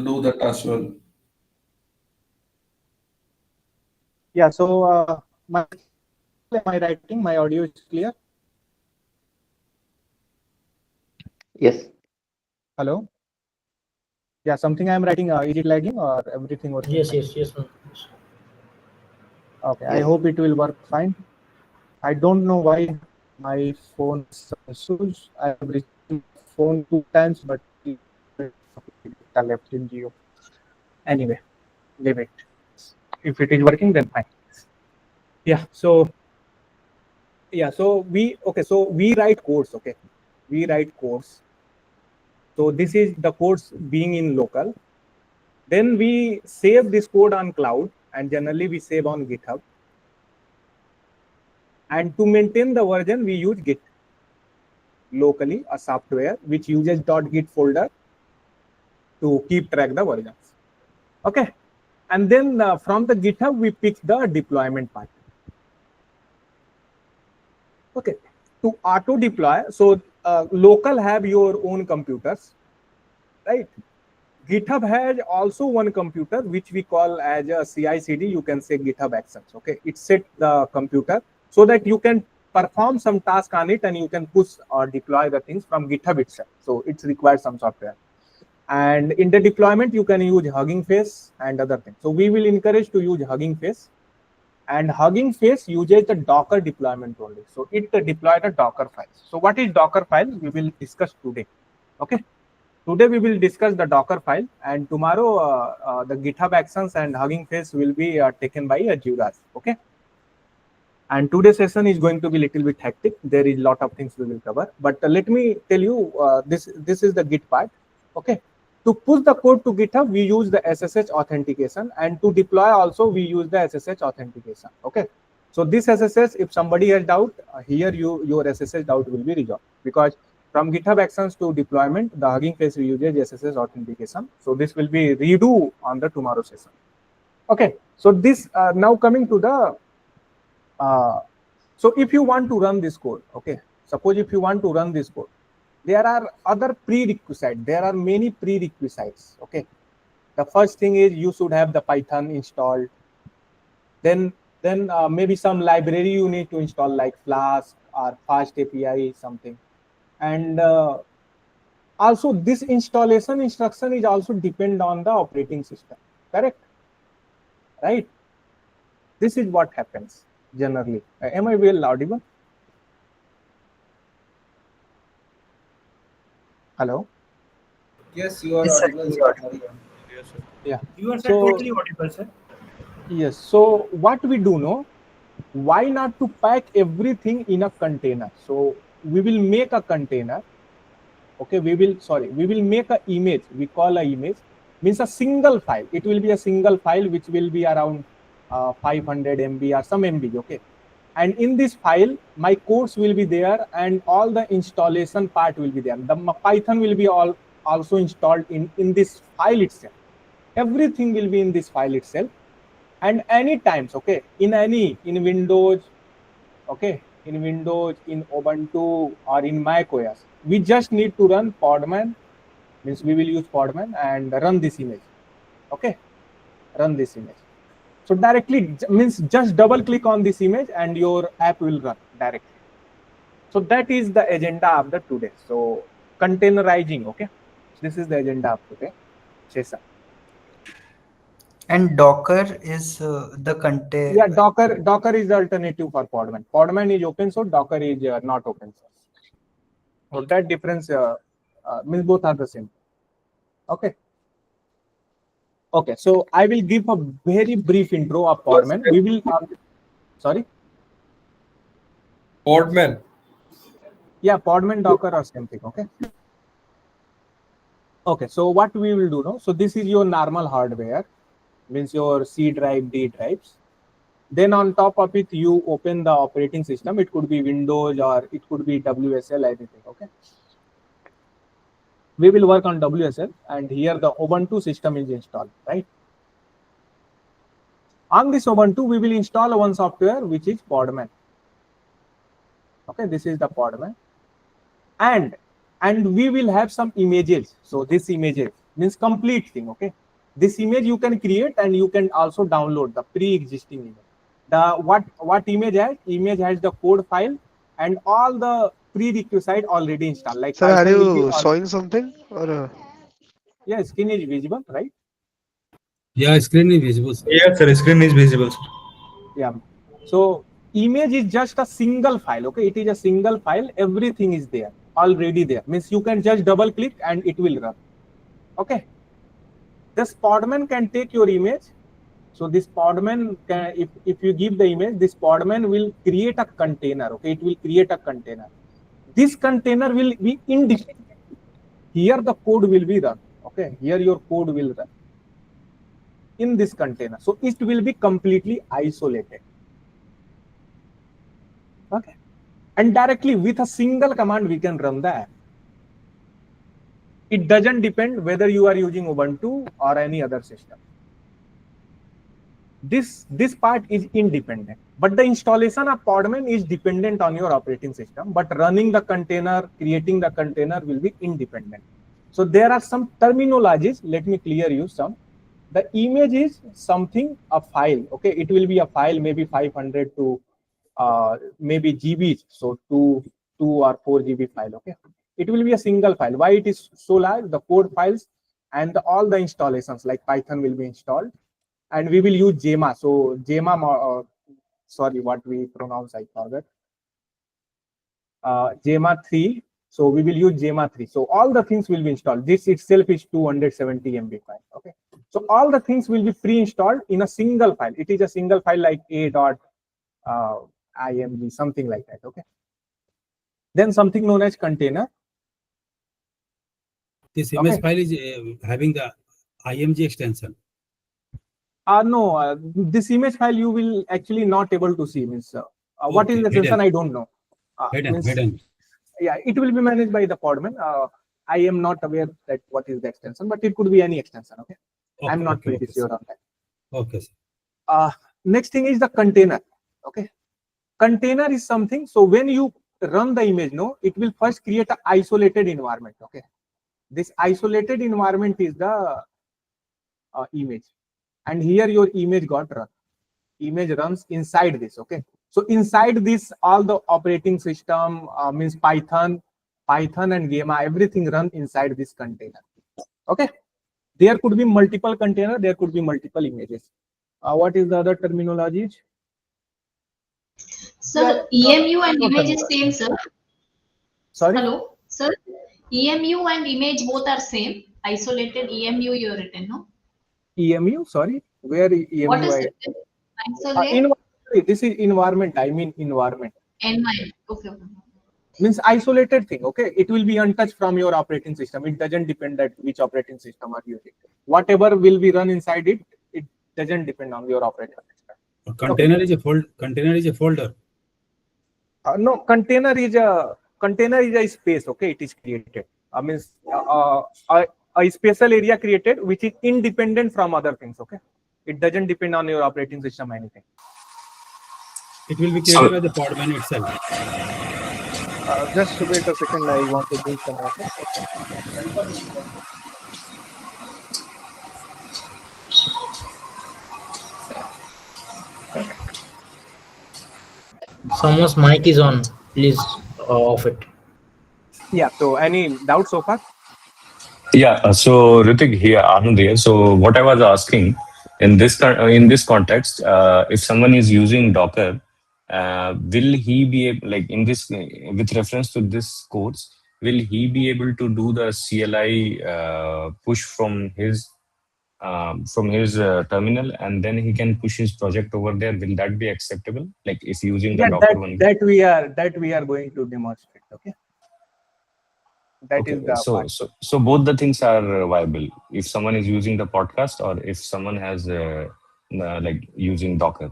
do that as well. Yeah, so my am I writing? My audio is clear? Yes. Hello? Yeah, something I'm writing, is it lagging or everything working Yes, fine? yes, yes, ma'am. Yes. Okay, I Yes. hope it will work fine. I don't know why my phone has some issues. I have received phone 2 times, but data left in Geo. Anyway, leave it. If it is working, then fine. Yeah, so so we write codes, okay? We write codes. So this is the codes being in local. Then we save this code on cloud, and generally we save on GitHub. And to maintain the version, we use Git locally, a software which uses .git folder to keep track the versions. Okay, and then from the GitHub we pick the deployment part. Okay, to auto deploy, so local have your own computers, right? GitHub has also one computer which we call as a CI/CD. You can say GitHub Actions. Okay, it set the computer so that you can perform some task on it and you can push or deploy the things from GitHub itself. So it requires some software. And in the deployment, you can use Hugging Face and other things. So we will encourage to use Hugging Face. And Hugging Face uses the Docker deployment only. So it deploy the Docker files. So what is Docker file? We will discuss today. Okay. Today we will discuss the Docker file, and tomorrow the GitHub Actions and Hugging Face will be taken by Juras. Okay. And today's session is going to be a little bit hectic. There is a lot of things we will cover, but let me tell you, this is the Git part. Okay. To push the code to GitHub, we use the SSH authentication, and to deploy also we use the SSH authentication. Okay. So this SSH, if somebody has doubt, here your SSH doubt will be resolved, because from GitHub Actions to deployment, the Hugging Face we use SSH authentication. So this will be redo on the tomorrow session. Okay. So this now coming to the so if you want to run this code, okay, suppose if you want to run this code, there are other prerequisites. There are many prerequisites. Okay, the first thing is you should have the Python installed. Then maybe some library you need to install, like Flask or Fast API something. And also this installation instruction is also depend on the operating system. Correct? Right? This is what happens generally. Am I well audible? Hello? Yes, you are Yes, sir. audible. Yes, sir. Yeah. You are, sir, So totally audible, sir. yes. So what we do know, why not to pack everything in a container? So we will make a container. Okay, we will make an image. We call a image, means a single file. It will be a single file which will be around 500 MB or some MB. Okay, and in this file my codes will be there, and all the installation part will be there. The Python will be also installed in this file itself. Everything will be in this file itself. And any times, okay, in Windows, okay, in Windows, in Ubuntu, or in Mac OS, we just need to run Podman, means we will use Podman and run this image. Okay, run this image. So directly means just double click on this image and your app will run directly. So that is the agenda of the today. So containerizing. Okay, this is the agenda of today session. And Docker is the contain. Yeah, Docker is the alternative for Podman. Podman is open source. Docker is not open source. So that difference means both are the same. Okay. Okay. So I will give a very brief intro of Podman. We will. Sorry. Podman. Yeah, Podman, Docker, or same thing. Okay. Okay. So what we will do now? So this is your normal hardware, means your C drive, D drives. Then on top of it, you open the operating system. It could be Windows or it could be WSL, anything. Okay. We will work on WSL, and here the Ubuntu system is installed, right? On this Ubuntu, we will install one software which is Podman. Okay, this is the Podman, and we will have some images. So this images, means complete thing. Okay, this image you can create and you can also download the pre-existing image. The what image has? Image has the code file and all the prerequisite already installed. Like Sir, are Python will be you showing something or? yeah, screen is visible, right? Yeah, screen is visible, sir. Yes, sir. Screen is visible, sir. Yeah. So image is just a single file. Okay, it is a single file. Everything is there already there. Means you can just double click and it will run. Okay. This Podman can take your image. So this Podman can, if you give the image, this Podman will create a container. Okay, it will create a container. This container will be independent. Here the code will be run. Okay, here your code will run in this container. So it will be completely isolated. Okay, and directly with a single command we can run the app. It doesn't depend whether you are using Ubuntu or any other system. This part is independent, but the installation of Podman is dependent on your operating system, but running the container, creating the container will be independent. So there are some terminologies. Let me clear you some. The image is something, a file. Okay, it will be a file, maybe 500 to maybe GBs, so 2 or 4 GB file. Okay, it will be a single file. Why it is so large? The code files and all the installations like Python will be installed, and we will use JEMA. So JEMA, sorry, what we pronounce, I forgot. JEMA 3. So we will use JEMA 3. So all the things will be installed. This itself is 270 MB file. Okay. So all the things will be pre-installed in a single file. It is a single file like a.img, something like that. Okay. Then something known as container. This image file is having the IMG extension. No, this image file you will actually not able to see. Means what is the extension? I don't know. Hidden. Yeah, it will be managed by the Podman. I am not aware that what is the extension, but it could be any extension. Okay, I'm not pretty sure on that. Okay. Next thing is the container. Okay, container is something. So when you run the image, no, it will first create an isolated environment. Okay, this isolated environment is the image, and here your image got run. Image runs inside this. Okay, so inside this, all the operating system means Python and Gamma, everything run inside this container. Okay, there could be multiple container, there could be multiple images. What is the other terminologies? Sir, EMU and image is same, sir. Sorry? Hello, sir. EMU and image both are same. Isolated EMU you have written, no? EMU, sorry? Where EMU? What is it? This is environment. I mean environment. Environment. Okay. Means isolated thing. Okay, it will be untouched from your operating system. It doesn't depend that which operating system are using. Whatever will be run inside it, it doesn't depend on your operating system. Container is a folder. Container is a folder. No, container is a space. Okay, it is created. Means a special area created which is independent from other things. Okay, it doesn't depend on your operating system or anything. It will be created by the Podman itself. Just wait a second. I want to do some. Okay. Someone's mic is on. Please off it. Yeah. So, any doubts so far? Yeah. So, Ritik here, Anand here. So, what I was asking in this context, if someone is using Docker, will he be able, like in this, with reference to this course, will he be able to do the CLI push from his terminal, and then he can push his project over there? Will that be acceptable? Like if using the Docker one? That we are going to demonstrate. Okay. That is the part. So both the things are viable if someone is using the podcast or if someone has like using Docker.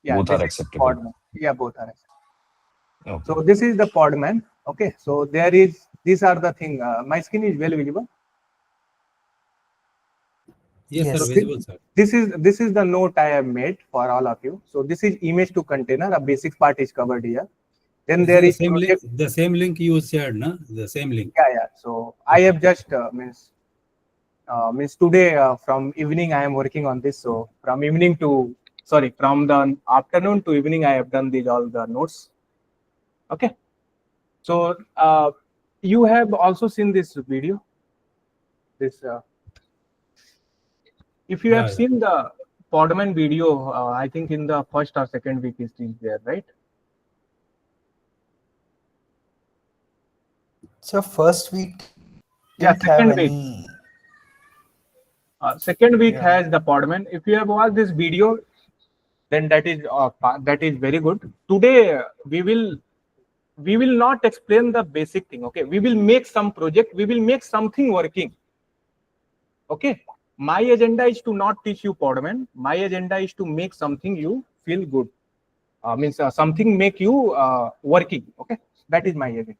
Yeah, both are acceptable. Podman. Yeah, both are acceptable. Okay. So this is the Podman. Okay. So these are the thing. My screen is well visible. Yes, sir, visible, sir. This is the note I have made for all of you. So this is image to container. A basic part is covered here. Then there is the same link you shared, no? The same link. Yeah. So I have just Means today from evening I am working on this. So from evening to, sorry, from the afternoon to evening I have done these all the notes. Okay. So you have also seen this video. This if you have seen the Podman video, I think in the first or second week is still there, right? So first week Yeah, didn't have second week. any. Second week has the Podman. If you have watched this video, then that is very good. Today we will not explain the basic thing. Okay, we will make some project. We will make something working. Okay, my agenda is to not teach you Podman. My agenda is to make something you feel good. Means something make you working. Okay, that is my agenda.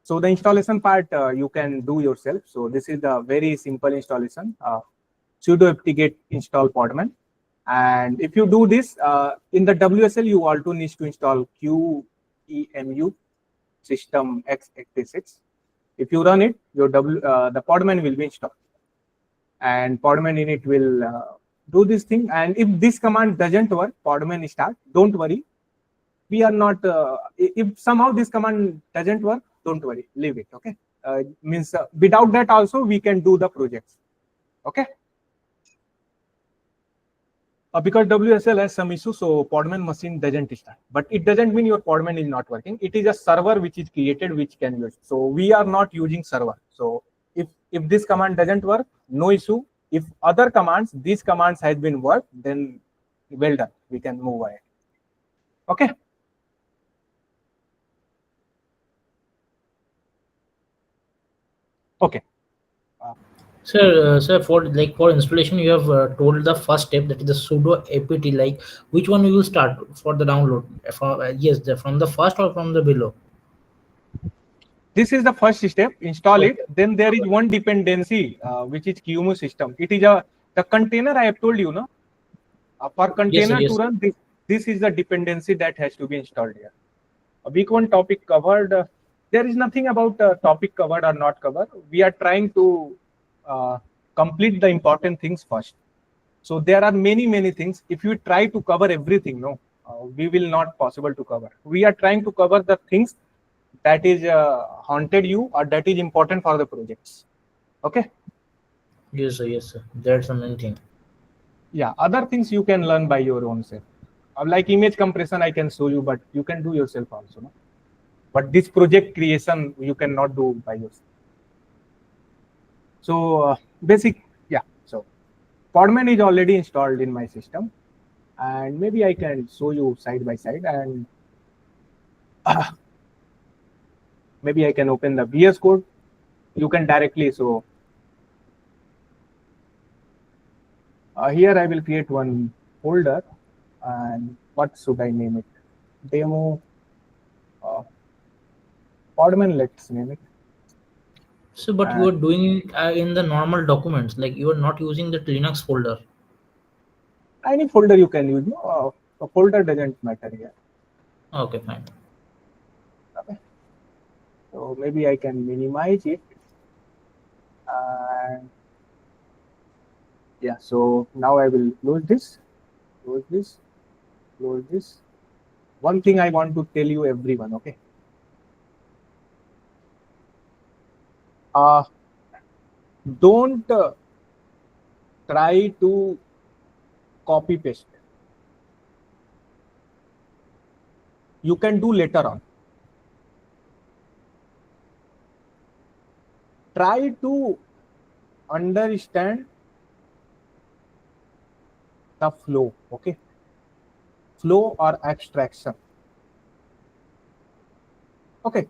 So the installation part you can do yourself. So this is the very simple installation. Sudo apt-get install Podman. And if you do this in the WSL, you also need to install QEMU system x86. If you run it, your the Podman will be installed, and Podman init will do this thing. And if this command doesn't work, Podman start. Don't worry, we are not. If somehow this command doesn't work, don't worry, leave it. Okay, means without that also we can do the projects. Okay. Because WSL has some issue, so Podman machine doesn't start. But it doesn't mean your Podman is not working. It is a server which is created which can use. So we are not using server. So if this command doesn't work, no issue. If other commands, these commands has been worked, then well done. We can move ahead. Okay. Okay. Sir, for installation, you have told the first step, that is the sudo apt. Like, which one you will start for the download? Yes, from the first or from the below? This is the first step. Install it. Then there is one dependency which is QEMU system. It is the container I have told you, no? For container to run, this is the dependency that has to be installed here. Week 1 topic covered. There is nothing about topic covered or not covered. We are trying to complete the important things first. So there are many things. If you try to cover everything, no, we will not possible to cover. We are trying to cover the things that is haunted you or that is important for the projects. Okay. Yes, sir. That's the main thing. Yeah, other things you can learn by your own self. Like image compression, I can show you, but you can do yourself also. No? But this project creation, you cannot do by yourself. So basic, yeah. So Podman is already installed in my system, and maybe I can show you side by side, and maybe I can open the VS Code. You can directly, so here I will create one folder, and what should I name it? Demo Podman, let's name it. So, but you are doing it in the normal documents, like you are not using the Linux folder. Any folder you can use. No, a folder doesn't matter here. Okay, fine. Okay. So maybe I can minimize it. And yeah, so now I will close this, close this, close this. One thing I want to tell you, everyone, okay? Don't try to copy paste. You can do later on. Try to understand the flow, okay? Flow or abstraction. Okay.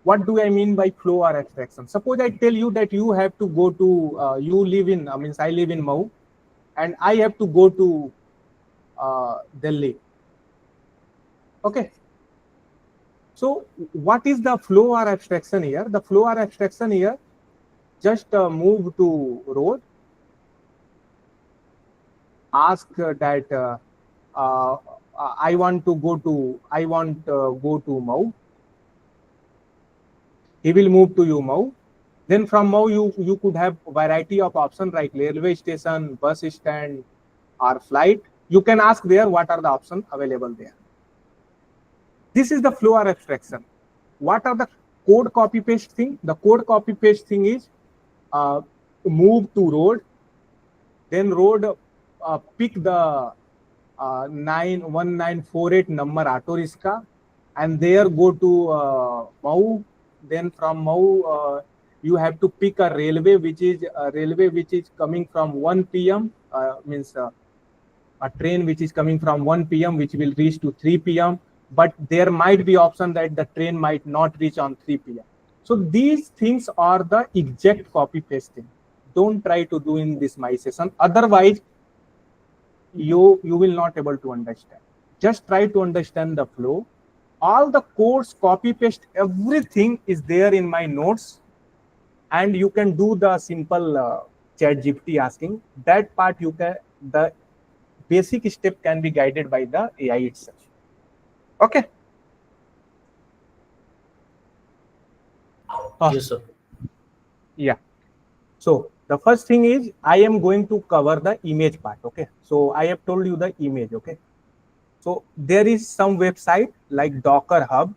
What do I mean by flow or abstraction? Suppose I tell you that you have to go to, you live in, means I live in Mau, and I have to go to Delhi. Okay. So what is the flow or abstraction here? The flow or abstraction here, just move to road, ask that I want to go to Mau. He will move to you Mau. Then from now you could have variety of options like railway station, bus stand, or flight. You can ask there what are the options available there. This is the flow or abstraction. What are the code copy paste thing? The code copy paste thing is move to road, then road pick the 91948 number auto rickshaw, and there go to Mau. Then from Mau you have to pick a railway which is coming from 1 p.m. Means a train which is coming from 1 p.m. which will reach to 3 p.m. But there might be option that the train might not reach on 3 p.m. So these things are the exact copy pasting. Don't try to do in this my session. Otherwise, you will not able to understand. Just try to understand the flow. All the codes, copy paste, everything is there in my notes, and you can do the simple chat GPT asking. That part the basic step can be guided by the AI itself. Okay. Yes, sir. Yeah. So the first thing is I am going to cover the image part. Okay. So I have told you the image. Okay. So there is some website like Docker Hub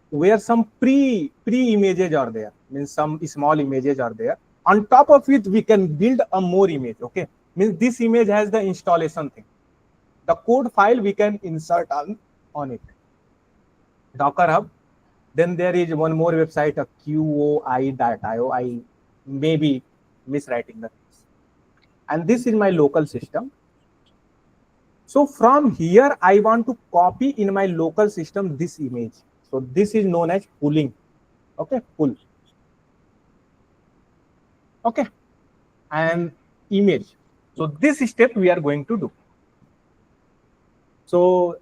where some pre images are there. Means some small images are there. On top of it, we can build a more image. Okay. Means this image has the installation thing. The code file we can insert on it. Docker Hub. Then there is one more website, a QOI.io. I may be miswriting the things. And this is my local system. So from here, I want to copy in my local system this image. So this is known as pulling. Okay, pull. Okay, and image. So this step we are going to do. So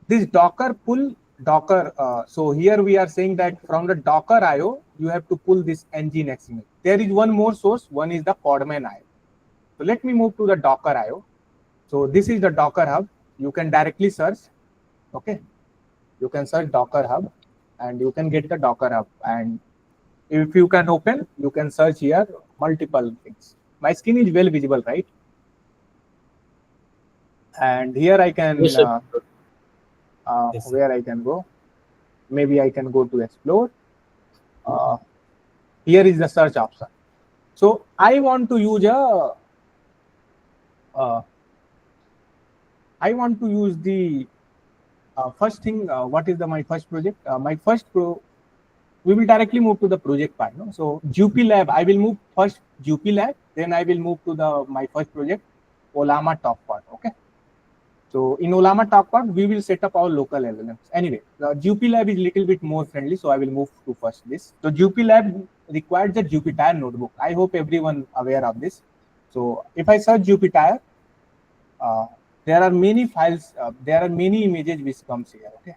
this Docker pull, Docker. So here we are saying that from the Docker IO, you have to pull this nginx image. There is one more source. One is the Podman IO. So let me move to the Docker IO. So this is the Docker Hub. You can directly search. Okay, you can search Docker Hub, and you can get the Docker Hub. And if you can open, you can search here multiple things. My screen is well visible, right? And here I can Yes, sir. Yes, sir. where I can go. Maybe I can go to explore. Here is the search option. So I want to use I want to use the first thing. What is my first project? We will directly move to the project part. No? So Jupyter Lab, I will move first Jupyter Lab, then I will move to my first project, Olama top part. Okay. So in Olama top part, we will set up our local LLMs. Anyway, the Jupyter Lab is little bit more friendly, so I will move to first this. So Jupyter Lab requires the Jupyter notebook. I hope everyone aware of this. So if I search Jupyter, there are many files, there are many images which comes here. Okay.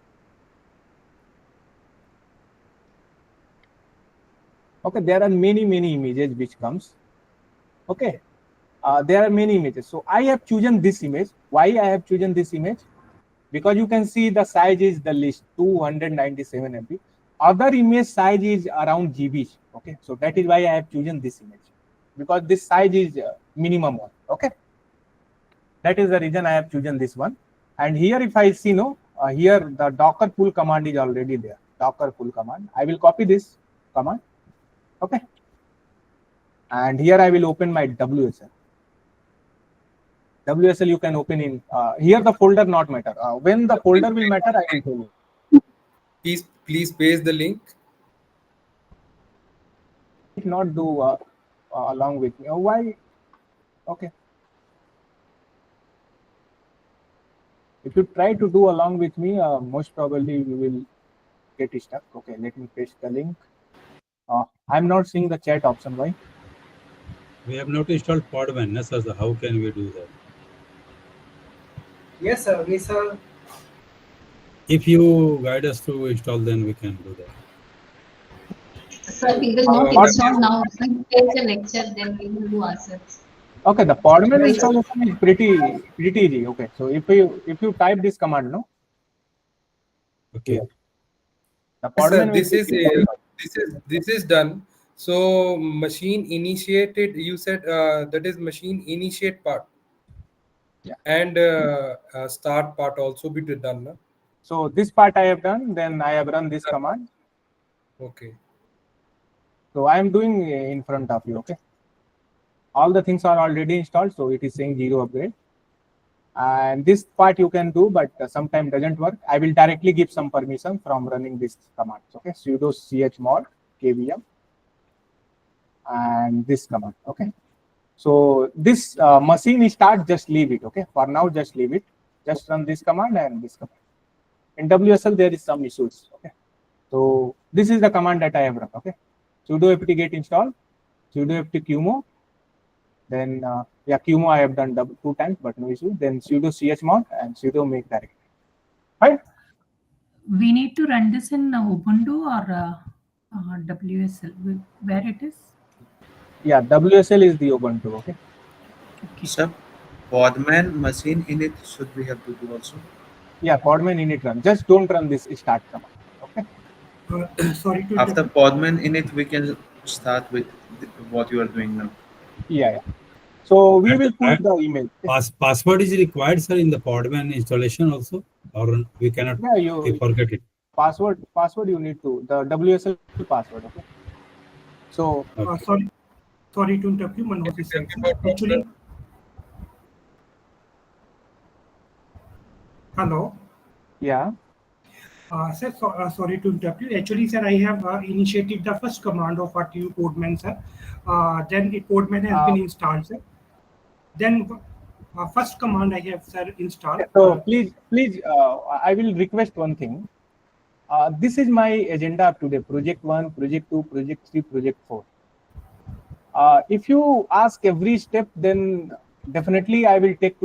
Okay, there are many images which comes. Okay, there are many images. So I have chosen this image. Why I have chosen this image? Because you can see the size is the list 297 MB. Other image size is around GB. Okay, so that is why I have chosen this image, because this size is minimum one. Okay, that is the reason I have chosen this one. And here if I see here the docker pull command is already there. Docker pull command. I will copy this command. Okay, and here I will open my WSL. WSL you can open in here. The folder not matter. When the folder will matter, I will tell you. Please paste the link. Not do along with me. Why? Okay. If you try to do along with me, most probably you will get stuck. Okay, let me paste the link. I'm not seeing the chat option. Why? We have not installed Podman, sir. So how can we do that? Yes, sir. We sir. If you guide us to install, then we can do that. Sir, we will not install now. We take the lecture, then we will do ourselves. Okay, the Podman installation is pretty easy. Okay, so if you type this command, no. Okay. The Podman Sir, this is done. So machine initiated, you said that is machine initiate part. Yeah. And start part also be done. Na? So this part I have done, then I have run this command. Okay. So I am doing in front of you, okay? All the things are already installed, so it is saying 0 upgrade. And this part you can do, but sometimes doesn't work. I will directly give some permission from running this command. Okay, sudo chmod kvm and this command. Okay, so this machine start, just leave it. Okay, for now just leave it. Just run this command and this command. In WSL there is some issues. Okay, so this is the command that I have run. Okay, sudo apt get install, sudo apt qmo. Then yeah, qmo I have done 2 times, but no issue. Then sudo chmod and sudo make directory. Right? We need to run this in Ubuntu or WSL, where it is? Yeah, WSL is the Ubuntu. Okay. Sir, Podman machine init should we have to do also? Yeah, Podman init run. Just don't run this start command. Okay. Sorry to After interrupt. Podman init, we can start with what you are doing now. Yeah. So we And- will put and the email. Password is required, sir, in the Podman installation also, or we cannot Yeah, you forget it. password you need to the WSL password. Okay. So Okay. Sorry to interrupt you, Manoj is saying. Actually, hello. yeah. Sir, sorry to interrupt you. Actually, sir, I have initiated the first command of what you Podman, sir. Then the Podman has been installed, sir. Then first command I have, sir, installed. So please, I will request one thing. This is my agenda of today: project 1, project 2, project 3, project 4. If you ask every step, then definitely I will take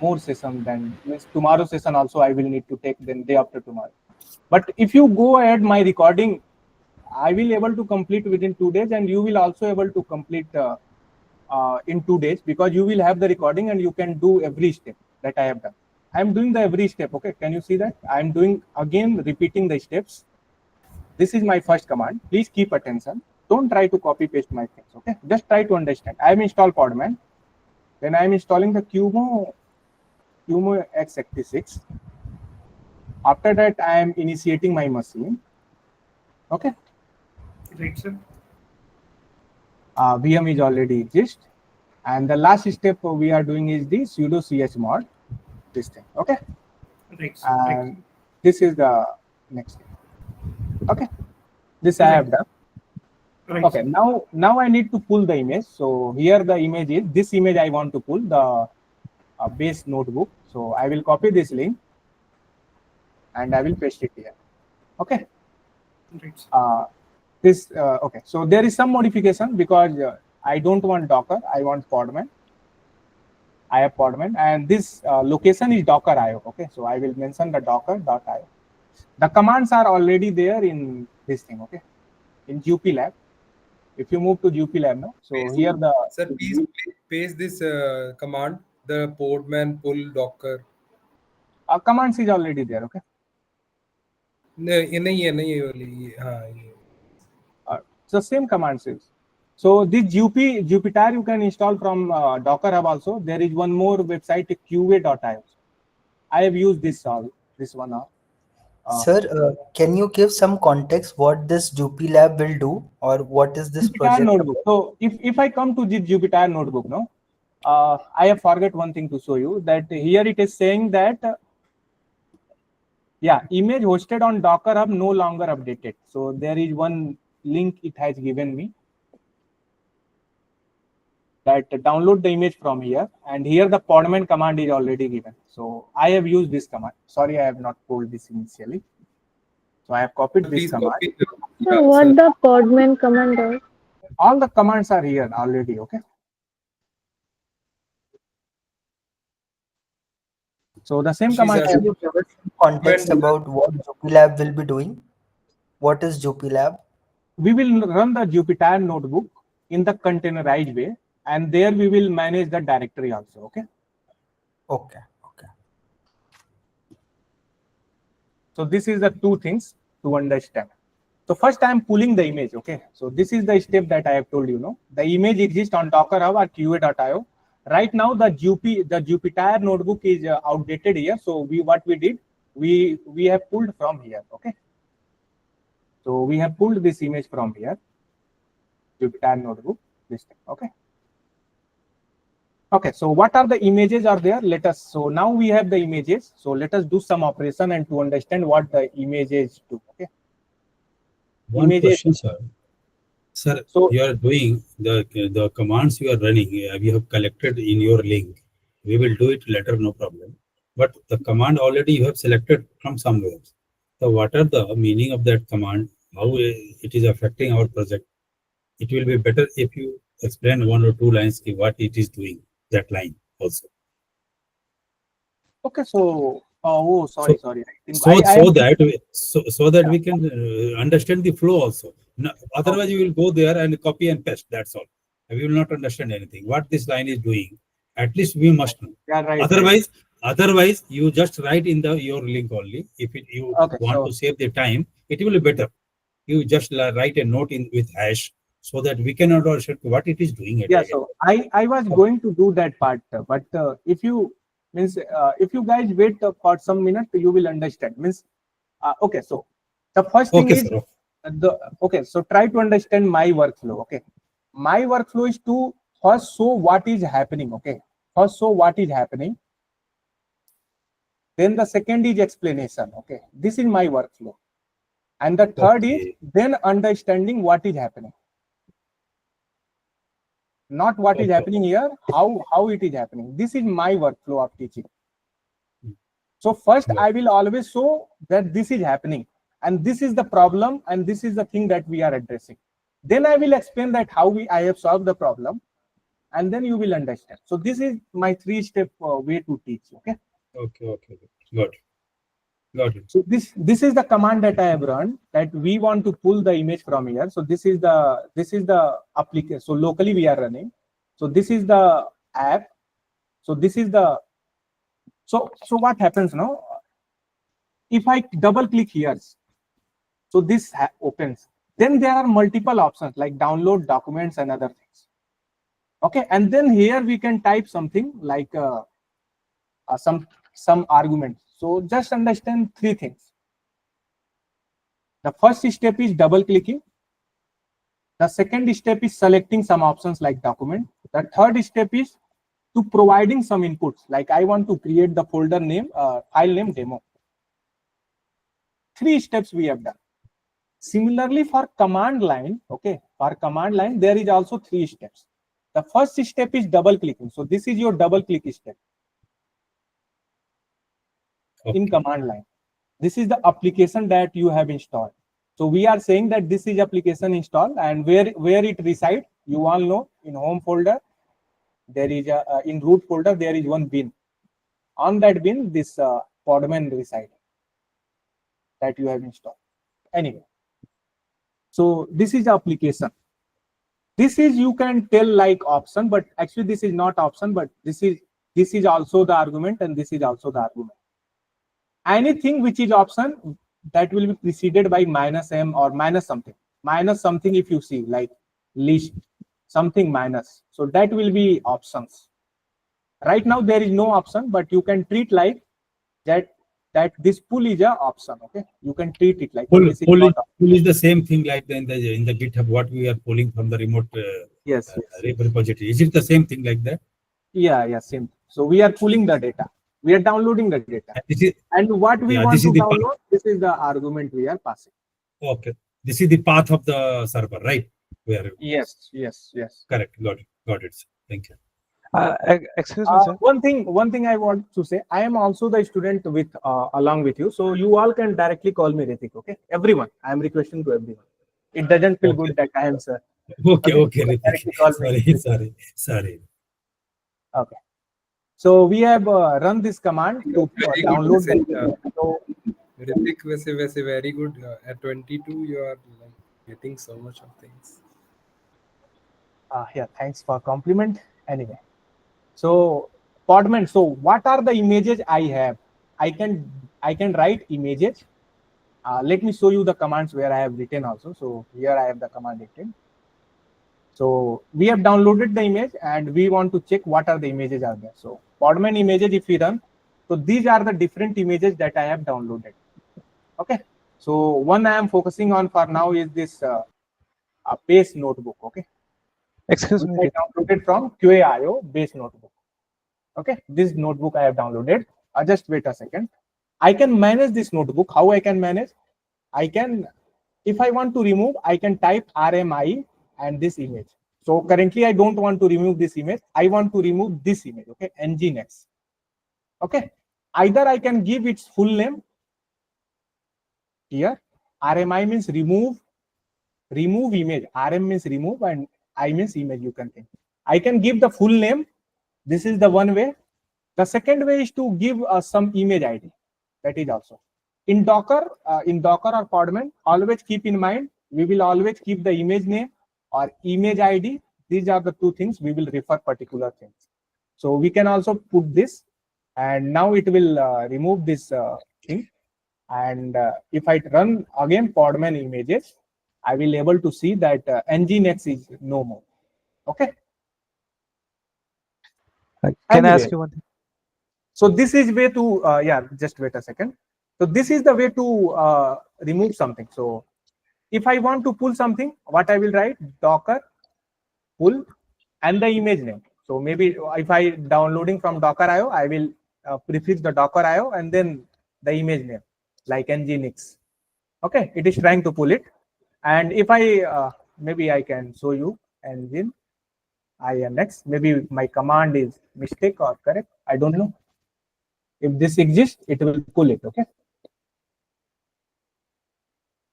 more session than tomorrow session. Also, I will need to take then day after tomorrow. But if you go ahead my recording, I will able to complete within 2 days, and you will also able to complete in 2 days, because you will have the recording and you can do every step that I have done. I am doing the every step. Okay, can you see that? I am doing again, repeating the steps. This is my first command. Please keep attention. Don't try to copy paste my things. Okay, just try to understand. I am install Podman. Then I am installing the qmo x86. After that, I am initiating my machine. Okay. Right, sir. VM is already exist, and the last step we are doing is the sudo chmod. This thing. Okay. Right, sir. And this is the next step. Okay. This I have done. Right, okay, sir. now I need to pull the image. So here the image is this image. I want to pull the base notebook. So I will copy this link and I will paste it here. Okay. Right. Okay. So there is some modification because I don't want Docker. I want Podman. I have Podman, and this location is Docker.io. Okay. So I will mention the Docker.io. The commands are already there in this thing. Okay. In Jupyter Lab. If you move to Jupyter Lab now, so here the Sir, please paste this command, the Podman pull docker. commands is already there. Okay. So same commands is. So this Jupyter you can install from Docker Hub also. There is one more website, qa.io. I have used this one now. Sir, can you give some context what this Jupyter Lab will do, or what is this Jupyter project? notebook. So if I come to the Jupyter notebook now, I have forget one thing to show you, that here it is saying that yeah, image hosted on Docker Hub no longer updated. So there is one link it has given me that download the image from here, and here the Podman command is already given. So I have used this command. Sorry, I have not told this initially. So I have copied this command. So what the Podman command does? All the commands are here already. Okay. So the same command. Can you give us some context about what Jupyter Lab will be doing? What is Jupyter Lab? We will run the Jupyter notebook in the containerized way, and there we will manage the directory also. Okay. Okay. So this is the two things to understand. So first I am pulling the image. Okay, so this is the step that I have told you. No, the image exists on Docker Hub or QA.io. Right now the Jupyter notebook is outdated here. So what we did, we have pulled from here. Okay, so we have pulled this image from here, Jupyter notebook. This thing. Okay. Okay, so what are the images are there? Let us, so now we have the images. So let us do some operation and to understand what the images do. Okay. One Images. question, sir. Sir, So you are doing the commands you are running. We have collected in your link. We will do it later, no problem. But the command already you have selected from somewhere. So what are the meaning of that command? How it is affecting our project? It will be better if you explain 1 or 2 lines what it is doing. That line also. okay, so sorry. I think so that we can understand the flow also. No, otherwise, you will go there and copy and paste. That's all. We will not understand anything. What this line is doing, at least we must know. Yeah, right. Otherwise, you just write in your link only. If you want to save the time, it will be better. You just write a note with hash so that we can understand what it is doing. Yeah, so I was going to do that part, but if you guys wait for some minute, you will understand. Okay, so the first thing is so try to understand my workflow. Okay, my workflow is to first show what is happening. Okay, first show what is happening. Then the second is explanation. Okay, this is my workflow, and the third is then understanding what is happening. Not what is happening here, how it is happening. This is my workflow of teaching. So first I will always show that this is happening and this is the problem and this is the thing that we are addressing. Then I will explain that how I have solved the problem, and then you will understand. So this is my 3-step way to teach. Okay. Got it. So this is the command that I have run, that we want to pull the image from here. So this is the application. So locally we are running. So this is the app. So this is the so what happens now? If I double click here, so this opens. Then there are multiple options like download documents and other things. Okay, and then here we can type something like some arguments. So just understand 3 things. The first step is double clicking. The second step is selecting some options like document. The third step is to providing some inputs, like I want to create the folder name, file name demo. 3 steps we have done. Similarly for command line, okay, for command line there is also 3 steps. The first step is double clicking. So this is your double click step. In command line, this is the application that you have installed. So we are saying that this is application installed, and where it resides, you all know, in home folder there is in root folder there is one bin. On that bin this Podman reside that you have installed. Anyway, so this is the application. This is, you can tell like option, but actually this is not option, but this is also the argument and this is also the argument. Anything which is option, that will be preceded by -m or minus something if you see like list something minus, so that will be options. Right now there is no option, but you can treat like that this pull is a option. Okay, you can treat it like pull is the same thing like in the GitHub what we are pulling from the remote yes. repository. Is it the same thing like that? Yeah, same. So we are pulling the data, we are downloading the data, and what we want to download, this is the argument we are passing. Okay, this is the path of the server, right? Yes. Correct. Got it. Thank you. Excuse me, sir. One thing I want to say, I am also the student with along with you, so you all can directly call me Ritik. Okay, everyone, I am requesting to everyone. It doesn't feel good that I am sir. Okay, Ritik. Sorry. Okay, so we have run this command to download the data. So Ritik, very good. At 22, you are like getting so much of things. Yeah, thanks for compliment. Anyway, so Podman, so what are the images I have? I can write images. Let me show you the commands where I have written also. So here I have the command written. So we have downloaded the image and we want to check what are the images are there. So Podman images, if we run, so these are the different images that I have downloaded. Okay. So one I am focusing on for now is this base notebook. Okay. Excuse which me. I downloaded from QAIO base notebook. Okay. This notebook I have downloaded. Just wait a second. I can manage this notebook. How I can manage? I can, if I want to remove, I can type RMI and this image. So currently I don't want to remove this image. I want to remove this image. Okay. Nginx. Okay. Either I can give its full name here. RMI means remove image. RM means remove and I means image. You can think. I can give the full name. This is the one way. The second way is to give some image ID. That is also in Docker or Podman. Always keep in mind, we will always keep the image name or image ID. These are the two things we will refer particular things. So we can also put this, and now it will remove this thing. And if I run again Podman images, I will able to see that Nginx is no more. Okay. Can I ask you one thing? So this is way to, yeah, just wait a second. So this is the way to remove something. So if I want to pull something, what I will write, Docker pull and the image name. So maybe if I downloading from Docker.io, I will prefix the Docker.io and then the image name like Nginx. Okay, it is trying to pull it. And if I, maybe I can show you Nginx, INX, maybe my command is mistake or correct. I don't know. If this exists, it will pull it. Okay.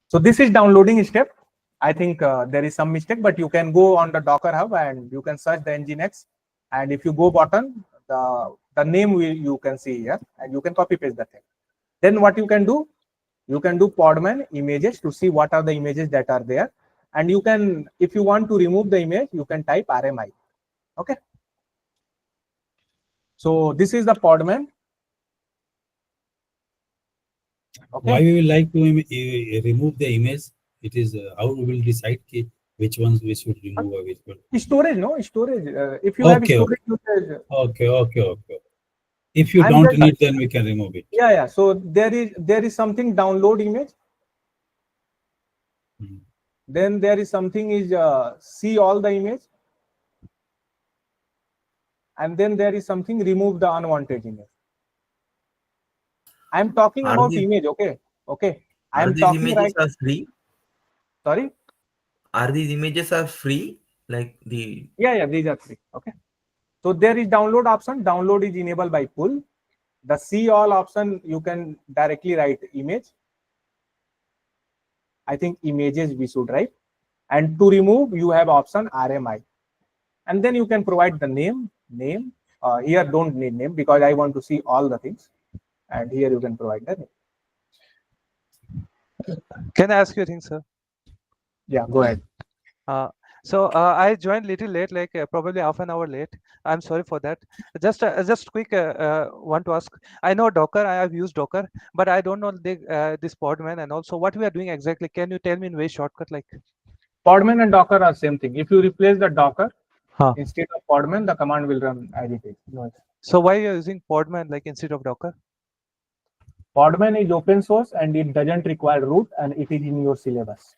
So this is downloading step. I think there is some mistake, but you can go on the Docker Hub and you can search the Nginx. And if you go button, the name you can see here, and you can copy paste the thing. Then what you can do Podman images to see what are the images that are there. And you can, if you want to remove the image, you can type RMI. Okay. So this is the Podman. Okay. Why we will like to remove the image? It is how we will decide which ones we should remove or which one. Storage, no storage. If you have storage, okay. If you don't need, then we can remove it. Yeah. So there is something download image. Then there is something is see all the image. And then there is something remove the unwanted image. I'm talking about image. Okay. I'm talking images are free? Sorry? Are these images are free? Like the... Yeah, these are free. Okay. So there is download option. Download is enabled by pull. The see all option, you can directly write image. I think images we should write. And to remove, you have option RMI. And then you can provide the name. Here don't need name because I want to see all the things. And here you can provide the name. Can I ask you a thing, sir? Yeah, go ahead. So I joined little late, like probably half an hour late. I'm sorry for that. Just quick want to ask. I know Docker. I have used Docker, but I don't know this Podman and also what we are doing exactly. Can you tell me in way shortcut like? Podman and Docker are same thing. If you replace the Docker instead of Podman, the command will run as it is. No. So why you are using Podman like instead of Docker? Podman is open source and it doesn't require root and it is in your syllabus.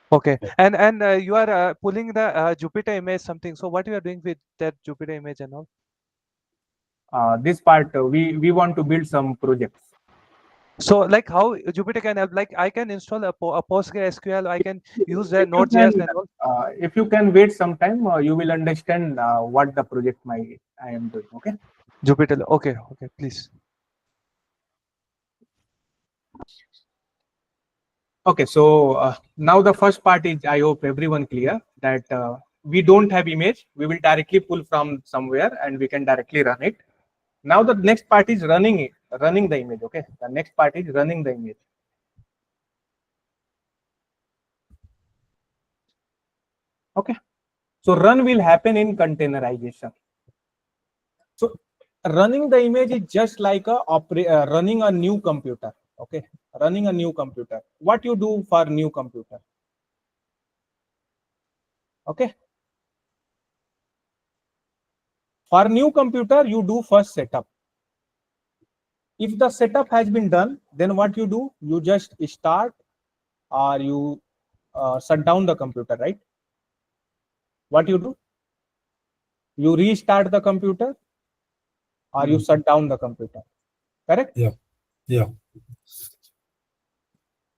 Okay, and you are pulling the Jupyter image something. So what you are doing with that Jupyter image and all? This part we want to build some projects. So like how Jupyter can help? Like I can install a PostgreSQL. I can use the Node.js and all. If you can wait some time, you will understand what the project I am doing. Okay. Jupyter. Okay, please. Okay, so now the first part is, I hope everyone clear that we don't have image. We will directly pull from somewhere and we can directly run it. Now the next part is running the image. Okay, the next part is running the image. Okay, so run will happen in containerization. So running the image is just like running a new computer. Okay, running a new computer. What you do for new computer? Okay, for new computer you do first setup. If the setup has been done, then what you do? You just start or you shut down the computer, right? What you do? You restart the computer or you shut down the computer, correct? Yeah.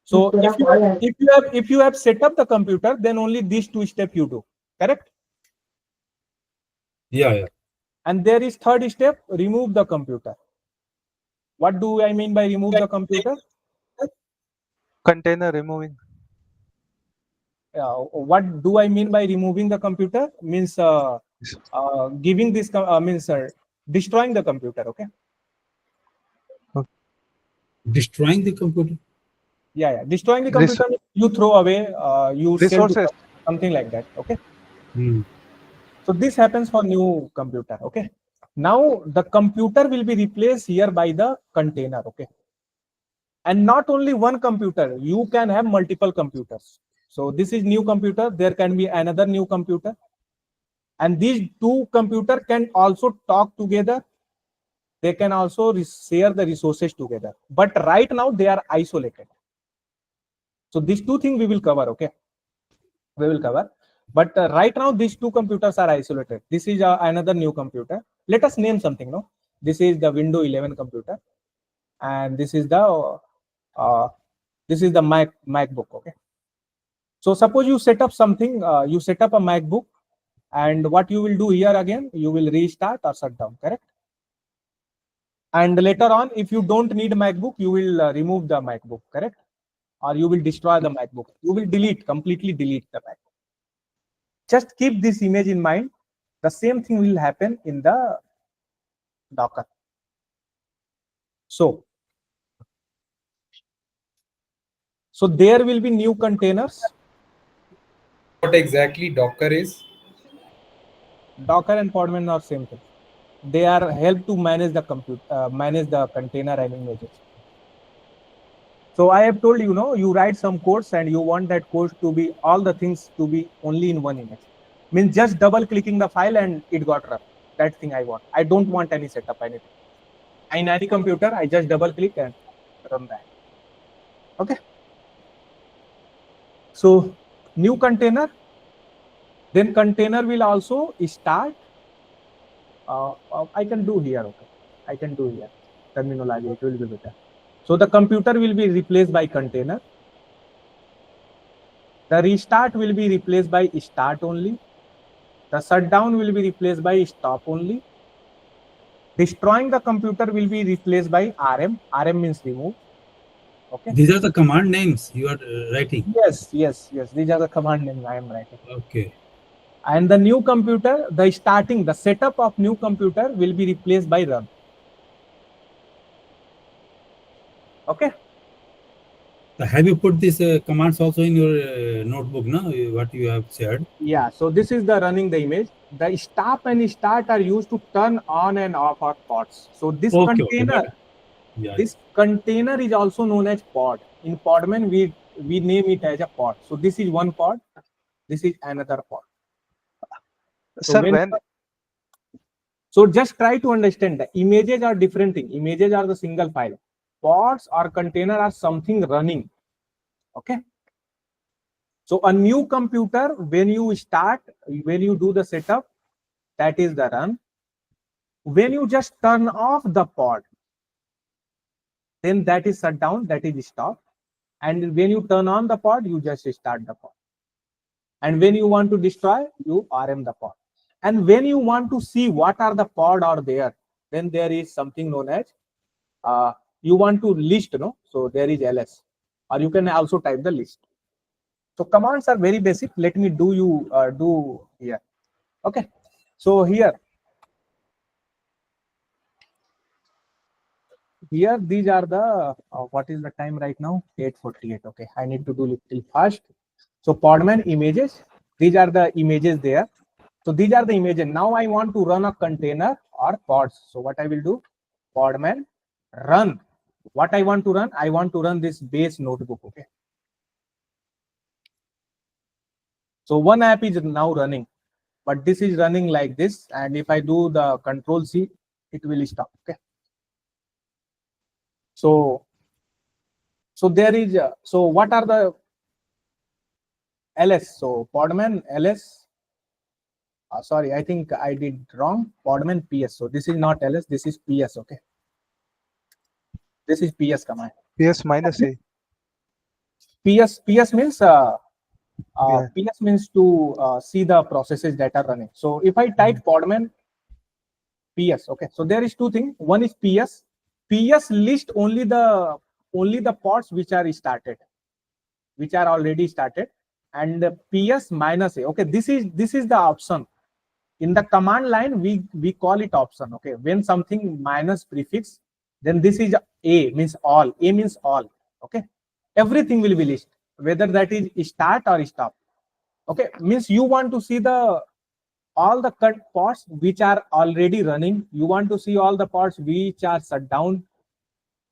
So if you have set up the computer, then only these two steps you do, correct? Yeah. And there is third step, remove the computer. What do I mean by remove the computer? Container removing. What do I mean by removing the computer? Means giving this means destroying the computer. Okay. Destroying the computer. Yeah. Destroying the computer, you throw away, you sell to Resources. something like that. Okay. So this happens for new computer. Okay. Now the computer will be replaced here by the container. Okay. And not only one computer, you can have multiple computers. So this is new computer. There can be another new computer. And these two computers can also talk together. They can also share the resources together. But right now they are isolated. So these two things we will cover. Okay. We will cover. But right now these two computers are isolated. This is another new computer. Let us name something. No. This is the Windows 11 computer. And this is the MacBook. Okay. So suppose you set up something, you set up a MacBook, and what you will do here again, you will restart or shut down, correct? And later on, if you don't need MacBook, you will remove the MacBook, correct? Or you will destroy the MacBook. You will completely delete the MacBook. Just keep this image in mind. The same thing will happen in the Docker. So there will be new containers. What exactly Docker is? Docker and Podman are same thing. They are help to manage the manage the container and images. So I have told you, you write some codes and you want that code to be all the things to be only in one image. Means just double clicking the file and it got run. That thing I want. I don't want any setup, anything. In any computer, I just double click and run that. Okay. So new container. Then container will also start. I can do here. Okay. I can do here. Terminology, it will be better. So the computer will be replaced by container. The restart will be replaced by start only. The shutdown will be replaced by stop only. Destroying the computer will be replaced by RM. RM means remove. Okay. These are the command names you are writing. Yes. These are the command names I am writing. Okay. And the new computer, the setup of new computer will be replaced by run. Okay. Have you put these commands also in your notebook, no? What you have shared? Yeah. So this is the running the image. The stop and start are used to turn on and off our pods. So this container, this container is also known as pod. In Podman, we name it as a pod. So this is one pod. This is another pod. So just try to understand that images are different thing. Images are the single file. Pods or container are something running. Okay. So a new computer, when you do the setup, that is the run. When you just turn off the pod, then that is shut down, that is stop. And when you turn on the pod, you just start the pod. And when you want to destroy, you RM the pod. And when you want to see what are the pod are there, then there is something known as you want to list, no? So there is ls, or you can also type the list. So commands are very basic. Let me do here. Okay. So here these are the what is the time right now? 8:48. Okay, I need to do little fast. So Podman images, these are the images there. So these are the images. Now I want to run a container or pods. So what I will do? Podman run. what I want to run? I want to run this base notebook. Okay. So one app is now running, but this is running like this. And if I do the Control C, it will stop. Okay. So there is, so what are the LS? So Podman LS. Sorry, I think I did wrong. Podman PS. So this is not LS, this is PS. Okay. This is PS command. PS minus A. PS means PS means to see the processes that are running. So if I type Podman PS, okay. So there is two things. One is PS. PS list only the pods which are started, which are already started, and the PS minus A. Okay, this is the option. In the command line, we call it option. Okay, when something minus prefix, then this is A, means all. A means all. Okay, everything will be list, whether that is start or stop. Okay, means you want to see all the pods which are already running. You want to see all the pods which are shut down.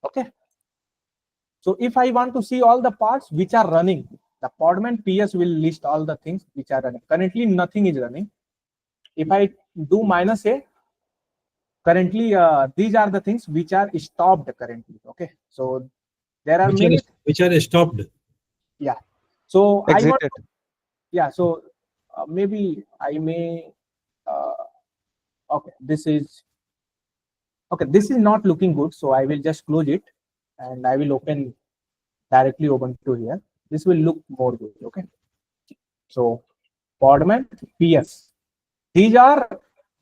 Okay. So if I want to see all the pods which are running, the Podman PS will list all the things which are running. Currently, nothing is running. If I do minus A, currently these are the things which are stopped currently. Okay. So there are many which are stopped. Yeah. So Exited. I want to, yeah. So maybe I may. Okay. This is not looking good. So I will just close it, and I will open directly Ubuntu here. This will look more good. Okay. So Podman PS. These are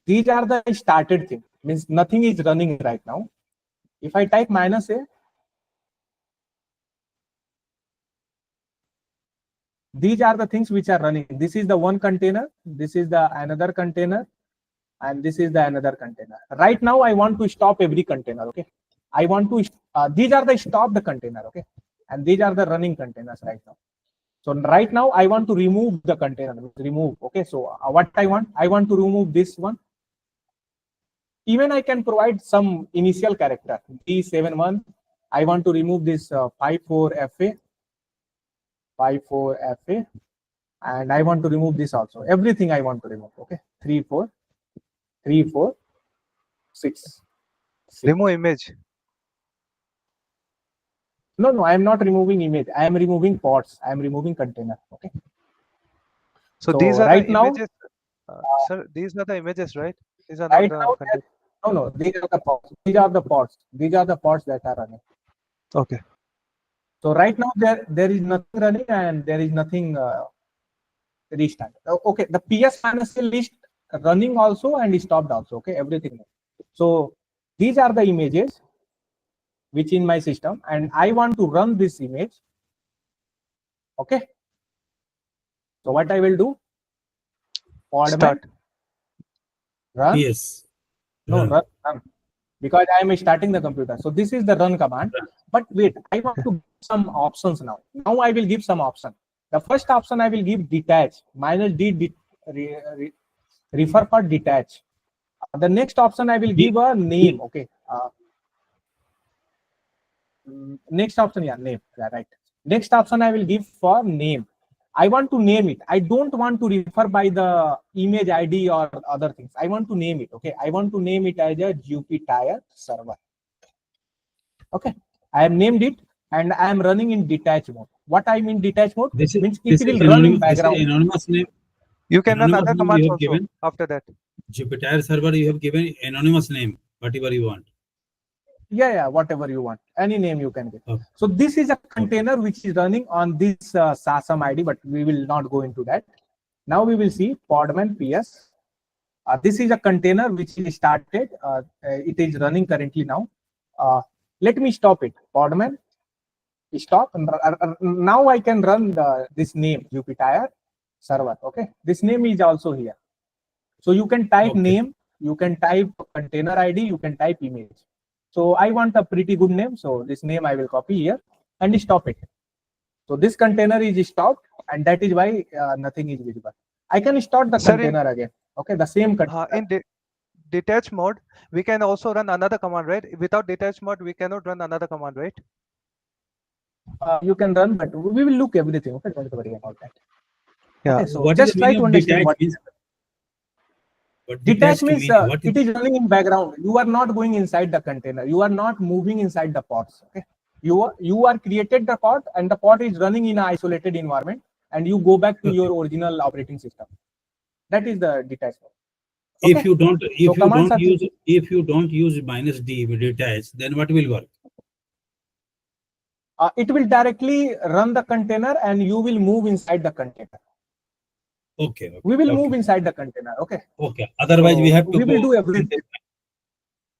the started thing. Means nothing is running right now. If I type minus A, these are the things which are running. This is the one container. This is the another container, and this is the another container. Right now, I want to stop every container. Okay. I want to. These are the stop the container. Okay. And these are the running containers right now. So right now I want to remove the container. Remove. Okay. So what I want to remove this one. Even I can provide some initial character D71. I want to remove this 54FA, 54FA, and I want to remove this also. Everything I want to remove. Okay. 3, 4, 3, 4, 6. Remove image. No, I am not removing image. I am removing pods. I am removing container. Okay. So these are right the now, images. Sir, these are the images, right? These are right not now, the content. no, these are the pods. These are the pods. These are the pods that are running. Okay. So right now there is nothing running and there is nothing restarted. Okay, the PS minus list running also and stopped also. Okay, everything. So these are the images which in my system, and I want to run this image. Okay. So what I will do? Start. Run. Yes. No, run. Because I am starting the computer. So this is the run command. But wait, I want to give some options now. Now I will give some option. The first option I will give detach, minus D, refer for detach. The next option I will give a name. Okay. Next option, yeah, name. Yeah, right. Next option I will give for name. I want to name it. I don't want to refer by the image ID or other things. I want to name it. Okay. I want to name it as a Jupyter server. Okay. I have named it and I am running in detach mode. What I mean detach mode means it will run in background. This is anonymous name. You can run other commands also given. After that. Jupyter server, you have given anonymous name, whatever you want. Yeah, whatever you want. Any name you can get. Okay. So this is a container which is running on this SASM ID, but we will not go into that. Now we will see Podman PS. This is a container which is started. It is running currently now. Let me stop it. Podman, stop. Now I can run this name, Jupyter server. Okay. This name is also here. So you can type name, you can type container ID, you can type image. So I want a pretty good name. So this name I will copy here and stop it. So this container is stopped, and that is why nothing is visible. I can start the container again. Okay, the same container. detach mode, we can also run another command, right? Without detach mode, we cannot run another command, right? You can run, but we will look everything. Okay, don't worry about that. Yeah. Okay, so What is just the try meaning to of understand detach what means? What detach detached means. mean? What It is running in background. You are not going inside the container. You are not moving inside the pods. Okay, you are created the pod, and the pod is running in an isolated environment, and you go back to Okay. your original operating system. That is the detach mode. If Okay. you don't, So commands are if you don't use -d with detach, then what will work? it will directly run the container, and you will move inside the container. Okay. We will move Okay. inside the container. Okay. Okay. Otherwise, So we have to we will go. do everything.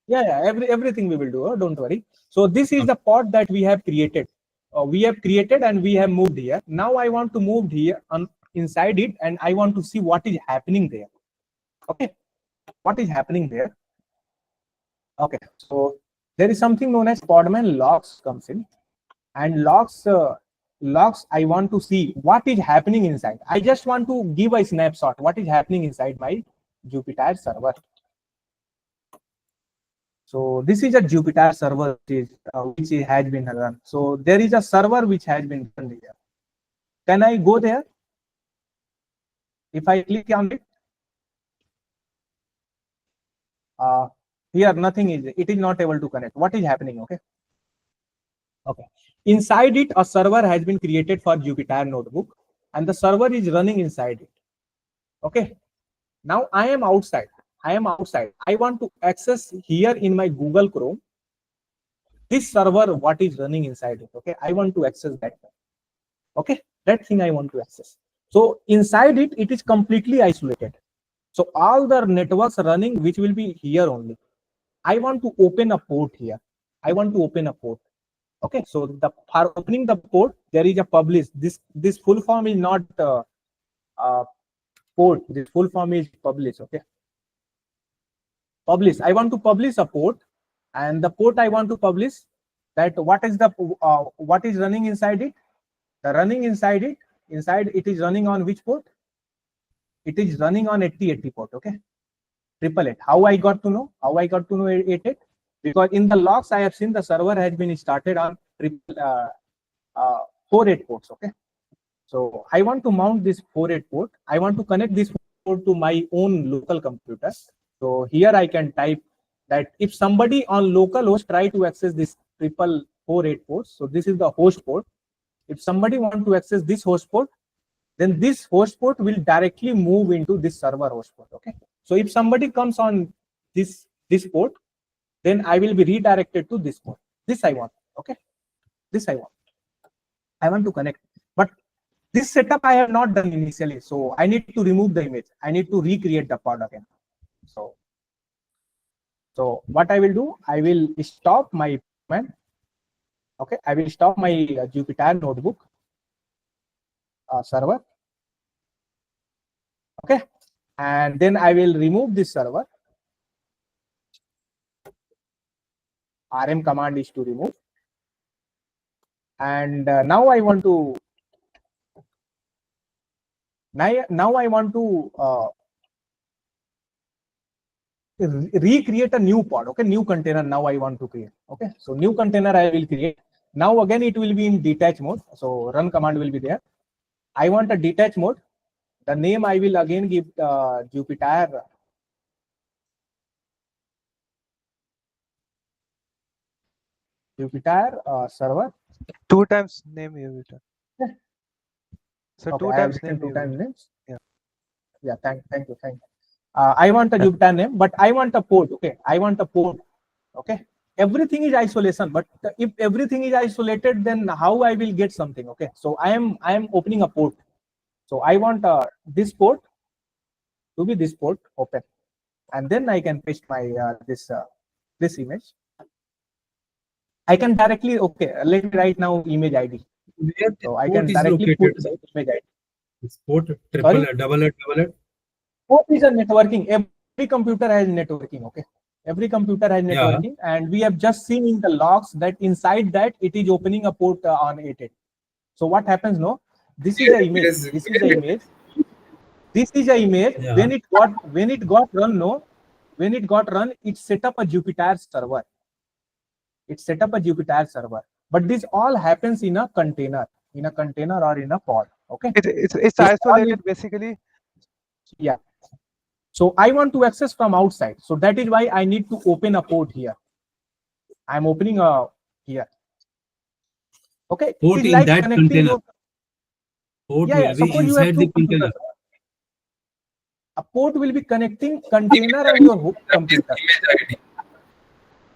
Yeah, everything we will do. Don't worry. So this is the pod that we have created. We have created and we have moved here. Now I want to move here inside it, and I want to see what is happening there. Okay, what is happening there? Okay, so there is something known as Podman logs comes in, and logs. I want to see what is happening inside. I just want to give a snapshot what is happening inside my Jupyter server. So this is a Jupyter server which has been run. So there is a server which has been run here. Can I go there? If I click on it, here nothing is. It is not able to connect. What is happening? Okay. Okay. Inside it, a server has been created for Jupyter Notebook, and the server is running inside it. Okay. Now I am outside. I want to access here in my Google Chrome this server. What is running inside it? Okay. I want to access that. Okay, that thing I want to access. So inside it, it is completely isolated. So all the networks running, which will be here only. I want to open a port here. I want to open a port. Okay, so for opening the port, there is a publish. This full form is not port. This full form is publish. Okay, publish. I want to publish a port, and the port I want to publish. That what is running inside it? The running inside it is running on which port? It is running on 8080 port. Okay, 888. How I got to know? 888? Because in the logs I have seen the server has been started on 48 ports. Okay, so I want to mount this 48 port. I want to connect this port to my own local computer. So here I can type that if somebody on localhost try to access this 4448 ports, so this is the host port. If somebody want to access this host port, then this host port will directly move into this server host port. Okay, so if somebody comes on this port, then I will be redirected to this port. This I want. Okay, this I want to connect, but this setup I have not done initially, so I need to remove the image. I need to recreate the pod again. So what I will do, I will stop my command. Okay, I will stop my Jupyter Notebook server. Okay, and then I will remove this server. RM command is to remove, and now I want to recreate a new pod. Okay, new container now I want to create. Okay, so new container I will create. Now again it will be in detach mode, so run command will be there. I want a detach mode. The name I will again give Jupyter server. 2 times name you written. Yeah. So okay, 2 I have times written name 2 times names. Yeah. Thank you. I want a Jupyter name, but I want a port. Okay, I want a port. Okay, everything is isolation, but if everything is isolated, then how I will get something? Okay, so I am opening a port. So I want this port to be this port open, and then I can paste my this image. I can directly let me write now image ID. Where this So I port can is directly located, put sir? image ID. This port Sorry? double. Port is a networking. Every computer has networking. Okay, every computer has networking, and we have just seen in the logs that inside that it is opening a port on 88. So what happens now? This is the image. This is the image. This is the image. Yeah. When it got run, no, when it got run, it set up a Jupyter server. It set up a Jupyter server. But this all happens in a container or in a pod. Okay. It's isolated basically. Yeah. So I want to access from outside. So that is why I need to open a port here. I'm opening a here. Okay. Port it's in like that container. Port yeah, will be inside the container. A port will be connecting container and your computer.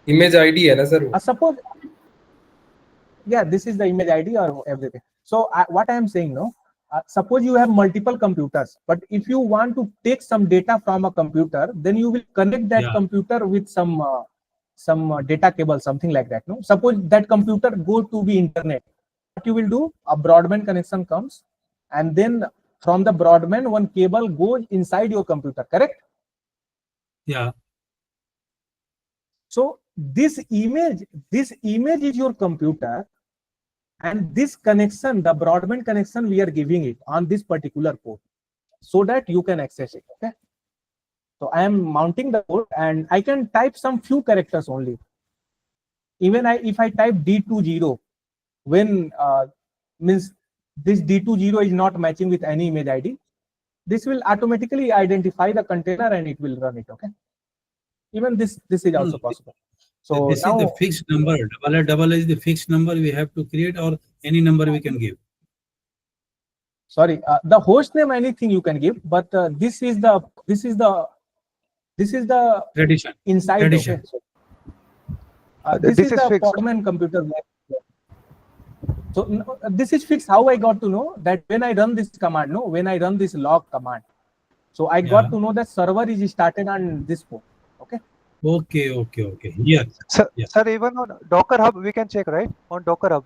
Image ID है ना sir? Suppose, yeah, this is the image ID or everything. So what I am saying, no, suppose you have multiple computers, but if you want to take some data from a computer, then you will connect that computer with some data cable, something like that. No, suppose that computer go to the internet. What you will do? A broadband connection comes, and then from the broadband, one cable goes inside your computer. Correct? Yeah. So this image is your computer, and this connection, the broadband connection, we are giving it on this particular port so that you can access it. Okay. So I am mounting the port, and I can type some few characters only. Even if I type D20, when means this D20 is not matching with any image ID, this will automatically identify the container and it will run it. Okay. Even this is also possible. So this now, is the fixed number. Double is the fixed number we have to create, or any number we can give. Sorry, the host name, anything you can give, but this is the tradition inside. Tradition. Okay. This is the Podman computer. So this is fixed. How I got to know that when I run this command, when I run this log command, so I got to know that server is started on this port. Okay. Okay. Here. Sir, even on Docker Hub, we can check, right? On Docker Hub.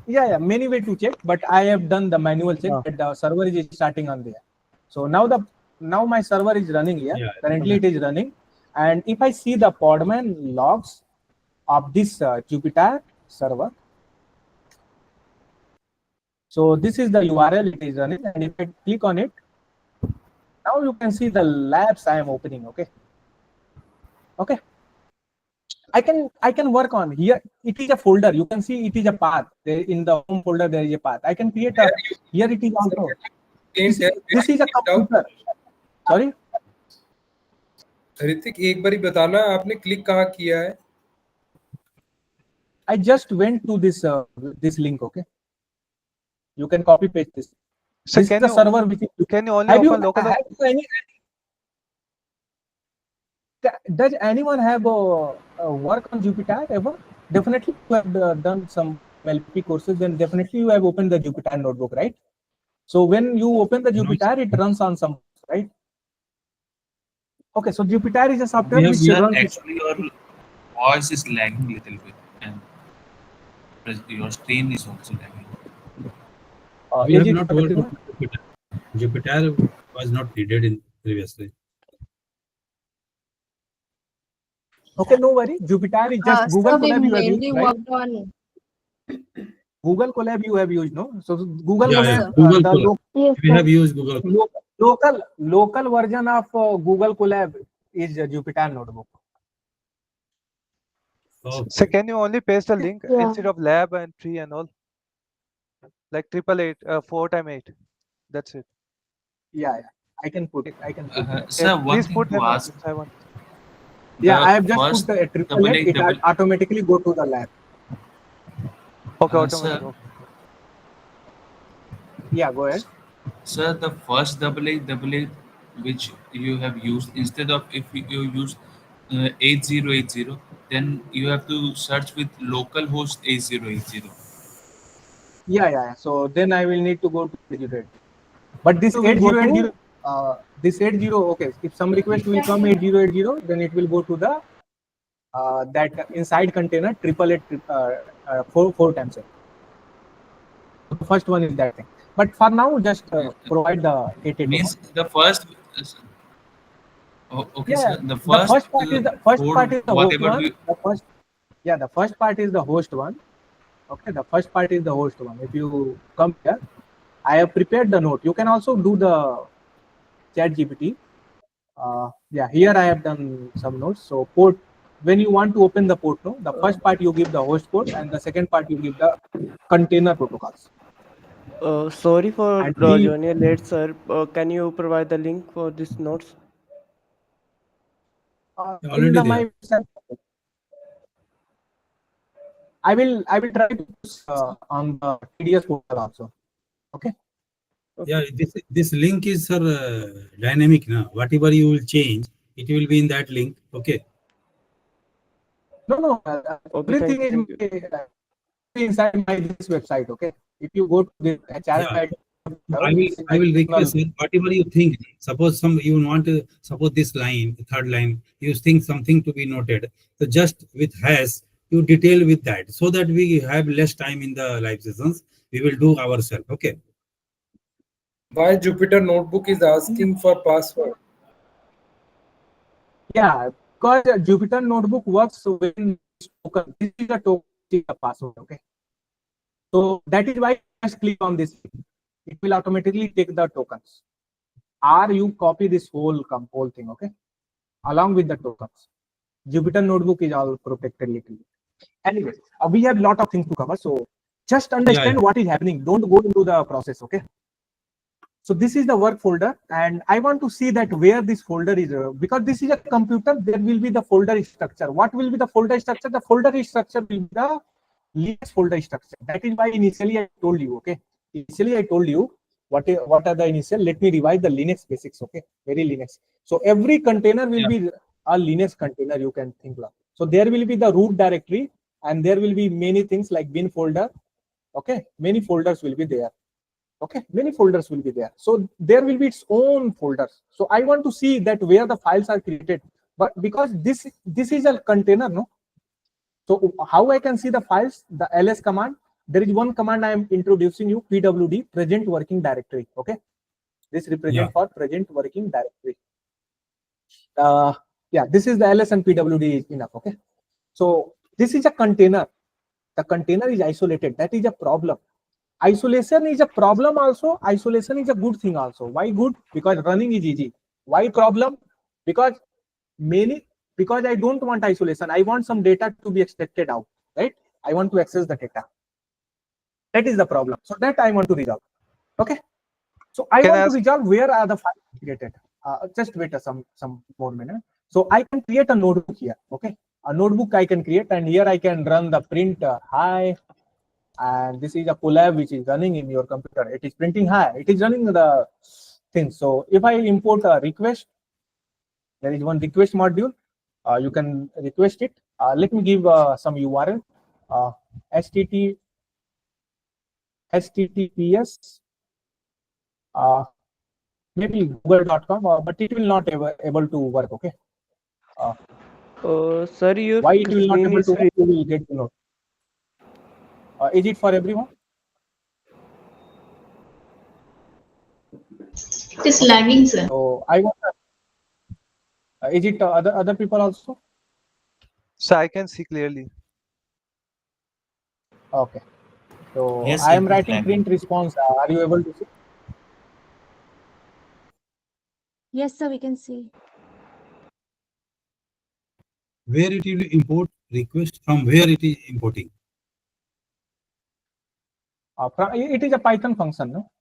Yeah, many way to check, but I have done the manual check that the server is starting on there. So now my server is running here. Yeah, currently it is running, and if I see the Podman logs of this Jupyter server, so this is the URL it is running, and if I click on it, now you can see the labs I am opening. Okay. I can work on here. It is a folder. You can see it is a path. In the home folder there is a path. I can create a. Here it is also. This is a computer. Sorry. Hrithik एक बारी बताना आपने click कहाँ किया है? I just went to this link. Okay. You can copy paste this. So this is the server which is. Can you only open local? Does anyone have work on Jupyter ever? Definitely you have done some LP courses, then definitely you have opened the Jupyter notebook, right? So when you open the Jupyter, it runs on some, right? Okay, so Jupyter is a software which runs. Actually, your voice is lagging a little bit, and your screen is also lagging. We have not worked on Jupyter. Jupyter was not needed in previously. Okay, no worry. Jupyter is just Google Colab you have used, right? Google Colab you have used, no? So Google Colab, Google Colab. We have used Google Colab. Local version of Google Colab is Jupyter Notebook. Okay. So can you only paste a link instead of lab and tree and all? Like 888, 4 times 8. That's it. Yeah. I can put it. Sir, one thing to ask. Yeah, I have just put the 888. It automatically go to the lab. Okay, automatically. Yeah, go ahead. Sir, the first 888 which you have used, instead of if you use 8080, then you have to search with localhost 8080. Yeah. So then I will need to go to 8080. But this 8080, this 80, okay. If some request will come 8080, then it will go to the that inside container 888 4 times. The first one is that thing. But for now, just provide the 888. Means the first. Okay, yeah, sir. The first part is the host one. The first part is the host one. Okay, the first part is the host one. If you come here, I have prepared the note. You can also do the chat GPT. Yeah, here I have done some notes. So port, when you want to open the port, no, the first part you give the host port, and the second part you give the container protocols. Sorry for And we joining late, sir. Can you provide the link for these notes? in Already the there. my website, I will try to push on the TDS portal also. Okay. Yeah, this link is dynamic now. Whatever you will change, it will be in that link. Okay. No, Okay, everything is thank you. inside my this website. Okay. If you go to this Yeah. HRI, this is I my will personal. request you, whatever you think. Suppose you want to suppose this line, third line, you think something to be noted. So just with hash, you detail with that, so that we have less time in the live sessions. We will do ourselves. Okay. Why Jupyter Notebook is asking for password? Yeah, because Jupyter Notebook works when token. This is a token, this is a password. Okay. So that is why just click on this. It will automatically take the tokens. Or you copy this whole thing. Okay. Along with the tokens. Jupyter Notebook is all protected little bit. Anyway, we have a lot of things to cover. So just understand what is happening. Don't go into the process. Okay. So this is the work folder, and I want to see that where this folder is, because this is a computer, there will be the folder structure. What will be the folder structure? The folder structure will be the Linux folder structure. That is why initially I told you, okay? Initially I told you what are the initial. Let me revise the Linux basics, okay? Very Linux. So every container will be a Linux container, you can think of. So there will be the root directory, and there will be many things like bin folder, okay? Many folders will be there. Okay, many folders will be there. So there will be its own folders. So I want to see that where the files are created. But because this is a container, no? So how I can see the files? The ls command. There is one command I am introducing you, pwd, present working directory. Okay, this represent for present working directory. Yeah, this is the ls and pwd is enough. Okay, so this is a container. The container is isolated. That is a problem. Isolation is a problem also. Isolation is a good thing also. Why good? Because running is easy. Why problem? Because I don't want isolation. I want some data to be extracted out, right? I want to access the data. That is the problem. So that I want to resolve. Okay. So I want to resolve where are the files created. Just wait some more minute. So I can create a notebook here. Okay. A notebook I can create, and here I can run the print hi. And this is a collab which is running in your computer. It is printing hi. It is running the thing. So if I import a request, there is one request module. You can request it. Let me give some URL. HTTPS. Maybe google.com, but it will not able to work. Okay. Sir, your Why it will not screen able is to work? You will get to know. Is it for everyone? It is lagging, sir. So I want. Is it other people also? So I can see clearly. Okay. So Yes, I it am is writing lagging. print response. Are you able to see? Yes, sir, we can see. Where it will import request, from where it is importing? It is a Python function, no?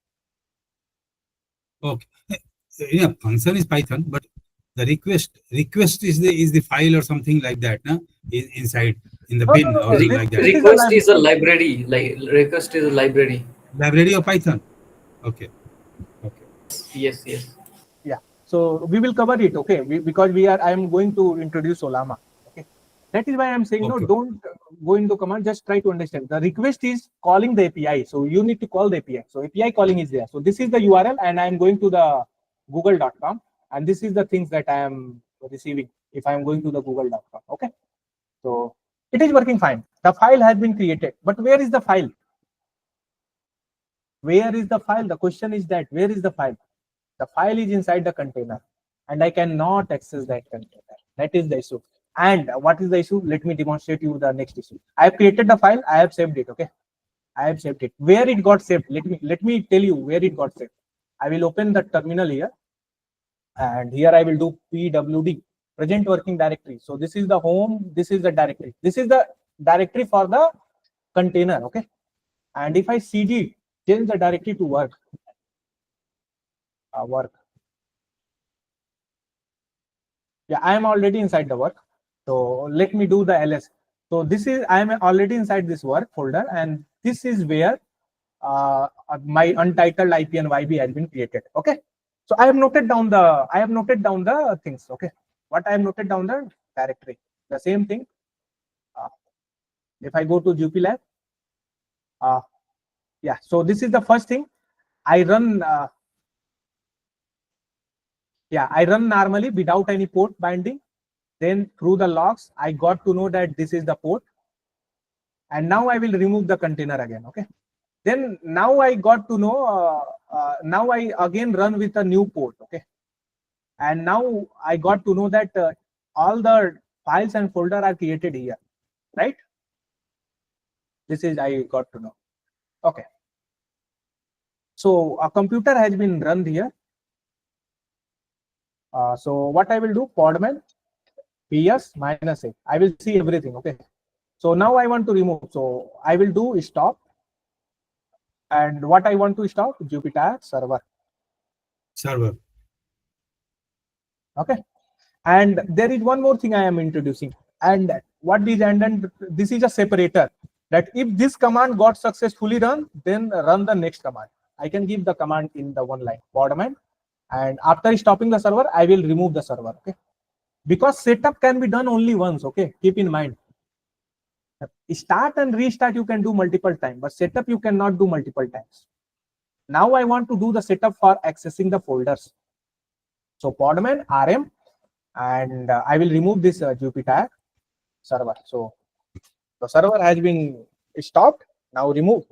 Okay. Yeah, function is Python, but the request is the file or something like that, no? Inside in the bin or No. like that. This is a Request is a library. Like request is a library. Library of Python. Okay. Okay. Yes, yes. Yeah. So we will cover it, okay? Because I am going to introduce Olama. Okay. That is why I am saying no. Don't go into command. Just try to understand. The request is calling the API, so you need to call the API. So API calling is there. So this is the URL, and I am going to the google.com, and this is the things that I am receiving if I am going to the google.com. Okay. So it is working fine. The file has been created, but where is the file? Where is the file? The question is that where is the file? The file is inside the container, and I cannot access that container. That is the issue. And what is the issue? Let me demonstrate you the next issue. I have created the file. I have saved it. Okay, I have saved it. Where it got saved? Let me tell you where it got saved. I will open the terminal here. and here I will do pwd, present working directory. So this is the home, this is the directory, this is the directory for the container. Okay, and if I cd, change the directory to work, yeah, I am already inside the work. So let me do the ls. So this is, I am already inside this work folder, and this is where my untitled IP and YB has been created. Okay, so I have noted down the things. Okay, what I have noted down the directory, the same thing. If I go to Jupyter Lab, yeah, so this is the first thing I run. Yeah, I run normally without any port binding. Then through the logs, I got to know that this is the port, and now I will remove the container again. Okay, then now I got to know. Now I again run with a new port. Okay, and now I got to know that all the files and folder are created here, right? This is I got to know. Okay, so a computer has been run here. So what I will do, Podman ps -a, I will see everything. Okay, so now I want to remove, so I will do stop, and what I want to stop, Jupyter server. Okay, and there is one more thing I am introducing, and what is, and this is a separator, that if this command got successfully run, then run the next command. I can give the command in the one line, Podman, and after stopping the server, I will remove the server. Okay, because setup can be done only once. Okay, keep in mind, start and restart you can do multiple times, but setup you cannot do multiple times. Now I want to do the setup for accessing the folders. So Podman rm, and I will remove this Jupyter server. So the server has been stopped, now removed.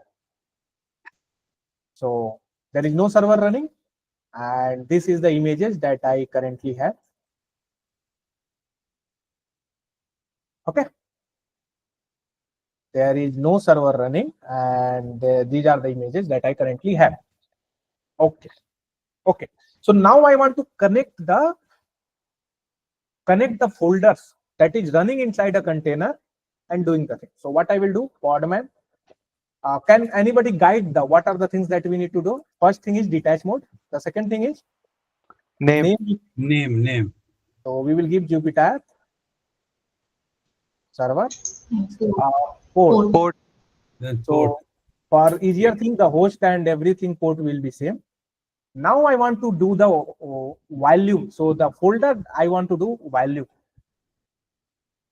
So there is no server running, and this is the images that I currently have. Okay, there is no server running, and these are the images that I currently have. Okay, okay. So now I want to connect the folders that is running inside a container and doing the thing. So what I will do, Podman. Can anybody guide the what are the things that we need to do? First thing is detach mode. The second thing is name. So we will give Jupyter server port. So for easier thing, the host and everything port will be same. Now I want to do the volume. So the folder I want to do volume.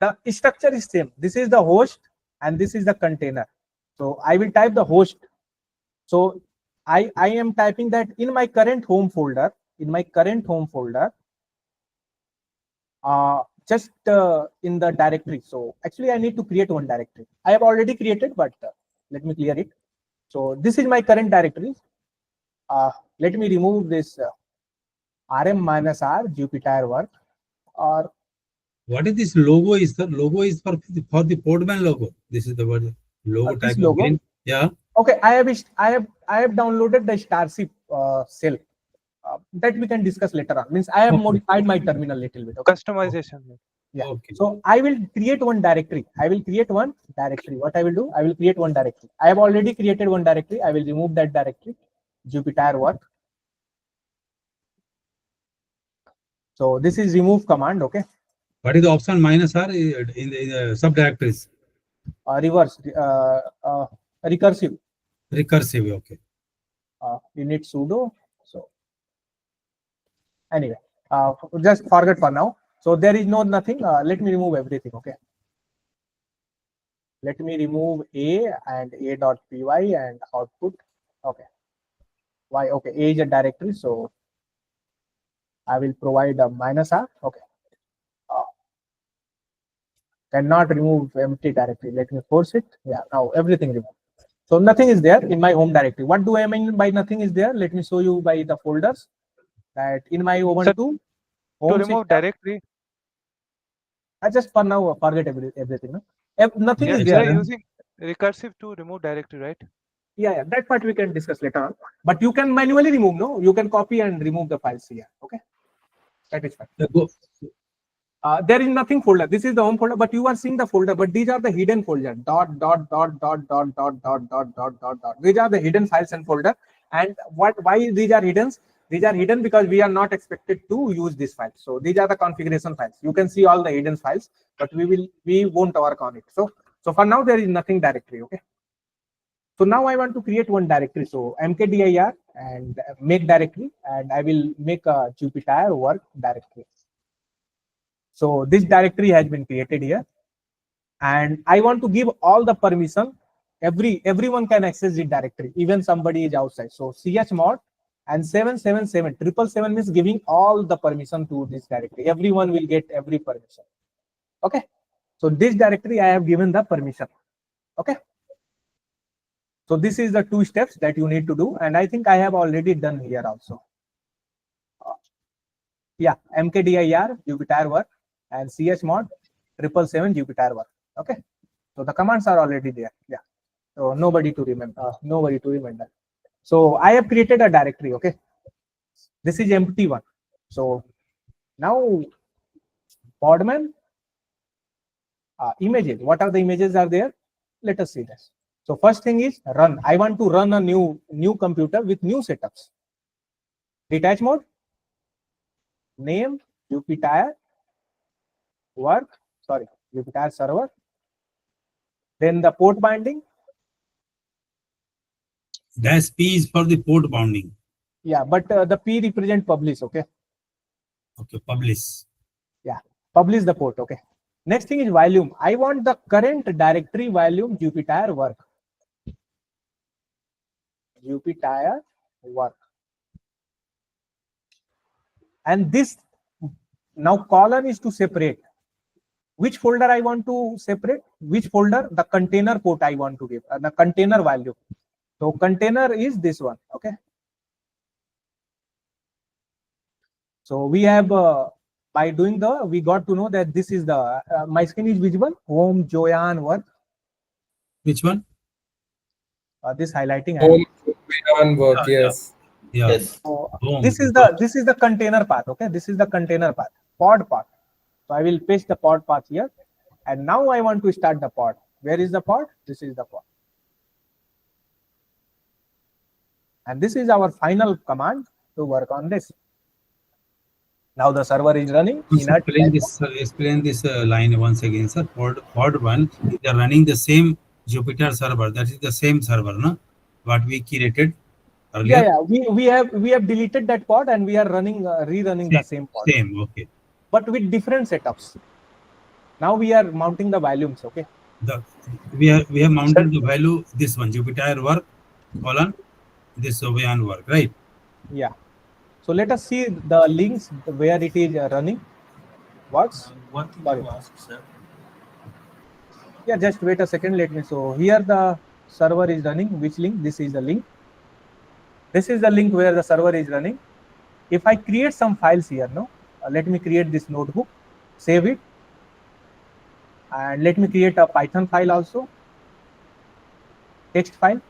The structure is same. This is the host and this is the container. So I will type the host. So I am typing that in my current home folder. Just in the directory. So actually I need to create one directory. I have already created, but let me clear it. So this is my current directory. Let me remove this rm-r Jupyter work. Or what is this logo? Is the logo is for the Podman logo? This is the word logo type of green. Yeah. Okay, I have downloaded the Starship cell. That we can discuss later on. Means I have modified my terminal little bit. Okay? Customization. Yeah. Okay. So I will create one directory. What I will do, I will create one directory. I have already created one directory. I will remove that directory, Jupyter work. So this is remove command. Okay. What is the option -r in the subdirectories? Reverse, recursive. Recursive. Okay. Init sudo. So anyway, just forget for now. So there is nothing. Let me remove everything. Okay. Let me remove a and a.py and output. Okay. Why? Okay. A is a directory. So I will provide a -r. Okay. Cannot remove empty directory. Let me force it. Yeah. Now everything removed. So nothing is there in my home directory. What do I mean by nothing is there? Let me show you by the folders that in my Ubuntu home to remove directory. I just for now forget everything. No? Nothing is there. You're using recursive to remove directory, right? Yeah, that part we can discuss later on. But you can manually remove. No, you can copy and remove the files here. Okay. That is fine. Go. There is nothing folder. This is the home folder, but you are seeing the folder, but these are the hidden folder. Dot, dot, dot, dot, dot, dot, dot, dot, dot, dot, dot. These are the hidden files and folder. And why these are hidden? These are hidden because we are not expected to use this file. So these are the configuration files. You can see all the hidden files, but we won't work on it. So for now, there is nothing directory. Okay. So now I want to create one directory. So mkdir and make directory, and I will make a Jupyter work directory. So this directory has been created here, and I want to give all the permission. Everyone can access the directory, even somebody is outside. So chmod and 777 777 means giving all the permission to this directory. Everyone will get every permission. Okay. So this directory I have given the permission. Okay. So this is the 2 steps that you need to do, and I think I have already done here also. Yeah, mkdir Jupyter work and chmod 777 Jupyter work. Okay. So the commands are already there. Yeah. So nobody to remember. So I have created a directory. Okay. This is empty one. So now Podman images. What are the images are there? Let us see this. So first thing is run. I want to run a new computer with new setups. Detach mode, name, Jupyter work, Jupyter server. Then the port binding. Dash P is for the port bounding. Yeah, but the P represent publish. Okay. Okay, publish. Yeah, publish the port. Okay. Next thing is volume. I want the current directory volume Jupyter work. Jupyter work. And this now column is to separate. Which folder I want to separate? Which folder? The container port I want to give. The container value. So container is this one. Okay. So we have by doing we got to know that this is the my screen is visible. Home Joyan work. Which one? This highlighting. Home Joyan work. Yes. Yeah. Yes. So this is the container path. Okay. This is the container path. Pod path. So I will paste the pod path here. And now I want to start the pod. Where is the pod? This is the pod. And this is our final command to work on this. Now the server is running. Explain this line once again, sir. Pod 1, they are running the same Jupyter server. That is the same server, no? What we created earlier. Yeah. We have deleted that pod and we are running rerunning the same pod. Same, okay. But with different setups. Now we are mounting the volumes. Okay. We have mounted the value this one Jupyter work colon this Joyan work, right? Yeah. So let us see the links where it is running. Works. One thing to ask, sir. Yeah, just wait a second. Let me. So here the server is running. Which link? This is the link. This is the link where the server is running. If I create some files here, no, let me create this notebook, save it, and let me create a Python file also, text file.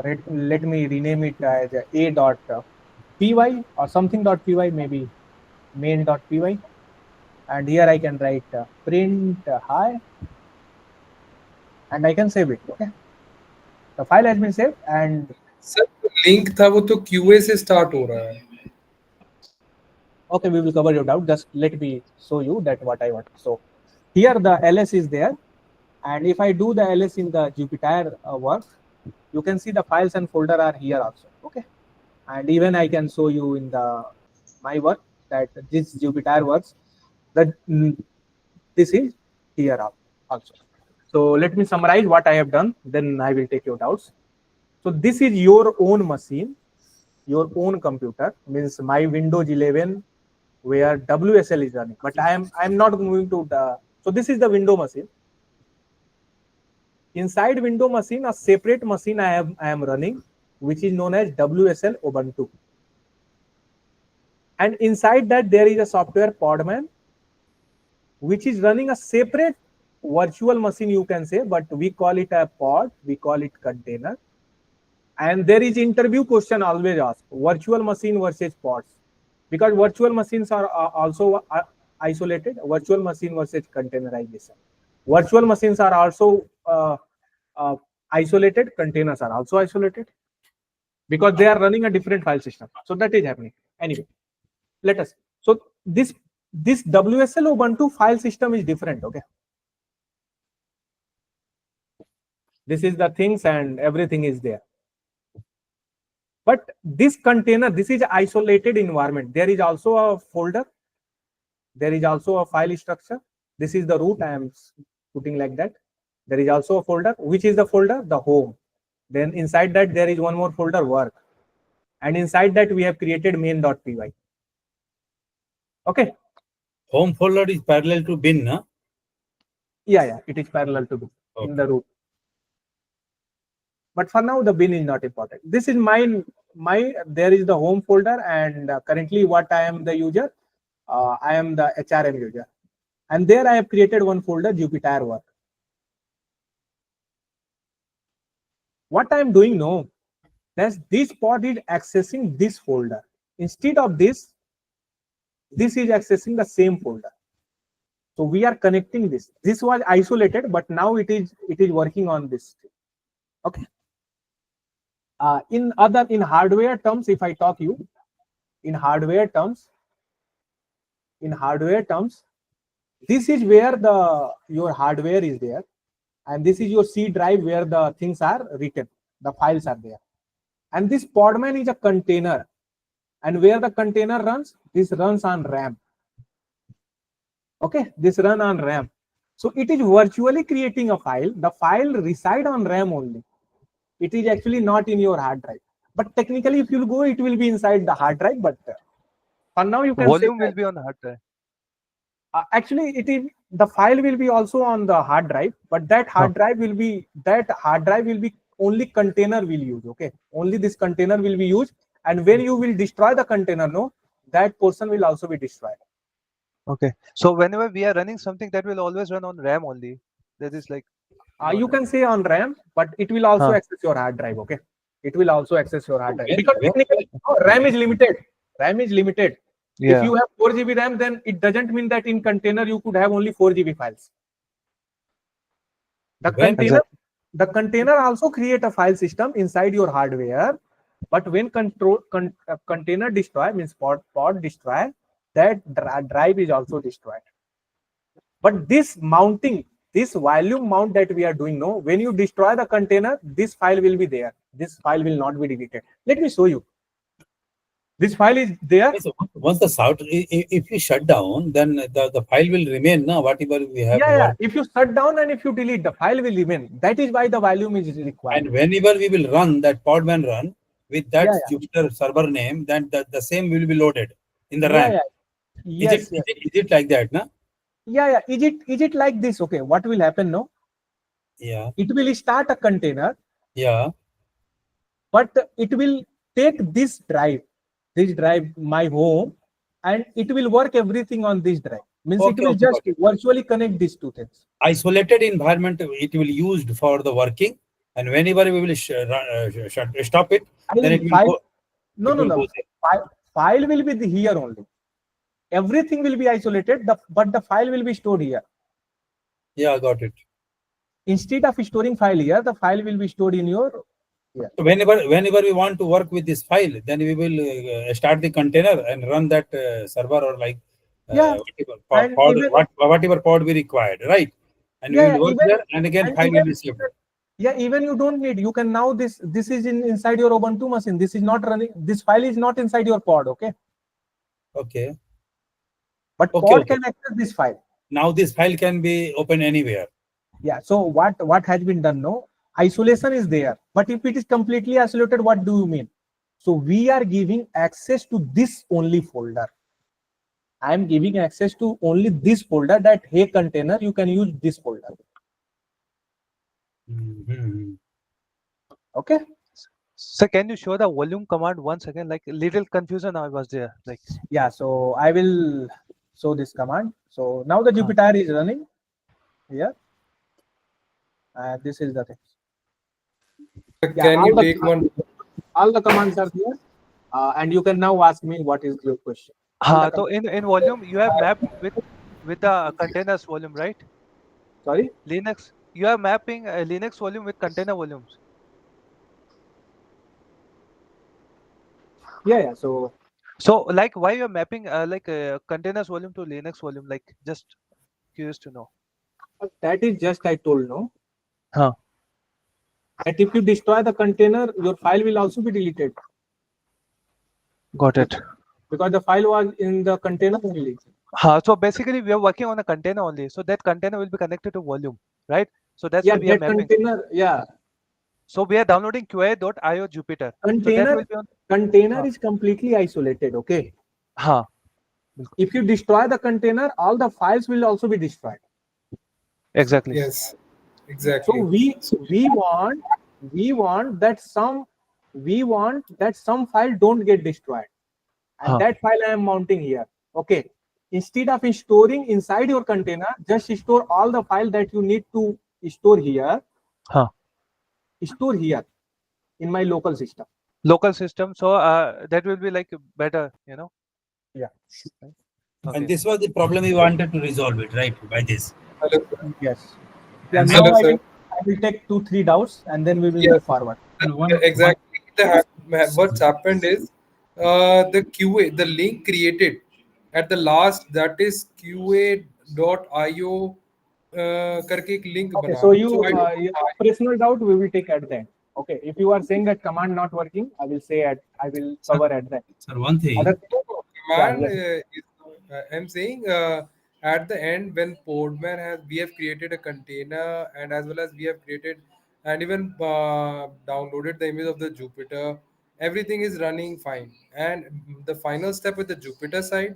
Let me rename it as a.py or something.py, maybe main.py, and here I can write print hi, and I can save it. Okay, the file has been saved. And sir link था वो तो QA से start हो रहा है. Okay, we will cover your doubt. Just let me show you that what I want. So here the ls is there, and if I do the ls in the Jupyter work, you can see the files and folder are here also. Okay, and even I can show you in the my work that this Jupyter works. That this is here also. So let me summarize what I have done. Then I will take your doubts. So this is your own machine, your own computer. Means my Windows 11 where WSL is running. But I am not going to the. So this is the window machine. Inside window machine, a separate machine I am running, which is known as WSL Ubuntu. And inside that there is a software Podman, which is running a separate virtual machine, you can say, but we call it a pod, we call it container. And there is interview question always asked, virtual machine versus pods. because virtual machines are also isolated. Virtual machine versus containerization. Virtual machines are also isolated. Containers are also isolated because they are running a different file system. So that is happening. Anyway, let us. So this WSL Ubuntu file system is different. Okay. This is the things and everything is there. But this container, this is isolated environment. There is also a folder. There is also a file structure. This is the root I am putting like that. There is also a folder. Which is the folder? The home. Then inside that there is one more folder, work. And inside that we have created main.py. Okay. Home folder is parallel to bin, na? Yeah, it is parallel to bin in the root. But for now, the bin is not important. This is there is the home folder, and currently what I am the user, I am the HRM user. And there I have created one folder, Jupyter work. What I am doing now, that this pod is accessing this folder. Instead of this is accessing the same folder. So we are connecting this. This was isolated, but now it is working on this. Okay. In hardware terms, if I talk you, in hardware terms, this is where your hardware is there, and this is your C drive where the things are written, the files are there. And this Podman is a container, and where the container runs, this runs on RAM. Okay, this run on RAM. So it is virtually creating a file. The file reside on RAM only. It is actually not in your hard drive. But technically, if you go, it will be inside the hard drive. But for now, you can volume say will be on the hard drive. Actually, the file will be also on the hard drive, but that hard drive will be only container will use. Okay, only this container will be used, and when you will destroy the container, no, that portion will also be destroyed. Okay, so whenever we are running something, that will always run on RAM only. That is like you can say on RAM, but it will also access your hard drive. Okay, it will also access your hard drive because technically RAM is limited. RAM is limited. Yeah. If you have 4 GB RAM, then it doesn't mean that in container you could have only 4 GB files. The container also create a file system inside your hardware, but when container destroy, means pod destroy, that drive is also destroyed. But this mounting, this volume mount that we are doing now, when you destroy the container, this file will be there. This file will not be deleted. Let me show you. This file is there. Once if you shut down, then the file will remain, na, whatever we have. Yeah. If you shut down and if you delete, the file will remain. That is why the volume is required. And whenever we will run that Podman run with that Jupyter server name, then the same will be loaded in the RAM. Yes. Is it like that, na? Yeah. Is it like this? Okay. What will happen now? Yeah. It will start a container. Yeah. But it will take this drive, my home, and it will work everything on this drive. Means it will just virtually connect these two things. Isolated environment, it will used for the working, and whenever we will stop it, then it will go. File will be here only. Everything will be isolated, but the file will be stored here. Yeah, got it. Instead of storing file here, the file will be stored in your. Yeah. So whenever we want to work with this file, then we will start the container and run that server or like whatever pod we required, right? And we will work there, and again file will be saved. Yeah, even you don't need. You can now this is inside your Ubuntu machine. This is not running. This file is not inside your pod. Okay. Okay. But pod can access this file. Now this file can be open anywhere. Yeah. So what has been done now? Isolation is there, but if it is completely isolated, what do you mean? So we are giving access to this only folder. I am giving access to only this folder. That hey container, you can use this folder. Okay. So can you show the volume command once again? Like little confusion I was there. Like yeah. So I will show this command. So now the Jupyter is running here. This is the thing. Can you take one? All the commands are here. And you can now ask me what is your question. So in volume you have mapped with the containers volume, right? Sorry? Linux. You are mapping Linux volume with container volumes. Yeah. So like why you are mapping containers volume to Linux volume? Like just curious to know. That is just I told no. Huh. That if you destroy the container, your file will also be deleted. Got it. Because the file was in the container only. So basically we are working on a container only. So that container will be connected to volume, right? So that's why we are mapping. Container, yeah. So we are downloading QA.io Jupyter. Container, so that will be on, container is completely isolated, okay? If you destroy the container, all the files will also be destroyed. Exactly. Yes, exactly. So we want that some file don't get destroyed, and that file I am mounting here. Okay. Instead of storing inside your container, just store all the file that you need to store here. Store here in my local system. Local system. So that will be like better, you know. Yeah. Okay. And this was the problem we wanted to resolve it, right? By this. Yes. Yeah, now I will take 2-3 doubts and then we will move forward. Exactly. What's happened is the QA, the link created at the last, that is qa.io karke ek link okay, bana. so your operational doubt we will take at the end. Okay, if you are saying that command not working, I will cover at the end. Sir, one thing. Command I'm saying at the end when Podman we have created a container, and as well as we have created and even downloaded the image of the Jupyter. Everything is running fine, and the final step with the Jupyter side,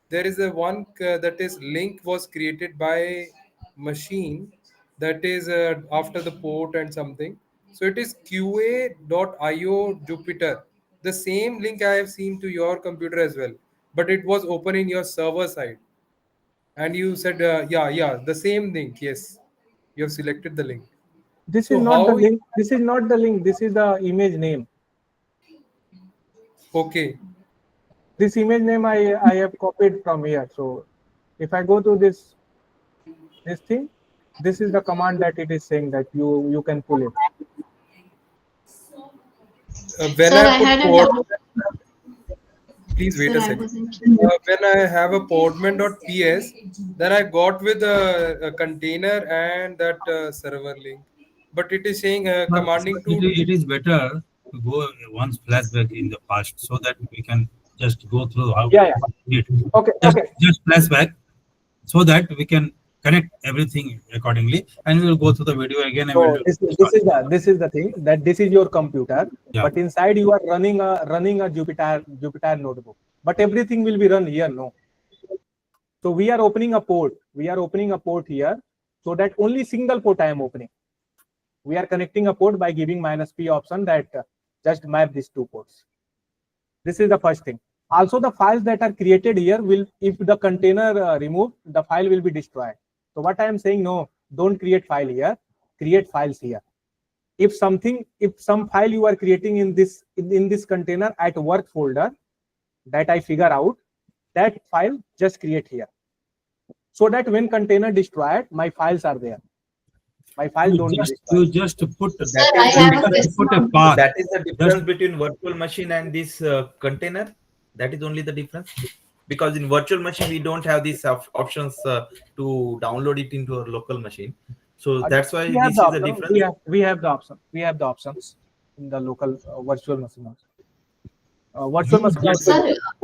there is a one that is link was created by machine, that is after the port and something. So it is qa.io Jupyter. The same link I have seen to your computer as well, but it was open in your server side. And you said, yeah, the same link. Yes, you have selected the link. This is not the link. This is not the link. This is the image name. Okay. This image name I have copied from here. So if I go to this thing, this is the command that it is saying that you can pull it. Please wait a second. When I have a podman.ps, then I got with a container and that server link. But it is saying commanding to. It is better to go once flashback in the past so that we can just go through how. Yeah. Okay. Just flashback so that we can connect everything accordingly, and we will go through the video again. And so this is the thing, that this is your computer, but inside you are running a Jupyter notebook, but everything will be run here. No. So we are opening a port. We are opening a port here, so that only single port I am opening. We are connecting a port by giving -p option that just map these two ports. This is the first thing. Also, the files that are created here will, if the container removed, the file will be destroyed. So what I am saying, no, don't create file here, create files here. If some file you are creating in this container at work folder that I figure out, that file just create here. So that when container destroyed, my files are there. My file don't you just put a path. That is the difference between virtual machine and this container. That is only the difference, because in virtual machine we don't have these options to download it into our local machine. So that's why this is the difference. We have the option. We have the options in the local virtual machine.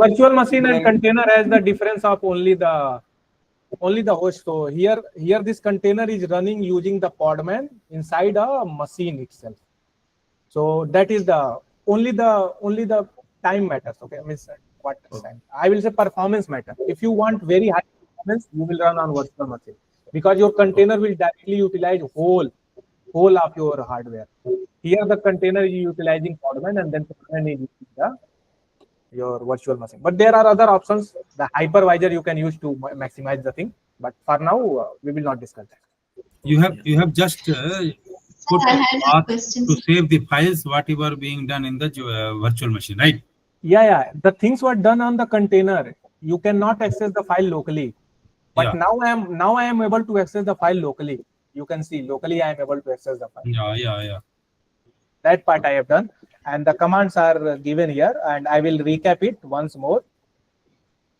Virtual machine and container has the difference of only the host. So here this container is running using the Podman inside a machine itself. So that is the only the time matters. Okay, I mean, what time? I will say performance matter. If you want very high performance, you will run on virtual machine, because your container will directly utilize whole of your hardware. Here the container is utilizing Podman, and then Podman is using your virtual machine. But there are other options. The hypervisor you can use to maximize the thing. But for now, we will not discuss that. You have just put a path to save the files whatever being done in the virtual machine, right? Yeah. The things were done on the container. You cannot access the file locally. But Yeah. now I am able to access the file locally. You can see locally I am able to access the file. Yeah. That part I have done, and the commands are given here, and I will recap it once more.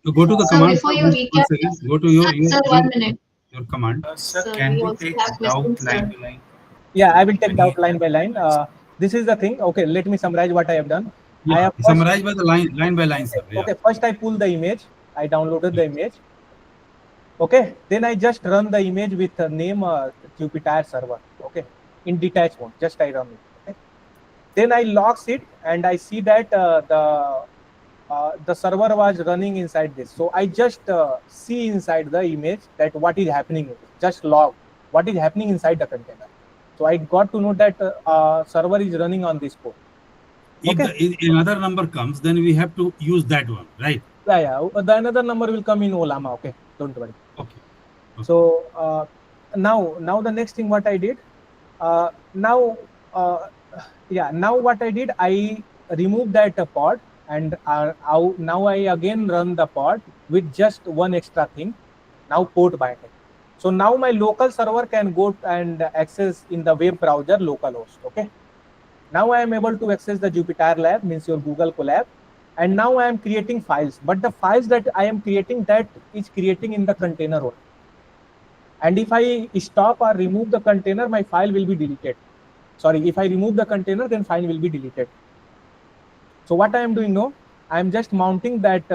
So go to the So command before you once recap, again. Go to your sir, 1 minute. your command. Sir, Sir, can we we also take have doubt questions, line sir. by line? Yeah, I will take When out he line by line. This is the thing. Okay, let me summarize what I have done. I Yeah, have first, summarize by the line by line, sir. Yeah. okay, first I pull the image. I downloaded the image. Okay, then I just run the image with the name Jupyter server. Okay, in detached mode, just I run it. Okay, then I logs it and I see that the server was running inside this. So I just see inside the image that what is happening. Just log what is happening inside the container. So I got to know that server is running on this port. Okay. If another number comes, then we have to use that one, right? Yeah. The another number will come in Olama. Okay, don't worry. Okay. So now the next thing what I did, now now what I did, I removed that pod, and now I again run the pod with just one extra thing. Now port binding. So now my local server can go and access in the web browser localhost. Okay. Now I am able to access the Jupyter Lab, means your Google Colab, and now I am creating files. But the files that I am creating, that is creating in the container only. And if I stop or remove the container, my file will be deleted. Sorry, if I remove the container, then file will be deleted. So what I am doing now, I am just mounting that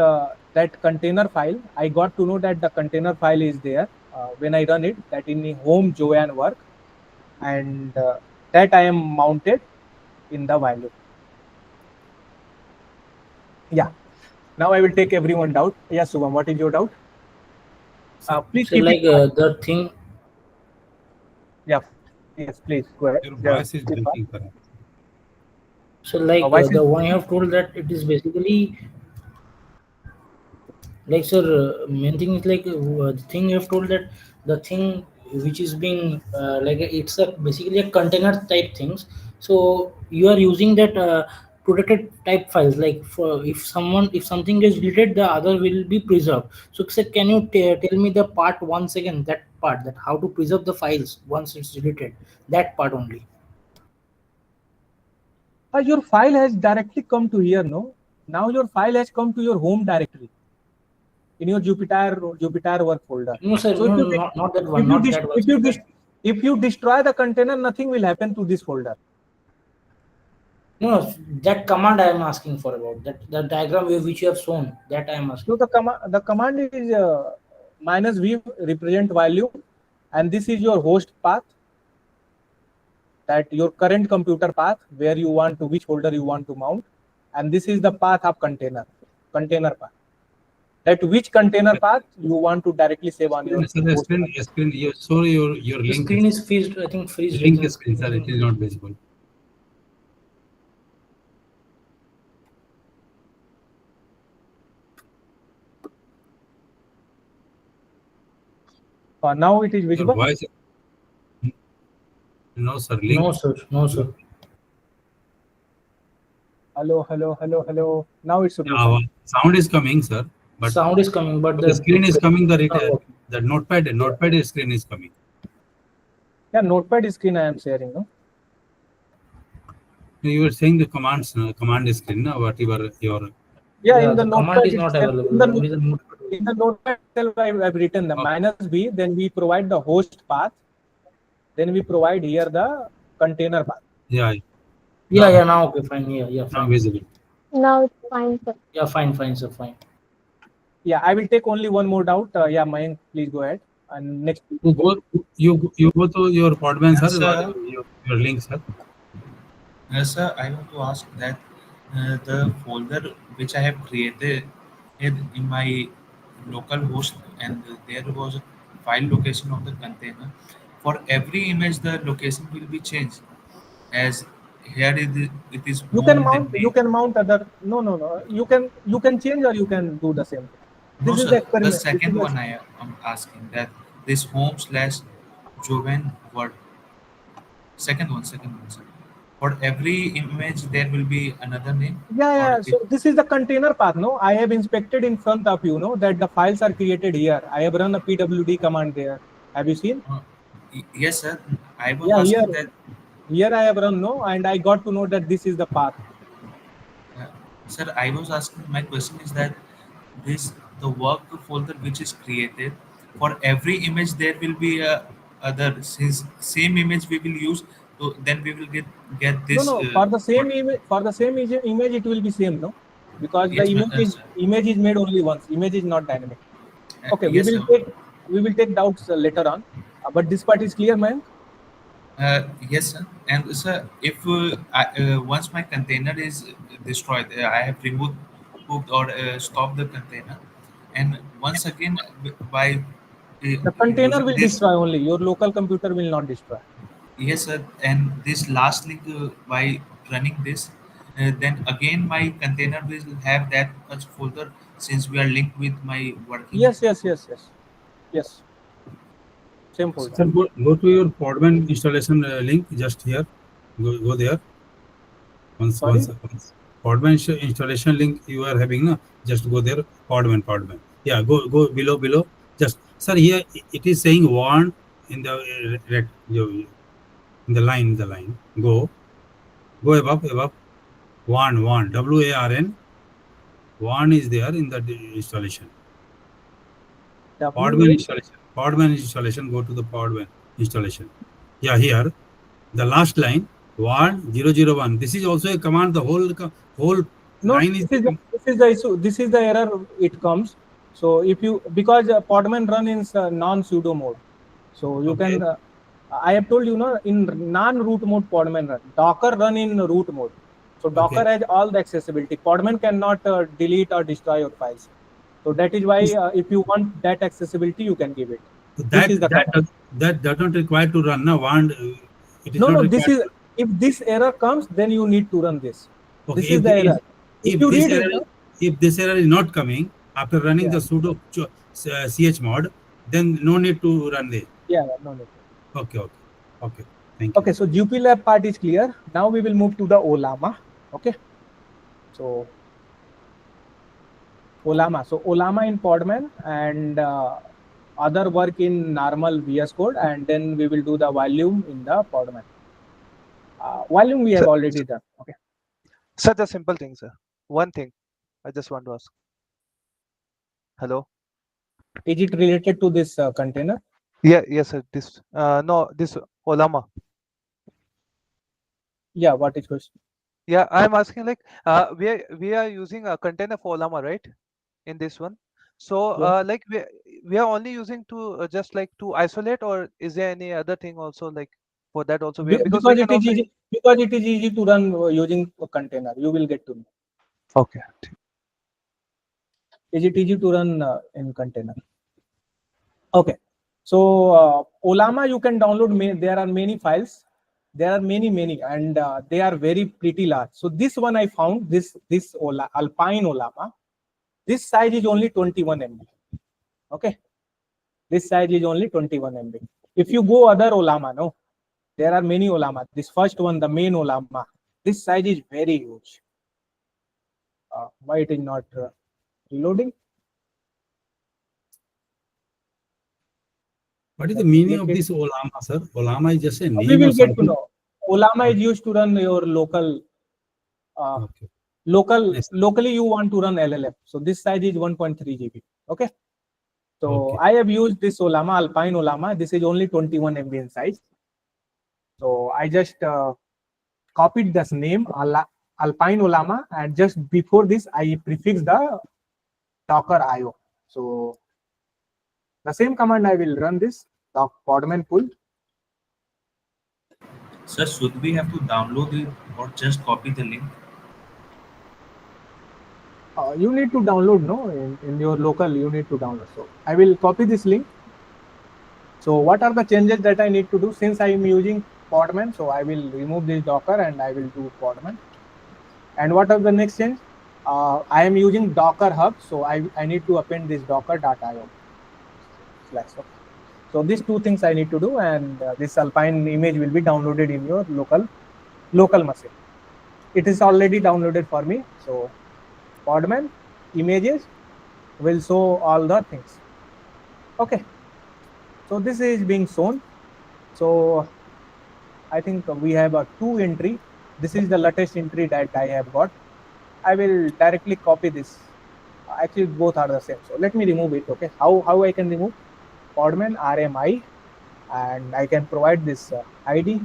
that container file. I got to know that the container file is there when I run it, that in the home Joanne work, and that I am mounted in the value. Yeah. Now I will take everyone doubt. Yes, Subham, what is your doubt? Please So keep like it. the thing. Yeah. Yes, please go ahead. Your voice is breaking, sir. So like Voice is the one you have told that it is basically like, sir, main thing is like the thing you have told that the thing which is being like it's a basically a container type things. So you are using that protected type files, like for if something is deleted, the other will be preserved. So sir, can you tell me the part once again, that part, that how to preserve the files once it's deleted, that part only. your file has directly come to here, no? Now your file has come to your home directory in your Jupyter work folder. No sir, So no, not that one, if you not that one. if you destroy the container, nothing will happen to this folder. No, that command I am asking for about that, the diagram which you have shown, that I am asking. So the command is -v represent value, and this is your host path, that your current computer path where you want to, which folder you want to mount, and this is the path of container path, that which container path you want to directly save on your host path. Screen. Sorry, your The link. screen is freezed. I think freezed. Link screen, sir. It is not visible. Now it is visible. Your voice. No, sir. Link. No, sir. No, sir. Hello. Now it should be fine. Sound is coming, sir. But sound is coming, but the screen is coming. The notepad screen is coming. Yeah, notepad screen I am sharing. No. You were saying the command screen, no? Whatever your. Yeah, in the notepad command is not available. In the notepad itself, I have written the -b. Then we provide the host path. Then we provide here the container path. Yeah. Now okay, fine. Yeah, fine. Now visible. Now it's fine, sir. Yeah, fine, sir, fine. Yeah, I will take only one more doubt. Yeah, Mayank, please go ahead. And next. You go to your Podman, Yes, sir. Your link, sir. Yes, sir. I want to ask that the folder which I have created in my local host, and there was a file location of the container. For every image, the location will be changed. As here it is home. You can mount other. No. You can change, or you can do the same thing. No, sir. The second one I am asking, that this home / Joven word. Second one, sir. For every image, there will be another name. Yeah. So this is the container path. No, I have inspected in front of you. No, that the files are created here. I have run a pwd command there. Have you seen? Yes, sir. I was Yeah, asking that. Here I have run, no, and I got to know that this is the path. Sir, I was asking. My question is that the work folder which is created for every image there will be a other, since same image we will use, so then we will get this. No, for the same image, image it will be same, no, because the Yes, image is made only once. Image is not dynamic. Okay, yes, sir. we will take doubts later on, but this part is clear, man. Yes, sir. And sir, if once my container is destroyed, I have removed or stopped the container, and once again by The container using will this. destroy only. Your local computer will not destroy. Yes, sir. And this last link, by running this, then again my container will have that much folder, since we are linked with my working. Yes. Same folder. Sir, go to your Podman installation link just here. Go there. Once Podman installation link you are having, na, just go there. Podman. Yeah, go below. Just, sir, here it is saying one in the in the line. Go above. One WARN. One is there in the installation. Podman installation. Go to the Podman installation. Yeah, here the last line 1001. This is also a command. The whole line is. This is the issue. This is the error. It comes. So if you, because Podman run in non-sudo mode, so you can. I have told you, no, in non-root mode Podman run. Docker run in root mode. So Docker has all the accessibility. Podman cannot delete or destroy your files. So that is why if you want that accessibility, you can give it. That doesn't require to run. No, it is no, not no. This required. is, if this error comes, then you need to run this. Okay, this is the error. If this error is not coming after running the sudo chmod, then no need to run this. Yeah, no need. Okay. Thank you. Okay, so Jupyter Lab part is clear. Now we will move to the Olama. Okay. So Olama in Podman, and other work in normal VS Code, and then we will do the volume in the Podman. Volume we have already done. Okay. Such a simple thing, sir. One thing I just want to ask. Hello. Is it related to this container? Yeah, yes, sir. This no, this Olama. Yeah, what is question? Yeah, I'm asking, like, we are using a container for Olama, right? In this one. So like we are only using to just like to isolate, or is there any other thing also, like for that also? Because it is easy to run using a container. You will get to know. Okay. Is it easy to run in container? Okay. So Olama you can download. There are many files. There are many, and they are very pretty large. So this one I found, this Alpine Olama. This size is only 21 MB. Okay. This size is only 21 MB. If you go other Olama, no, there are many Olama. This first one, the main Olama, this size is very huge. Why it is not reloading? What is the meaning of this Olama, sir? Olama is just a name. We will get to know. Olama is used to run your local. Locally you want to run LLM. So this size is 1.3 GB. Okay. So I have used this Olama, Alpine Olama. This is only 21 MB in size. So I just copied this name Alpine Olama, and just before this I prefixed the Docker IO. So the same command I will run this Podman pull. Sir, should we have to download it or just copy the link? You need to download, no? In your local, you need to download. So I will copy this link. So what are the changes that I need to do? Since I am using Podman, so I will remove this Docker and I will do Podman. And what are the next change? I am using Docker Hub, so I need to append this docker.io. So these two things I need to do, and this Alpine image will be downloaded in your local local machine. It is already downloaded for me. So Podman images will show all the things. Okay. So this is being shown. So I think we have a 2 entry. This is the latest entry that I have got. I will directly copy this. Actually, both are the same. So let me remove it. Okay. How I can remove? Podman RMI, and I can provide this ID.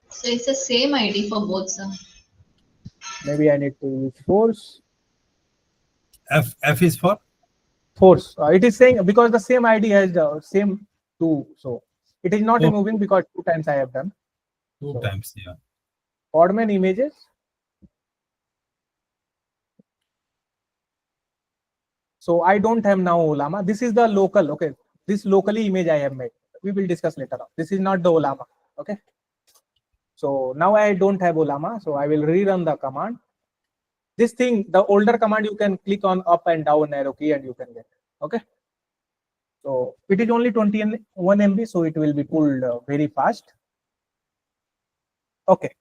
So it's the same ID for both, sir. Maybe I need to use force. F is for Force. It is saying because the same ID has the same 2. So it is not removing because 2 times I have done. 2 times, yeah. Podman images. So I don't have now Olama. This is the local. Okay. This locally image I have made. We will discuss later on. This is not the Olama. Okay. So now I don't have Olama. So I will rerun the command. This thing, the older command, you can click on up and down arrow key and you can get. Okay. So it is only 21 MB. So it will be pulled very fast. Okay.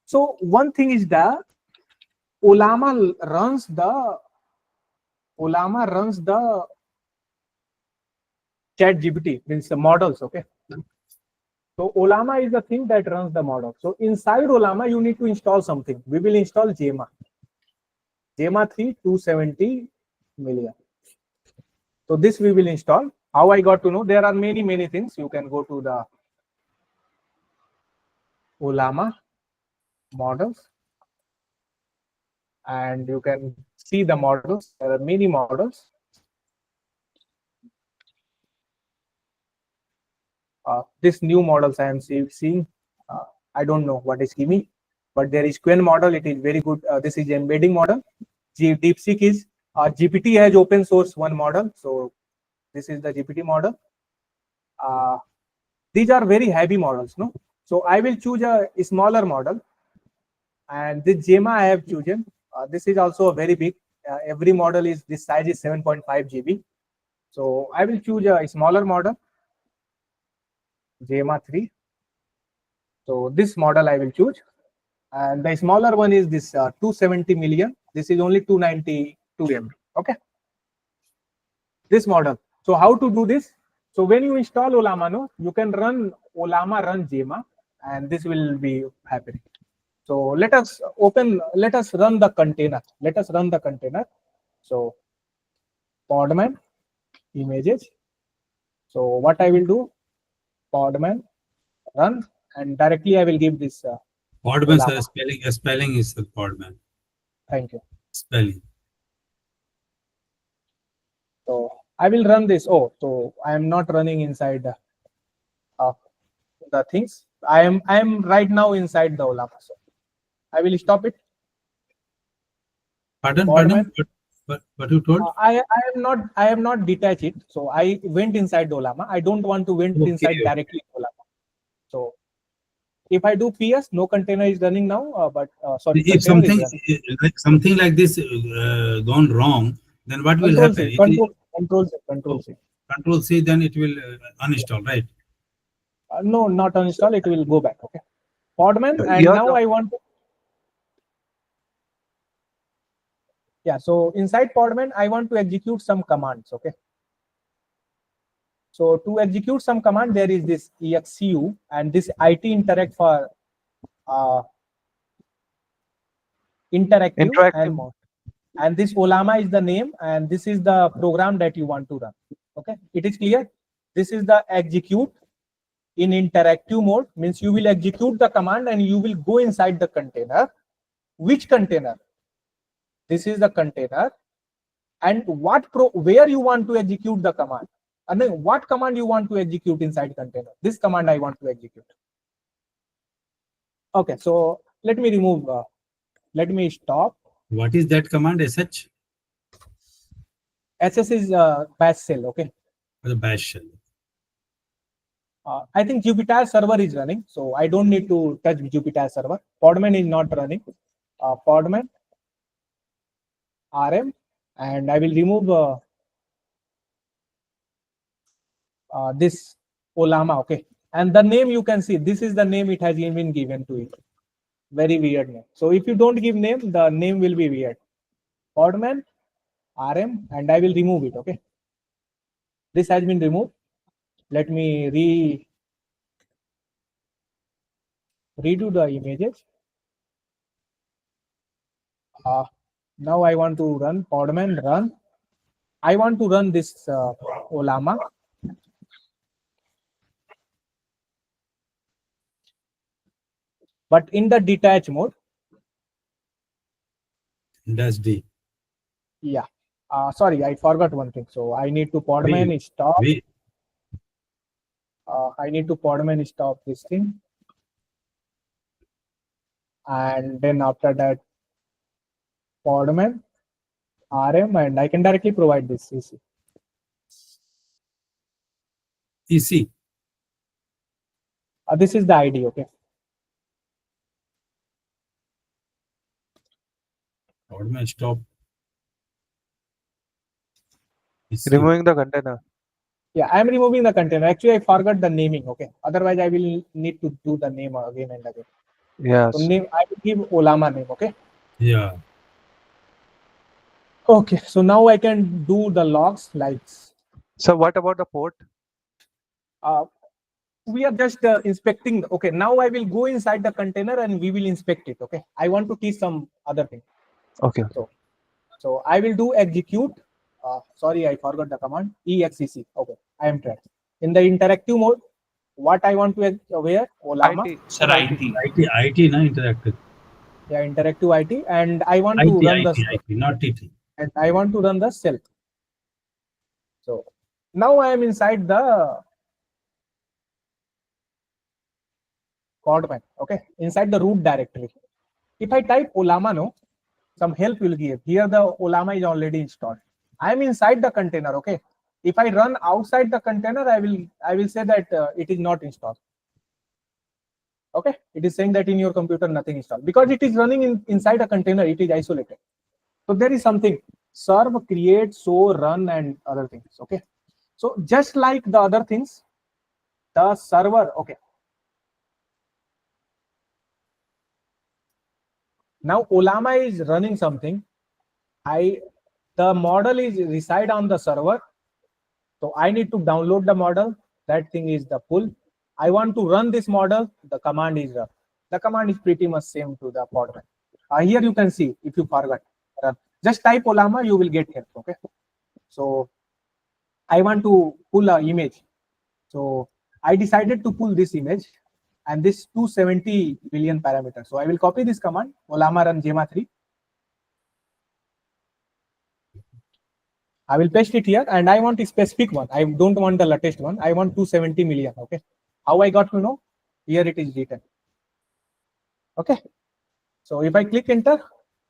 So one thing is that Olama runs the chat GPT, means the models. Okay. So Olama is the thing that runs the model. So inside Olama, you need to install something. We will install JEMA 3 270 million. So this we will install. How I got to know? There are many things. You can go to the Olama models and you can see the models. There are many models. This new models I am seeing. I don't know what is Kimi, but there is Quen model. It is very good. This is embedding model. DeepSeek is GPT has open source one model. So this is the GPT model. These are very heavy models, no? So I will choose a smaller model, and this JEMA I have chosen. This is also a very big. Every model is this size is 7.5 GB. So I will choose a smaller model, JEMA 3. So this model I will choose, and the smaller one is this 270 million. This is only 292 MB. Okay. This model. So how to do this? So when you install Olama, no, you can run Olama run JEMA, and this will be happening. So let us run the container. Let us run the container. So Podman images. So what I will do, Podman run, and directly I will give this. Podman spelling is Podman. Thank you. Spelling. So I will run this. Oh, so I am not running inside the things. I am right now inside the Olama. So I will stop it. Pardon? What you told? I have not detached it. So I went inside the Olama. I don't want to went inside directly Olama. So if I do PS, no container is running now. But sorry, if something like this gone wrong, then what will happen? Control C. Control C, then it will uninstall, right? No, not uninstall. It will go back. Okay. Podman, and now I want to. Yeah. So inside Podman, I want to execute some commands. Okay. So to execute some command, there is this exu and this IT interact for interactive mode. And this Olama is the name, and this is the program that you want to run. Okay, it is clear. This is the execute in interactive mode, means you will execute the command and you will go inside the container. Which container? This is the container, and where you want to execute the command, and then what command you want to execute inside container. This command I want to execute. Okay, so let me remove. Let me stop. What is that command? SH? SS is bash shell. Okay. The bash shell. I think Jupyter server is running, so I don't need to touch Jupyter server. Podman is not running. Podman RM, and I will remove this Olama. Okay, And the name you can see, this is the name it has been given to it. Very weird name. So if you don't give name, the name will be weird. Podman, RM, and I will remove it. Okay. This has been removed. Let me redo the images. Now I want to run Podman run. I want to run this Olama. But in the detach mode. Dash D. Yeah. Sorry, I forgot one thing. So I need to Podman stop. I need to Podman stop this thing. And then after that, Podman, RM, and I can directly provide this CC. EC. This is the ID, okay. Podman stop. Removing the container. Yeah, I am removing the container. Actually, I forgot the naming, okay. Otherwise, I will need to do the name again and again. Yes. So name, I will give Olama name, okay. Yeah. Okay, so now I can do the logs like. So what about the port? We are just inspecting. Okay, now I will go inside the container and we will inspect it. Okay, I want to teach some other thing. Okay. So I will do execute. Sorry, I forgot the command. EXEC. Okay, I am trained. In the interactive mode, what I want to where Olama. IT. Sir, IT. IT, no interactive. Yeah, interactive IT, and I want to run the IT, not TT. And I want to run the cell. So now I am inside the Podman, okay, inside the root directory. If I type Olama, no, some help will give. Here the Olama is already installed. I am inside the container, okay. If I run outside the container, I will say that it is not installed. Okay, it is saying that in your computer nothing installed because it is running inside a container. It is isolated. So there is something serve, create, show, run, and other things. Okay, so just like the other things, the server. Okay. Now Olama is running something. The model is reside on the server. So I need to download the model. That thing is the pull. I want to run this model. The command is run. The command is pretty much same to the Podman. Here you can see if you forgot. Just type Olama, you will get help. Okay. So I want to pull an image. So I decided to pull this image and this 270 billion parameters. So I will copy this command, Olama run Gemma 3. I will paste it here and I want a specific one. I don't want the latest one. I want 270 million. Okay. How I got to know? Here it is written. Okay. So if I click enter,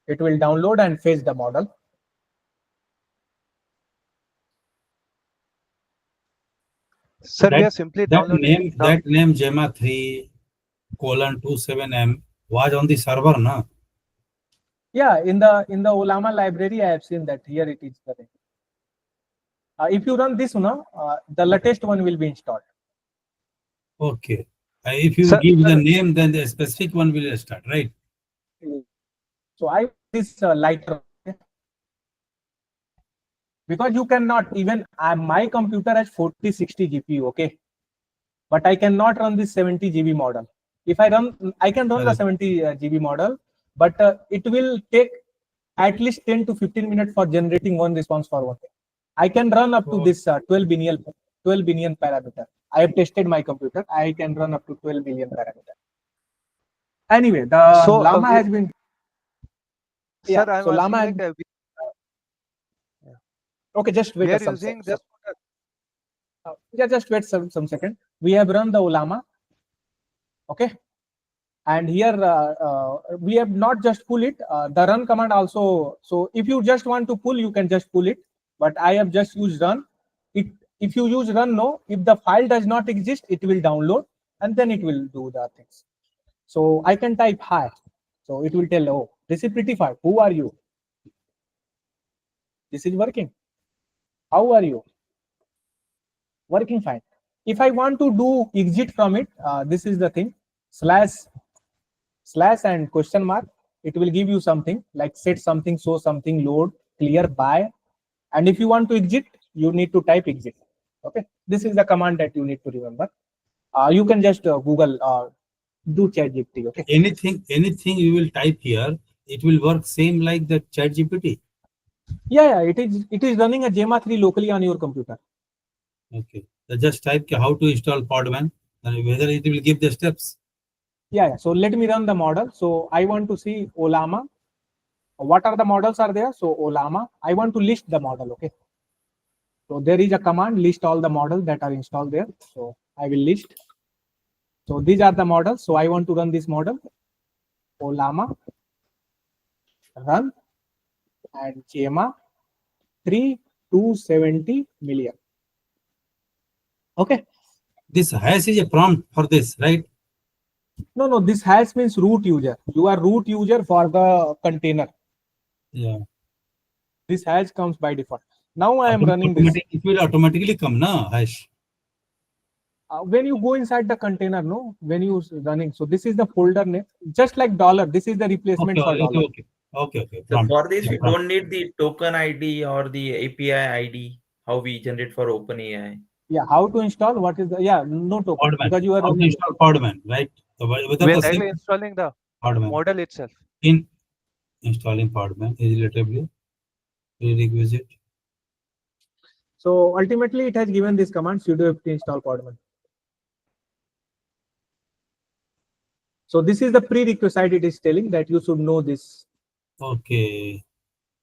it will download and fetch the model. Sir, we are simply downloading. That name Gemma 3:27M was on the server, no? Yeah, in the Olama library, I have seen that here it is. If you run this one, the latest one will be installed. Okay. If you give the name, then the specific one will start, right? So I this lighter. Okay? Because you cannot even my computer has 4060 GPU, okay, but I cannot run this 70 GB model. If I can run the 70 GB model, but it will take at least 10 to 15 minutes for generating one response for one. I can run up to this 12 billion parameter. I have tested my computer. I can run up to 12 billion parameter. Anyway, the Llama has been. Sir, I'm Llama asking like, okay, just wait. We are using just. Just wait some second. We have run the Olama. Okay. And here we have not just pull it. The run command also. So if you just want to pull, you can just pull it. But I have just used run. If you use run, no. If the file does not exist, it will download and then it will do the things. So I can type hi. So it will tell, oh, this is pretty fine. Who are you? This is working. How are you? Working fine. If I want to do exit from it, this is the thing, slash and question mark. It will give you something like set something, show something, load, clear, buy. And if you want to exit, you need to type exit. Okay, this is the command that you need to remember. You can just Google do ChatGPT. Okay. Anything you will type here, it will work same like the ChatGPT. Yeah, it is running a Gemma 3 locally on your computer. Okay. So just type how to install Podman and whether it will give the steps. Yeah. So let me run the model. So I want to see Olama. What are the models are there? So Olama. I want to list the model. Okay. So there is a command, list all the models that are installed there. So I will list. So these are the models. So I want to run this model. Olama, run, and Gemma 270 million. Okay. This hash is a prompt for this, right? No, this hash means root user. You are root user for the container. Yeah. This hash comes by default. Now I am running this. It will automatically come, na hash. When you go inside the container, no, when you running. So this is the folder name, just like dollar. This is the replacement for dollar. Okay. So for this, we don't need the token ID or the API ID. How we generate for OpenAI. Yeah, how to install? What is the no token Podman. because you are how to install Podman, right? So we are directly installing the model itself. In installing Podman is relatively prerequisite. So ultimately, it has given this command sudo apt install Podman. So this is the prerequisite. It is telling that you should know this. Okay.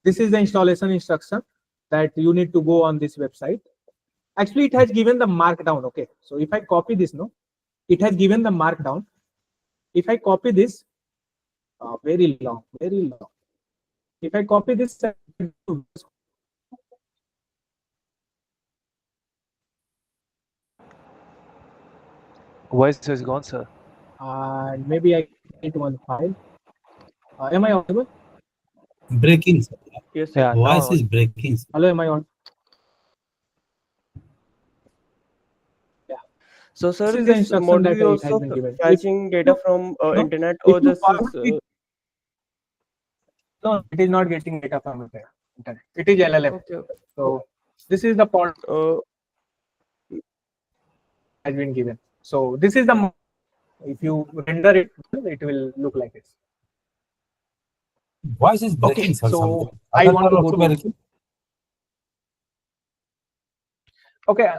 This is the installation instruction that you need to go on this website. Actually, it has given the markdown. Okay. So if I copy this, no, it has given the markdown. If I copy this, very long. If I copy this, Voice is gone, sir. And maybe I get one file. Am I audible? Breaking. Yes, yeah. Voice is breaking. Hello, am I on? Yeah. So, sir, This is the this instruction model that is it also has been given. fetching data from internet, or this is no, it is not getting data from internet. It is LLM. okay. So this is the part has been given. So this is the, if you render it, it will look like this. Voice is breaking. Okay, so I want to go to. Okay.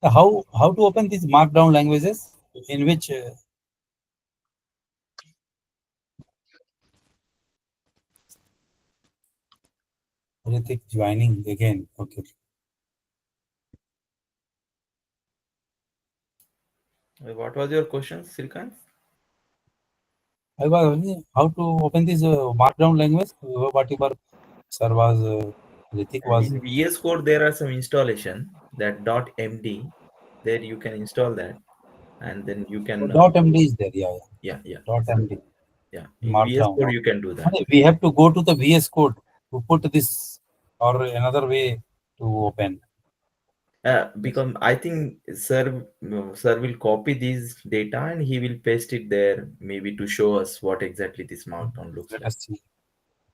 How to open these markdown languages in which Ritik joining again. Okay. What was your question, Srikant? I was how to open this markdown language. Whatever sir was Ritik was. In VS Code, there are some installation that .md. There you can install that, and then you can. .md is there. Yeah. .md. Yeah. In VS Code, you can do that. We have to go to the VS Code to put this, or another way to open. Because I think sir will copy these data and he will paste it there, maybe to show us what exactly this markdown looks like. Let's see.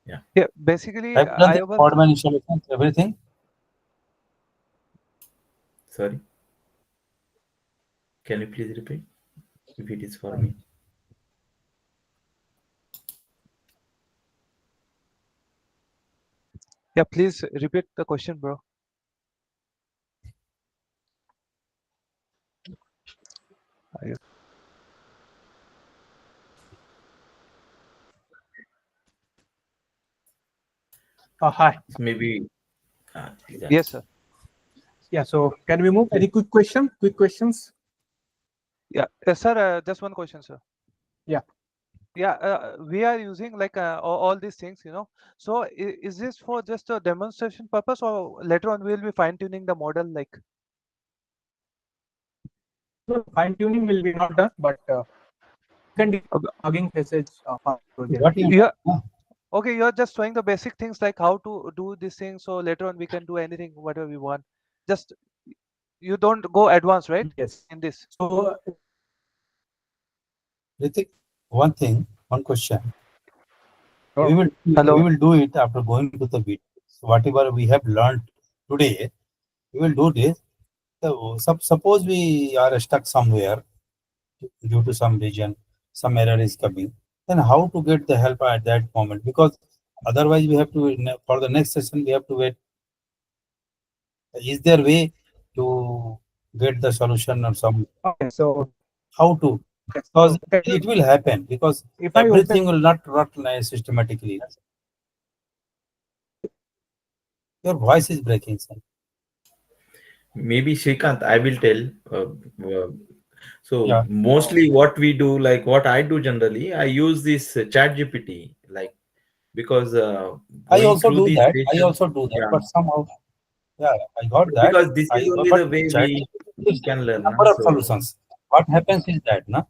Yeah. Basically, I've done the Podman installation, everything. Sorry. Can you please repeat if it is for me? Yeah, please repeat the question, bro. Hi. Maybe. Exactly. Yes, sir. Yeah. So can we move? Any quick question? Quick questions? Yeah, sir. Just one question, sir. Yeah. Yeah, we are using like all these things, So is this for just a demonstration purpose, or later on we'll be fine tuning the model, like? No, fine tuning will be not done, but debugging message. Yeah. Okay, you're just showing the basic things like how to do this thing, so later on we can do anything whatever we want. Just you don't go advanced, right? Yes. In this. So Ritik, one thing, one question. Oh, We hello. will do it after going to the video. So whatever we have learned today, we will do this. So suppose we are stuck somewhere due to some reason, some error is coming. Then how to get the help at that moment? Because otherwise we have to, for the next session we have to wait. Is there way to get the solution or some okay. So how to? Because it will happen because if I everything open, will not run systematically. Your voice is breaking, sir. Maybe Shrikant, I will tell. So Yeah. mostly what we do, like what I do generally, I use this chat GPT, like because I going also through do these that. I sessions, also do that, yeah, but somehow, yeah, I got that. because this is only But the way chat we gives can learn. number of So solutions. What happens is that, na,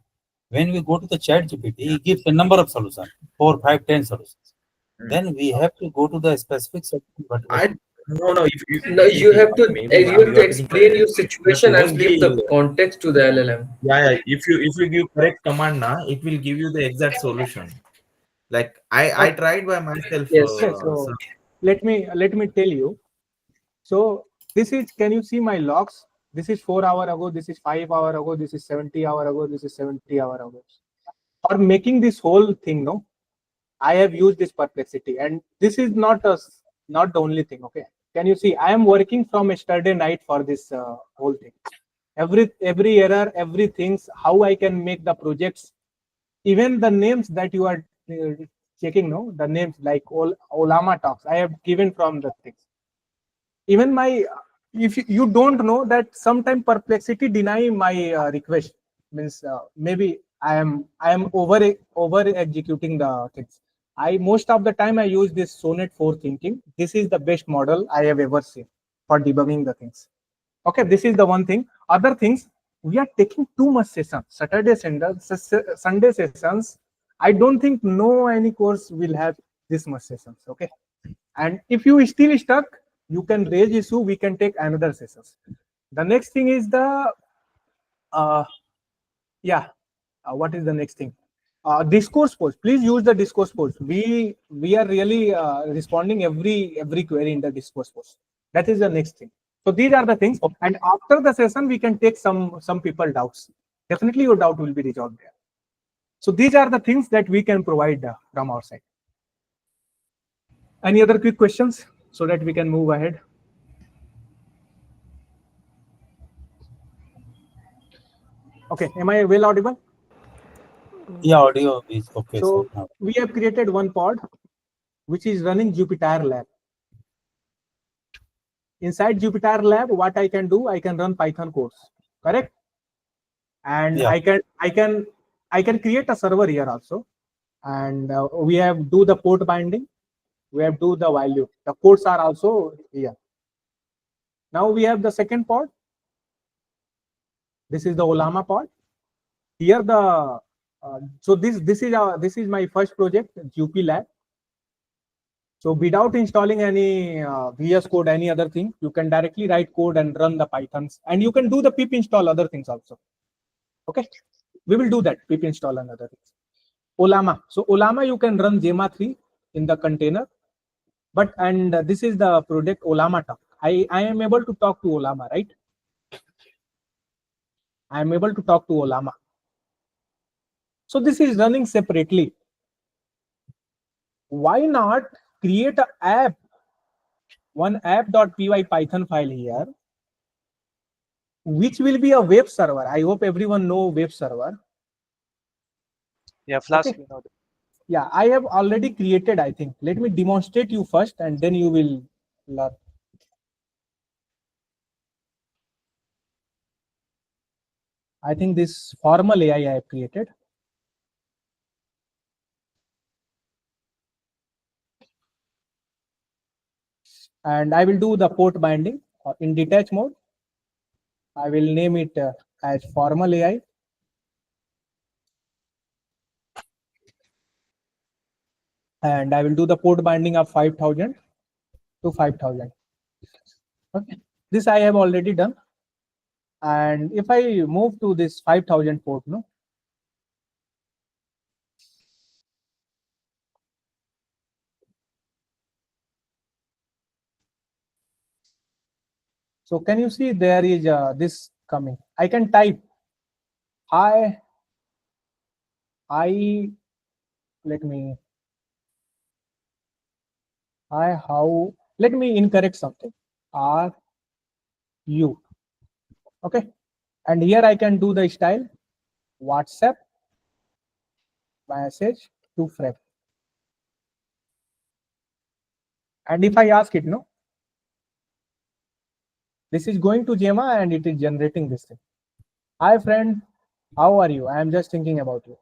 when we go to the chat GPT, it gives a number of solutions, 4, 5, 10 solutions. Then we have to go to the specific solution. But I no, if you Now see, you have to maybe you have you to are getting explain your correct. But situation and give mostly, the context to the LLM. yeah, if you give correct command now, it will give you the exact solution. Like I okay, tried by myself. Yes. so let me tell you. So this is, can you see my logs? This is 4 hour ago. This is 5 hour ago. This is 70 hour ago. This is 70 hour ago. For making this whole thing, no, I have used this perplexity, and this is not the only thing. Okay, can you see? I am working from yesterday night for this whole thing. Every error, everything, how I can make the projects, even the names that you are checking, no, the names like Olama talks, I have given from the things. Even my, if you don't know that sometime perplexity deny my request, means maybe I am over executing the things. I most of the time I use this Sonnet 4 thinking. This is the best model I have ever seen for debugging the things. Okay, this is the one thing. Other things, we are taking too much sessions. Saturday, Sunday sessions. I don't think no any course will have this much sessions. Okay, and if you still stuck, you can raise issue. We can take another sessions. The next thing is the yeah. What is the next thing? Discourse post. Please use the discourse post. We are really responding every query in the discourse post. That is the next thing. So these are the things. And after the session, we can take some people doubts. Definitely, your doubt will be resolved there. So these are the things that we can provide from our side. Any other quick questions so that we can move ahead? Okay, am I well audible? yeah, audio is okay, So sir. we have created one pod which is running Jupyter Lab. Inside Jupyter Lab, what I can do, I can run Python codes, correct? And Yeah. I can create a server here also, and we have do the port binding, we have do the value. The codes are also here. Now we have the second pod. This is the Olama pod. Here the so this is my first project, Jupyter Lab. So without installing any VS Code, any other thing, you can directly write code and run the Pythons, and you can do the pip install other things also. Okay, we will do that, pip install and other things. Olama. So Olama, you can run Gemma 3 in the container, but and this is the project Olama talk. I am able to talk to Olama, right? I am able to talk to Olama. So this is running separately. Why not create an app, one app.py Python file here, which will be a web server. I hope everyone know web server. Yeah, Flask. Okay. Yeah, I have already created, I think. Let me demonstrate you first and then you will learn. I think this formal AI I have created. And I will do the port binding in detach mode. I will name it as formal AI. and I will do the port binding of 5000 to 5000. Okay, this I have already done. And if I move to this 5000 port, no, so can you see there is this coming? I can type hi, let me hi, how, let me incorrect something. Are you okay? And here I can do the style WhatsApp message to frame. And if I ask it, no, this is going to Jema and it is generating this thing. Hi friend, how are you? I am just thinking about you.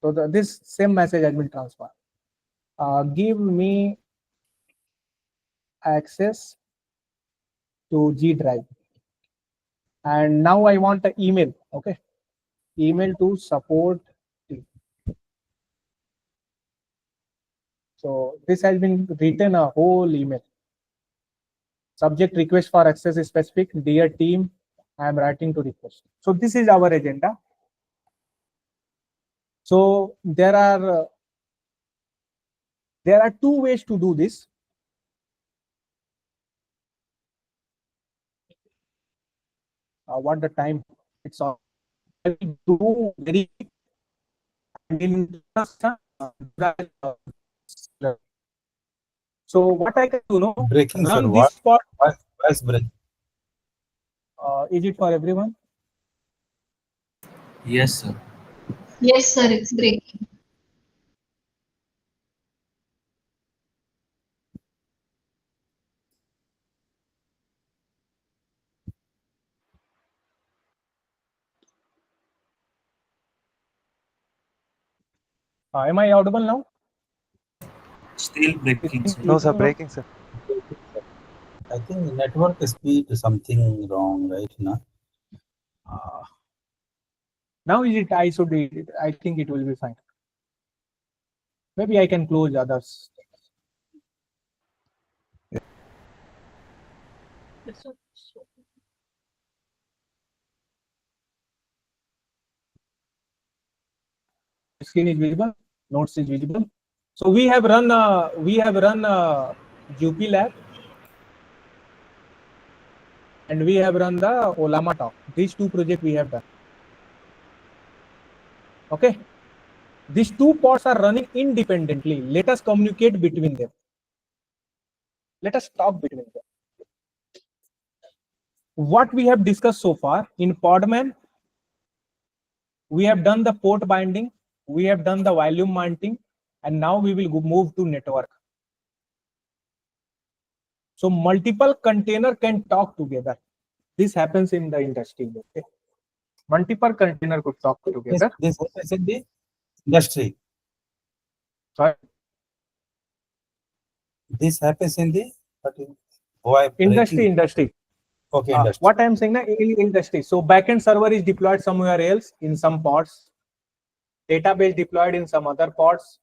So this same message has been transferred. Give me access to G drive. And now I want an email. Okay, email to support team. So this has been written a whole email. Subject request for access is specific. Dear team, I am writing to request. So this is our agenda. So there are two ways to do this. What the time? It's all. I will do very. So what I can do, no, Breaking, sir. run What? this part. Why is breaking? Is it for everyone? Yes, sir. Yes, sir, it's breaking. Am I audible now? Still breaking, sir. No, sir, breaking, sir. I think network speed is something wrong right now. Now is it? I should be. I think it will be fine. Maybe I can close others. Screen is visible. Notes is visible. So we have run. Jupyter Lab, and we have run the Olama talk. These two projects we have done. Okay. These two pods are running independently. Let us communicate between them. Let us talk between them. What we have discussed so far in Podman, we have done the port binding, we have done the volume mounting, and now we will move to network. So multiple container can talk together. This happens in the industry. Okay? Multiple container could talk together. This happens in the industry. Sorry. This happens in the industry. Okay, industry. What I am saying in industry. So backend server is deployed somewhere else in some pods. Database deployed in some other pods,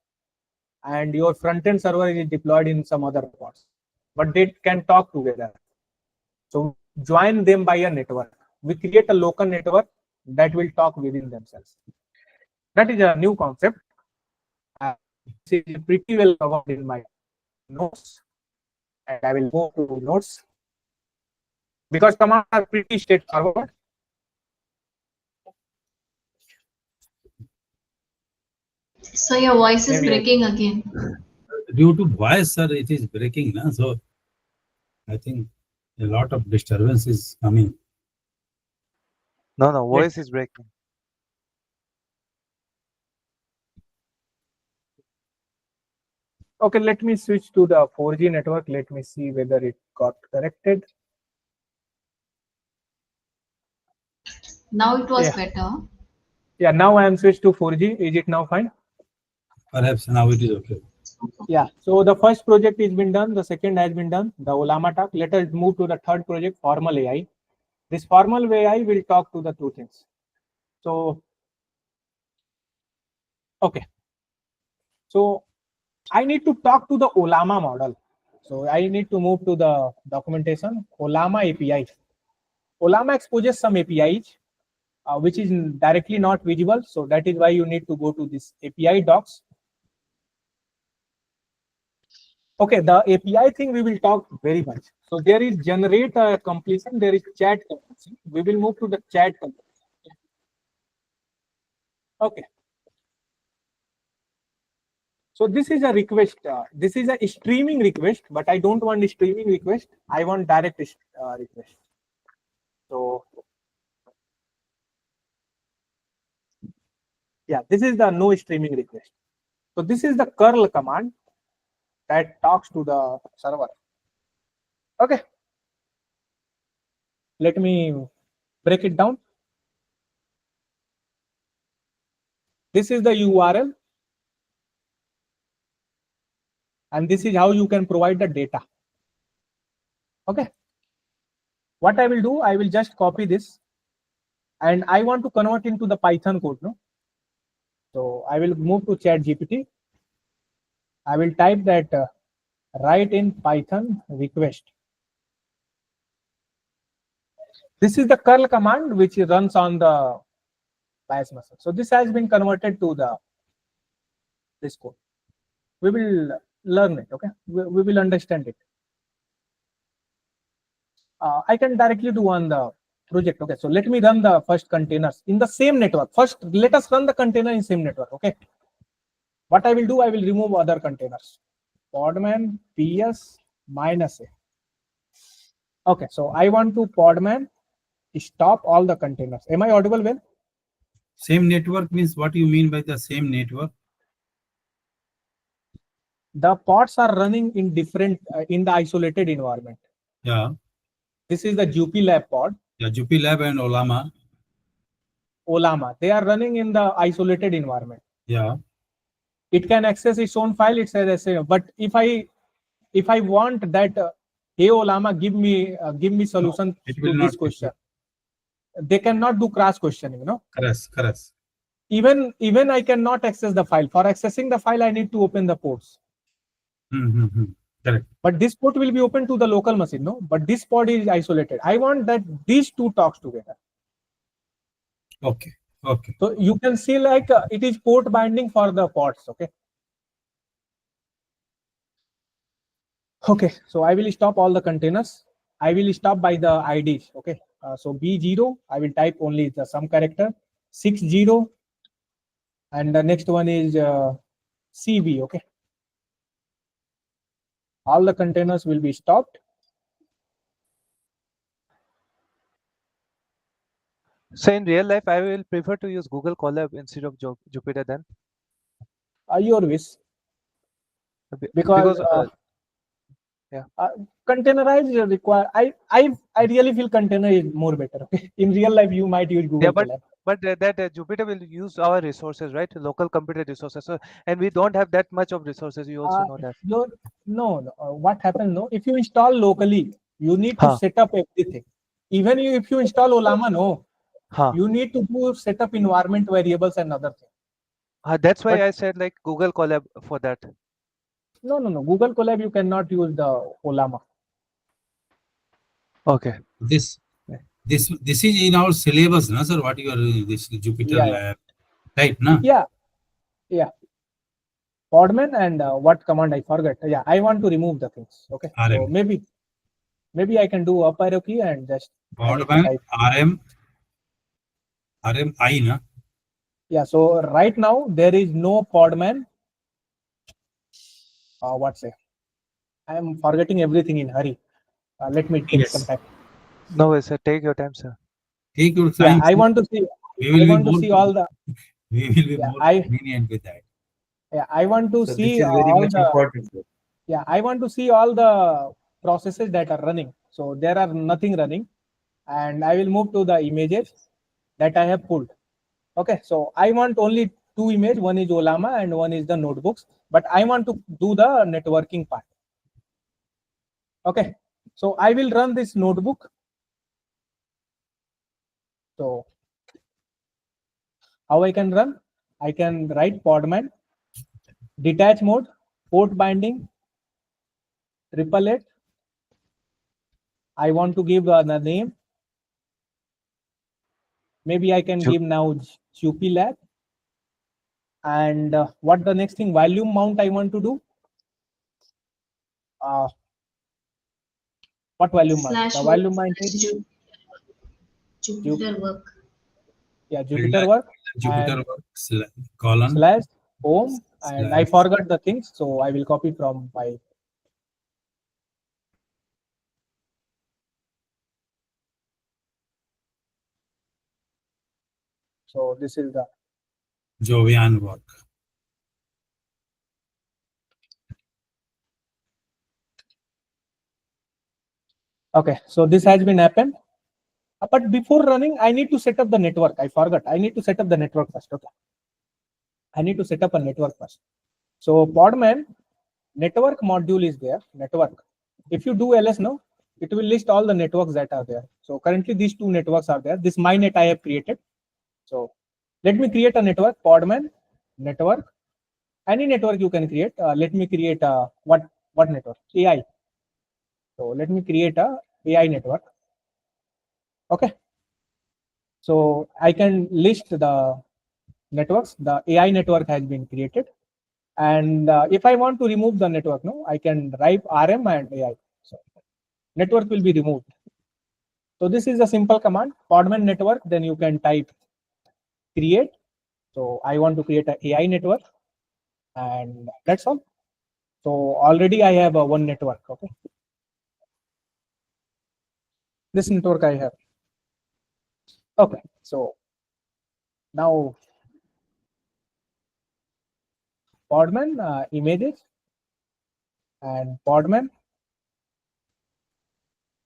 and your front-end server is deployed in some other pods. But they can talk together. So join them by a network. We create a local network that will talk within themselves. That is a new concept. This is pretty well covered in my notes, and I will move to notes because commands are pretty straightforward. So your voice is breaking again. Due to voice, sir, it is breaking. Na? So I think a lot of disturbance is coming. No, voice is breaking. Okay, let me switch to the 4G network. Let me see whether it got corrected. Now it was better. Yeah, now I am switched to 4G. Is it now fine? Perhaps now it is okay. Yeah, so the first project has been done. The second has been done. The Olama talk. Let us move to the third project, formal AI. This formal AI will talk to the two things. So, okay. So I need to talk to the Olama model. So I need to move to the documentation, Olama API. Olama exposes some APIs, which is directly not visible. So that is why you need to go to this API docs. Okay, the API thing we will talk very much. So there is generate completion, there is chat completion. We will move to the chat completion. Okay. So this is a request. This is a streaming request, but I don't want a streaming request. I want direct request. So yeah, this is the no streaming request. So this is the curl command that talks to the server. Okay. Let me break it down. This is the URL. And this is how you can provide the data. Okay. What I will do, I will just copy this. And I want to convert into the Python code. No? So I will move to ChatGPT. I will type that write in Python request. This is the curl command which runs on the bias method. So this has been converted to this code. We will learn it. Okay, we will understand it. I can directly do on the project. Okay, so let me run the first containers in the same network. First, let us run the container in same network. Okay. What I will do, I will remove other containers. Podman ps -a. Okay, so I want to Podman stop all the containers. Am I audible well? Same network means what you mean by the same network? The pods are running in different in the isolated environment. Yeah. This is the Jupyter Lab pod. Yeah, Jupyter Lab and Olama. They are running in the isolated environment. Yeah. It can access its own file. It says, but if I want that, hey Olama, give me solution to this question. They cannot do cross questioning, you know. Correct. Even I cannot access the file. For accessing the file, I need to open the ports. Correct. But this port will be open to the local machine, no? But this pod is isolated. I want that these two talks together. Okay. So you can see like it is port binding for the pods. Okay, so I will stop all the containers. I will stop by the IDs. Okay, so B0, I will type only the some character, 60, and the next one is CB. Okay, all the containers will be stopped. So in real life, I will prefer to use Google Colab instead of Jupyter then. Your wish. Because yeah, containerized require. I really feel container is more better. Okay, in real life you might use Google Colab. But that Jupyter will use our resources, right? Local computer resources. So, and we don't have that much of resources. You also know that. No. What happens? No, if you install locally, you need to set up everything. Even if you install Olama, you need to do set up environment variables and other things. That's why I said like Google Colab for that. No. Google Colab you cannot use the Olama. Okay. This is in our syllabus, no, sir? What you are this Jupyter Lab, right? No. Yeah. Podman and what command I forgot. Yeah, I want to remove the things. Okay. RM. So maybe I can do up arrow key and just Podman RM I, na? Yeah. So right now there is no Podman. What say? I am forgetting everything in hurry. Let me take some time. No, sir. Take your time, sir. Take your time. Yeah, I want to see. I want to see all the. We will be more lenient with that. Yeah, I want to see all the. Important. Yeah, I want to see all the processes that are running. So there are nothing running, and I will move to the images that I have pulled. Okay, so I want only two images. One is Olama and one is the notebooks. But I want to do the networking part. Okay, so I will run this notebook. So how I can run? I can write Podman detach mode. port binding, 888. I want to give the name. Maybe I can give now Jupyter Lab. And what the next thing? Volume mount I want to do. What volume mount? The volume mount is Jupyter work. Yeah, Jupyter work. Jupyter work colon slash home, and I forgot the things, so I will copy from my. So this is the Jovian work. Okay, so this has been happened. But before running, I need to set up the network. I forgot. I need to set up the network first. Okay. I need to set up a network first. So Podman network module is there. Network. If you do ls now, it will list all the networks that are there. So currently these two networks are there. This my net I have created. So let me create a network. Podman network. Any network you can create. Let me create what network? AI. So let me create a AI network. Okay. So I can list the networks. The AI network has been created. And if I want to remove the network, no, I can write RM and AI. So network will be removed. So this is a simple command, Podman network. Then you can type create. So I want to create an AI network, and that's all. So already I have one network. Okay. This network I have. Okay. So now Podman images and Podman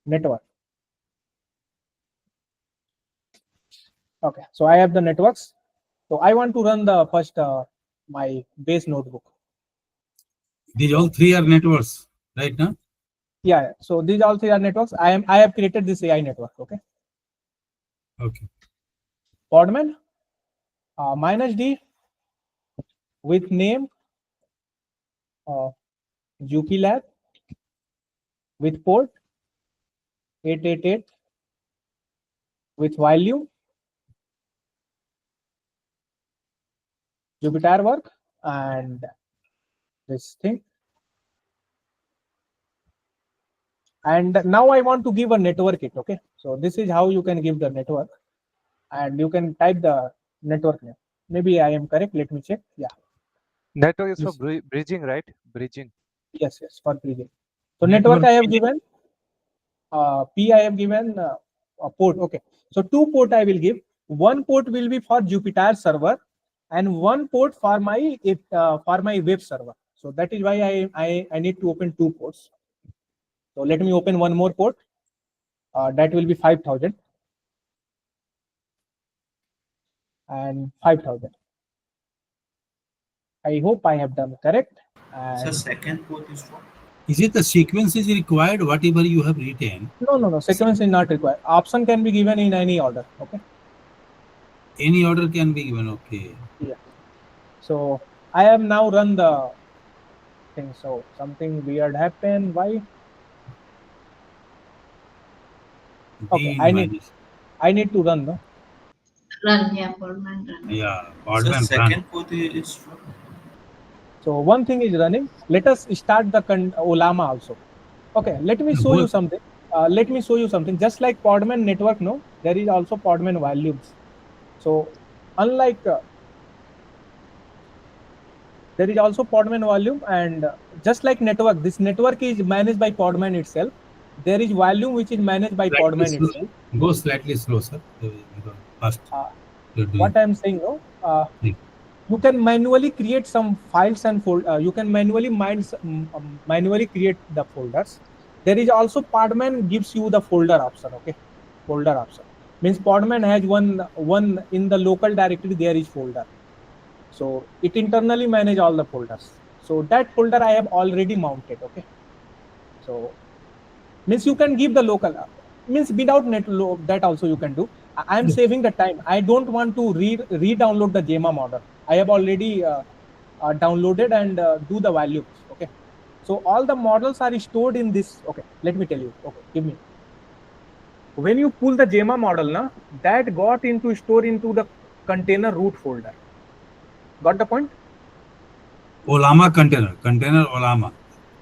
network. Okay, so I have the networks. So I want to run the first my base notebook. These all three are networks, right now? Yeah. So these all three are networks. I have created this AI network. Okay. Okay. Podman -d with name Jupyter Lab with port 888 with volume Jupyter work and this thing. And now I want to give a network it. Okay. So this is how you can give the network, and you can type the network name. Maybe I am correct. Let me check. Yeah. Network is for bridging, right? Bridging. Yes, for bridging. So network I have given. P I have given a port. Okay. So 2 port I will give. One port will be for Jupyter server, and one port for my web server. So that is why I need to open 2 ports. So let me open one more port. That will be 5000 and 5000. I hope I have done correct. And so second port is what? Is it the sequence is required, whatever you have written? No. Sequence is not required. Option can be given in any order. Okay. Any order can be given. Okay. Yeah. So I have now run the thing. So something weird happened. Why? Okay. I need to run. No. Run. Yeah. Podman run. Yeah. So second port is what? So one thing is running. Let us start the Olama also. Okay, let me show you something. Just like Podman network, no, there is also Podman volumes. So unlike there is also Podman volume, and just like network, this network is managed by Podman itself. There is volume which is managed by Podman itself. Go slightly slow, sir. Fast. What I am saying, no. You can manually create some files and you can manually create the folders. There is also Podman gives you the folder option. Okay, folder option means Podman has one in the local directory. There is folder, so it internally manage all the folders. So that folder I have already mounted. Okay, so means you can give the local means without that also you can do. I am saving the time. I don't want to re-download the JMA model. I have already downloaded and do the values. Okay, so all the models are stored in this. Okay, let me tell you. Okay, give me. When you pull the JEMA model, na, that got into store into the container root folder. Got the point? Olama container Olama.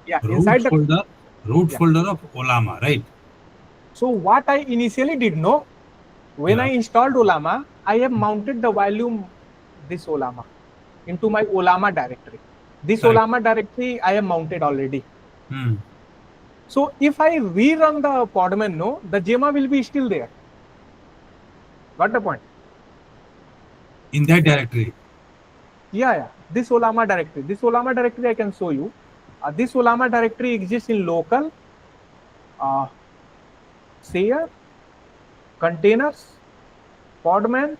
Yeah, Root inside the folder, yeah. folder of Olama, right? So what I initially did, no, when Yeah. I installed Olama, I have mounted the volume this Olama into my Olama directory. This Correct. Olama directory I have mounted already. Hmm. So if I rerun the Podman, no, the JEMA will be still there. Got the point? In that directory. Yeah. This Olama directory I can show you. This Olama directory exists in local, share, containers, Podman,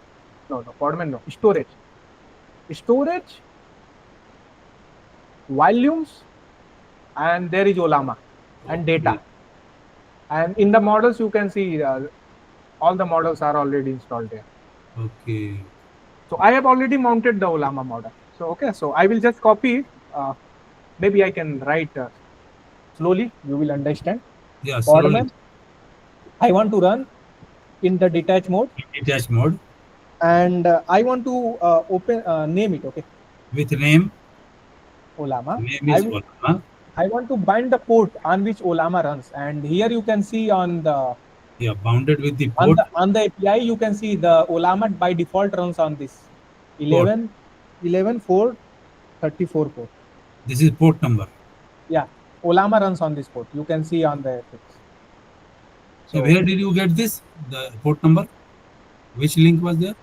storage, volumes, and there is Olama and data. Okay. And in the models, you can see all the models are already installed there. Okay. So I have already mounted the Olama model. So okay, so I will just copy it. Maybe I can write slowly. You will understand. Yeah, slowly. Podman. I want to run in the detached mode. Detached mode. And I want to name it. Okay. With name. Olama. Name is Olama. I want to bind the port on which Olama runs. And here you can see on the bounded with the port. On the API, you can see the Olama by default runs on this 11.4.34 port. This is port number. Yeah, Olama runs on this port. You can see on the things. So where did you get this? The port number? Which link was there?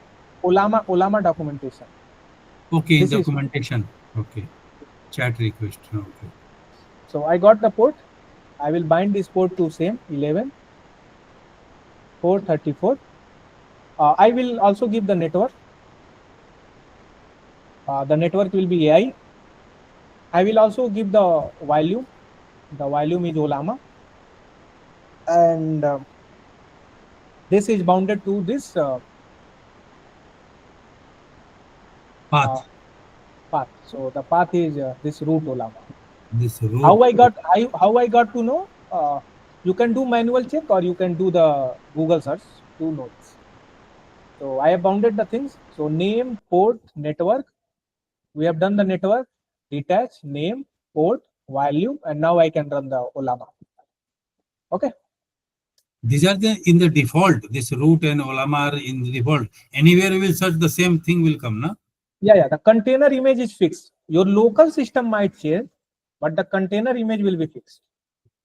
Olama documentation. Okay, this documentation. Okay. Chat request. Okay. So I got the port. I will bind this port to same 11.4.34. I will also give the network. The network will be AI. I will also give the volume. The volume is Olama. And this is bounded to this path. Path. So the path is this root Olama. This root. How I got to know? You can do manual check or you can do the Google search to know this. So I have bounded the things. So name, port, network. We have done the network, detach, name, port, volume, and now I can run the Olama. Okay. These are in the default. This root and Olama are in the default. Anywhere you will search, the same thing will come, na? Yeah. The container image is fixed. Your local system might change, but the container image will be fixed.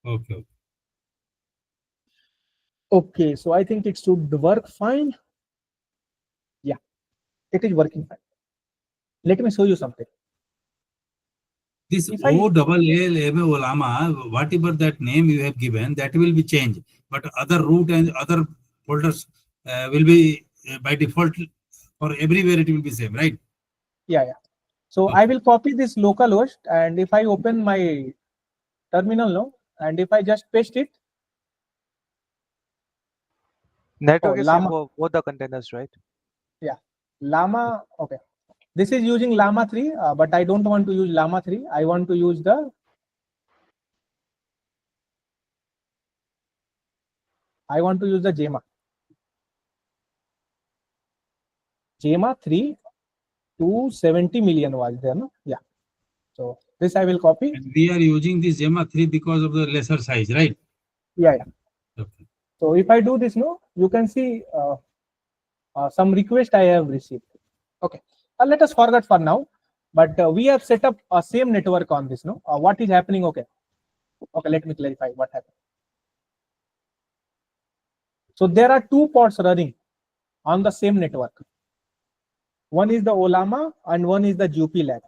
Okay. Okay, so I think it should work fine. Yeah, it is working fine. Let me show you something. This OLLM Olama, whatever that name you have given, that will be changed. But other root and other folders will be by default, or everywhere it will be same, right? Yeah. So okay. I will copy this localhost, and if I open my terminal now, and if I just paste it. Network is same for both the containers, right? Yeah. Llama, okay. This is using Llama 3, but I don't want to use Llama 3. I want to use the JEMA. JEMA 3 270 million was there, no? Yeah. So this I will copy. And we are using this JEMA 3 because of the lesser size, right? Yeah. Okay. So if I do this, no, you can see some request I have received. Okay. Let us forget for now. But we have set up a same network on this, no? What is happening? Okay. Okay, let me clarify what happened. So there are two pods running on the same network. One is the Olama and one is the Jupyter Lab.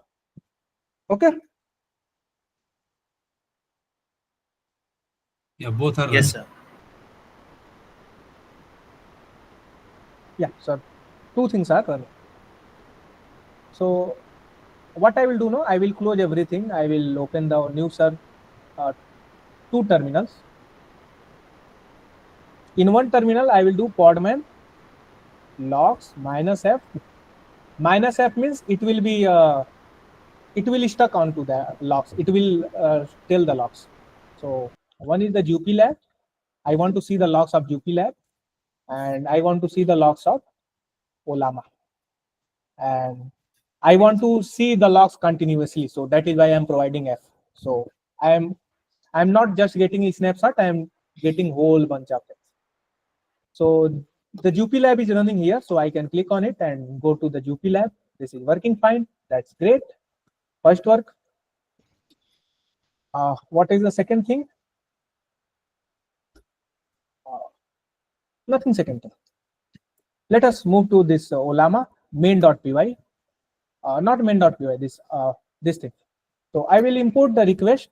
Okay. Yeah, both are. Yes, sir. Yeah, so two things are running. So what I will do now, I will close everything. I will open the new two terminals. In one terminal, I will do Podman logs -f. -f means it will be it will stuck onto the logs. It will tell the logs. So one is the Jupyter Lab. I want to see the logs of Jupyter Lab, and I want to see the logs of Olama, and I want to see the logs continuously. So that is why I'm providing F. So I'm not just getting a snapshot. I'm getting whole bunch of things. So the Jupyter Lab is running here. So I can click on it and go to the Jupyter Lab. This is working fine. That's great. First work. What is the second thing? Nothing second thing. Let us move to this Olama main.py. Not main.py, this thing. So I will import the request.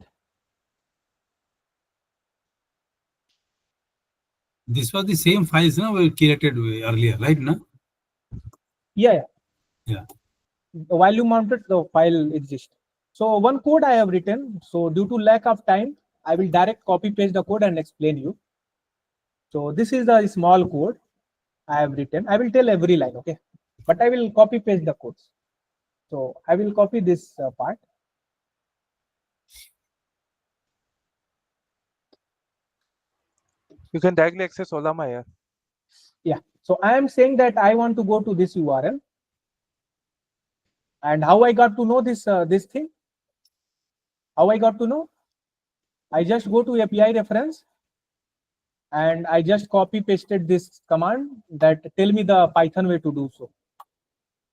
This was the same files now we created earlier, right? No? Yeah. Yeah. The volume mounted, the file exists. So one code I have written. So due to lack of time, I will direct copy paste the code and explain you. So this is the small code I have written. I will tell every line, okay? But I will copy paste the codes. So I will copy this part. You can directly access Olama here. Yeah. So I am saying that I want to go to this URL. And how I got to know this this thing? How I got to know? I just go to API reference and I just copy pasted this command that tell me the Python way to do so.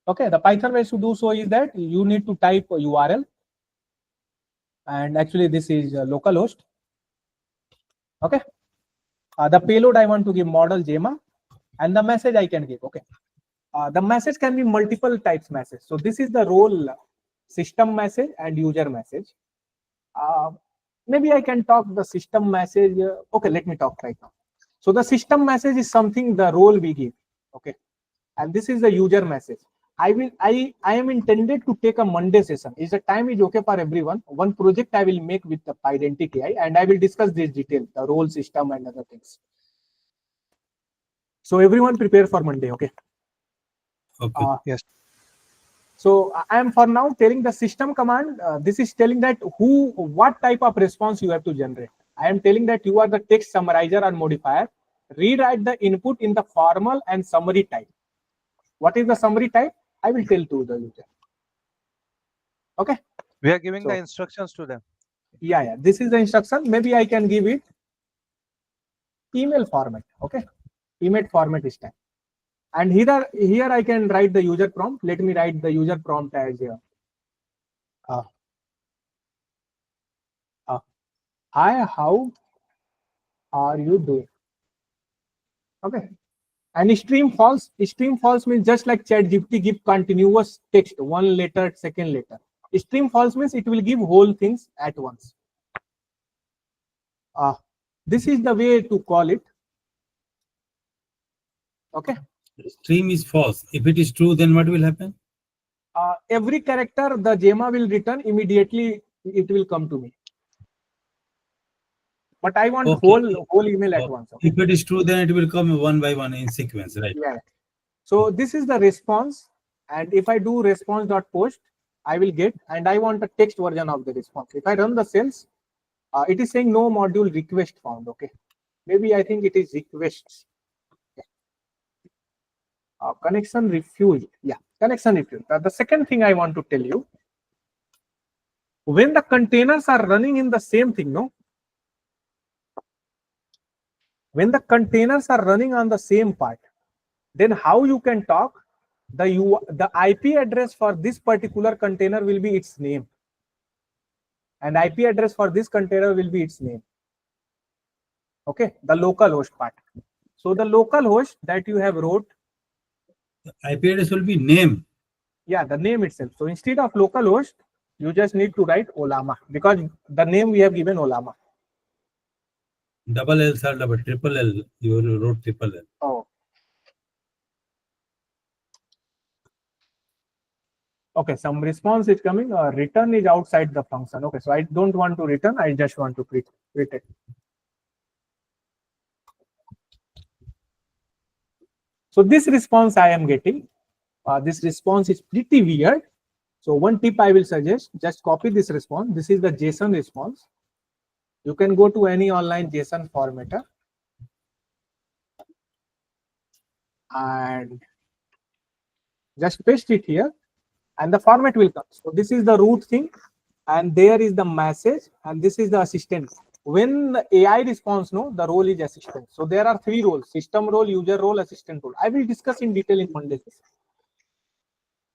Okay, the Python way to do so is that you need to type a URL, and actually this is localhost. Okay, the payload I want to give model JMA, and the message I can give. Okay, the message can be multiple types message. So this is the role system message and user message. Maybe I can talk the system message. Okay, let me talk right now. So the system message is something the role we give. Okay, and this is the user message. I am intended to take a Monday session. Is the time is okay for everyone? One project I will make with the Pydantic AI, and I will discuss this detail, the role system and other things. So everyone prepare for Monday, okay? Okay. Yes. So I am for now telling the system command. This is telling that what type of response you have to generate. I am telling that you are the text summarizer or modifier. Rewrite the input in the formal and summary type. What is the summary type? I will tell to the user. Okay. We are giving the instructions to them. Yeah. This is the instruction. Maybe I can give it email format. Okay. Email format is time. And here I can write the user prompt. Let me write the user prompt as hi, how are you doing? Okay. And stream false means just like ChatGPT give continuous text, one letter, second letter. Stream false means it will give whole things at once. This is the way to call it. Okay. Stream is false. If it is true, then what will happen? Every character the JMA will return immediately. It will come to me. But I want whole email at once. Okay? If it is true, then it will come one by one in sequence, right? Yeah. So this is the response, and if I do response.post, I will get, and I want a text version of the response. If I run the cells, it is saying no module request found. Okay, maybe I think it is requests. Connection refused. Yeah, connection refused. The second thing I want to tell you, when the containers are running in the same thing, no. When the containers are running on the same part, then how you can talk? The IP address for this particular container will be its name, and IP address for this container will be its name. Okay, the local host part. So the local host that you have wrote, the IP address will be name. Yeah, the name itself. So instead of local host, you just need to write Olama, because the name we have given Olama. Double L, sir, double triple L. You wrote triple L. Oh. Okay, some response is coming. Return is outside the function. Okay, so I don't want to return. I just want to return. So this response I am getting, this response is pretty weird. So one tip I will suggest, just copy this response. This is the JSON response. You can go to any online JSON formatter and just paste it here and the format will come. So this is the root thing and there is the message and this is the assistant. When the AI responds, no, the role is assistant. So there are three roles: system role, user role, assistant role. I will discuss in detail in Monday.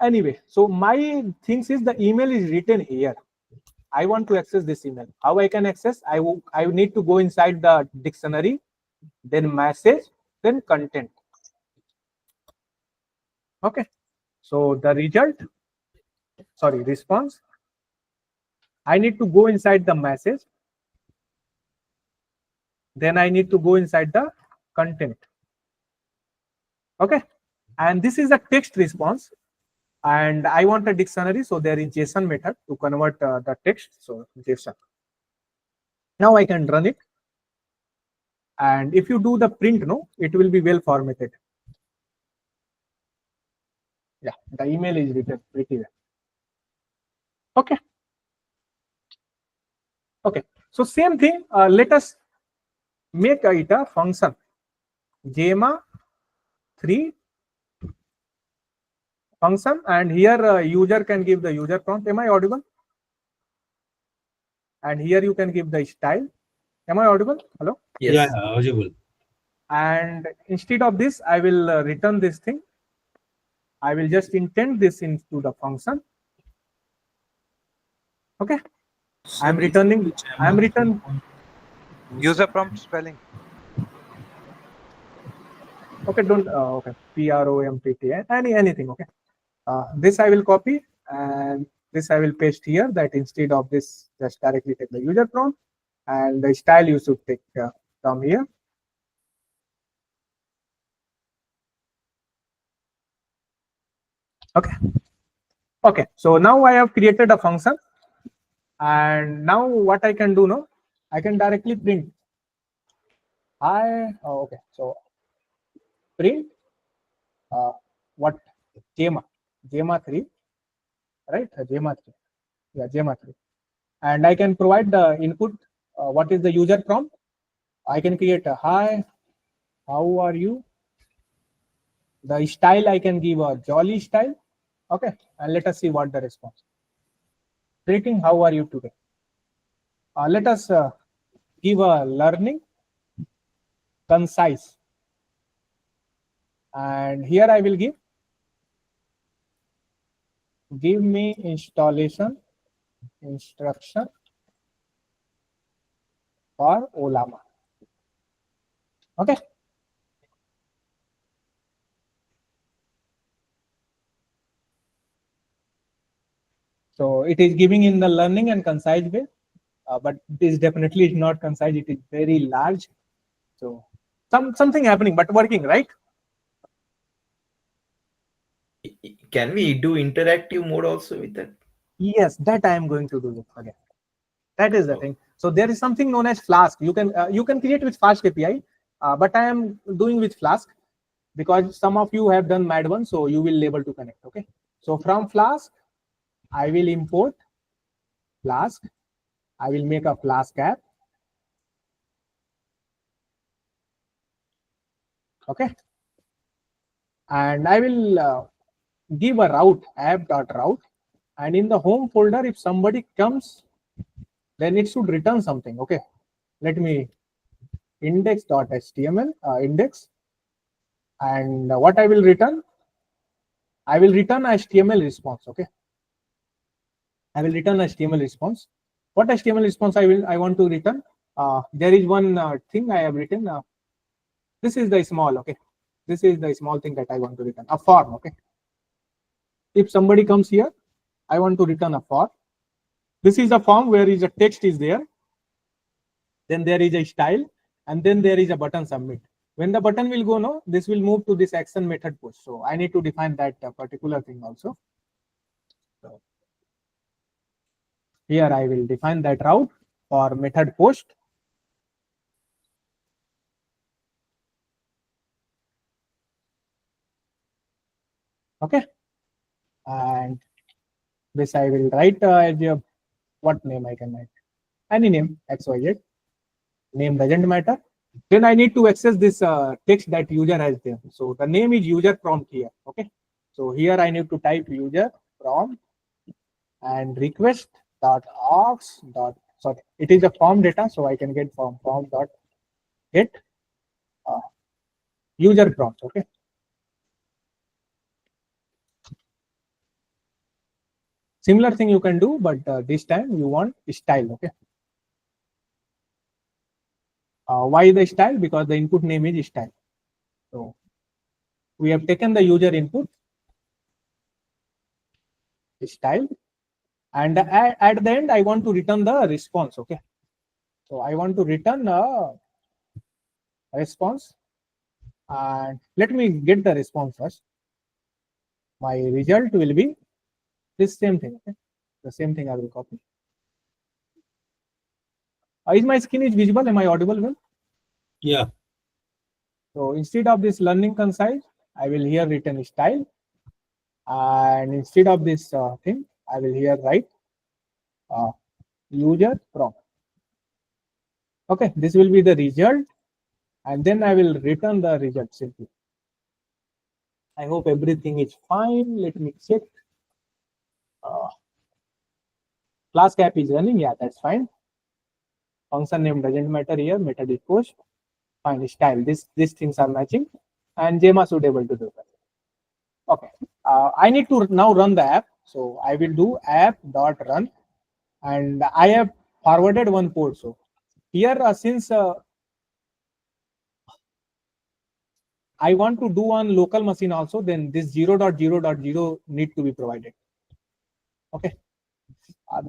Anyway, so my things is the email is written here. I want to access this email. How I can access? I need to go inside the dictionary, then message, then content. Okay. So the result, sorry, response. I need to go inside the message. Then I need to go inside the content. Okay. And this is a text response. And I want a dictionary. So there is JSON method to convert the text. So JSON. Now I can run it. And if you do the print, no, it will be well formatted. Yeah, the email is written pretty well. Okay. Okay. So same thing. Let us make it a function. Gemma 3 function, and here user can give the user prompt. Am I audible? And here you can give the style. Am I audible? Hello? Yes. Yeah, audible. And instead of this, I will return this thing. I will just indent this into the function. Okay. I'm returning. I'm return. User prompt spelling. Okay, don't. Okay, prompt anything. Okay. This I will copy and this I will paste here. That instead of this, just directly take the user prompt and the style you should take from here. Okay. Okay. So now I have created a function, and now what I can do now, I can directly print. Okay. So print what Gemma 3, right? Gemma 3. Yeah, Gemma 3. And I can provide the input. What is the user prompt? I can create a hi, how are you? The style I can give a jolly style. Okay, and let us see what the response. Greeting, how are you today? Let us give a learning, concise. And here I will give me installation instruction for Olama. Okay. So it is giving in the learning and concise way, but it is definitely not concise. It is very large. So something happening, but working, right? Can we do interactive mode also with that? Yes, that I am going to do it again. That is the thing. So there is something known as Flask. You can create with Flask API, but I am doing with Flask because some of you have done Mad one, so you will be able to connect. Okay. So from Flask, I will import Flask. I will make a Flask app. Okay. And I will give a route, app.route. And in the home folder, if somebody comes, then it should return something. Okay. Let me index.html index. And what I will return? I will return HTML response. Okay. I will return HTML response. What HTML response I want to return? There is one thing I have written. This is the small. Okay. This is the small thing that I want to return. A form. Okay. If somebody comes here, I want to return a form. This is a form where is a text is there. Then there is a style, and then there is a button submit. When the button will go, no, this will move to this action method push. So I need to define that particular thing also. So here I will define that route for method post. Okay. And This I will write as what name I can write? Any name, XYZ. Name doesn't matter. Then I need to access this text that user has there. So the name is user prompt here. Okay. So here I need to type user prompt and request dot aux dot, sorry, it is a form data, so I can get form dot get user prompt. Okay. Similar thing you can do, but this time you want style. Okay. Why the style? Because the input name is style. So we have taken the user input style, and at the end I want to return the response. Okay. So I want to return a response, and let me get the response first. My result will be this same thing. Okay. The same thing I will copy. Is my screen is visible? Am I audible well? Yeah. So instead of this learning concise, I will here return style, and instead of this thing, I will here write user prompt. Okay, this will be the result, and then I will return the result simply. I hope everything is fine. Let me check. Flask app is running. Yeah, that's fine. Function name doesn't matter here. Method is post. Fine. Style. These things are matching, and Jema should able to do that. Okay. I need to now run the app. So I will do app.run, and I have forwarded one port. So here, since I want to do on local machine also, then this 0.0.0 need to be provided. Okay.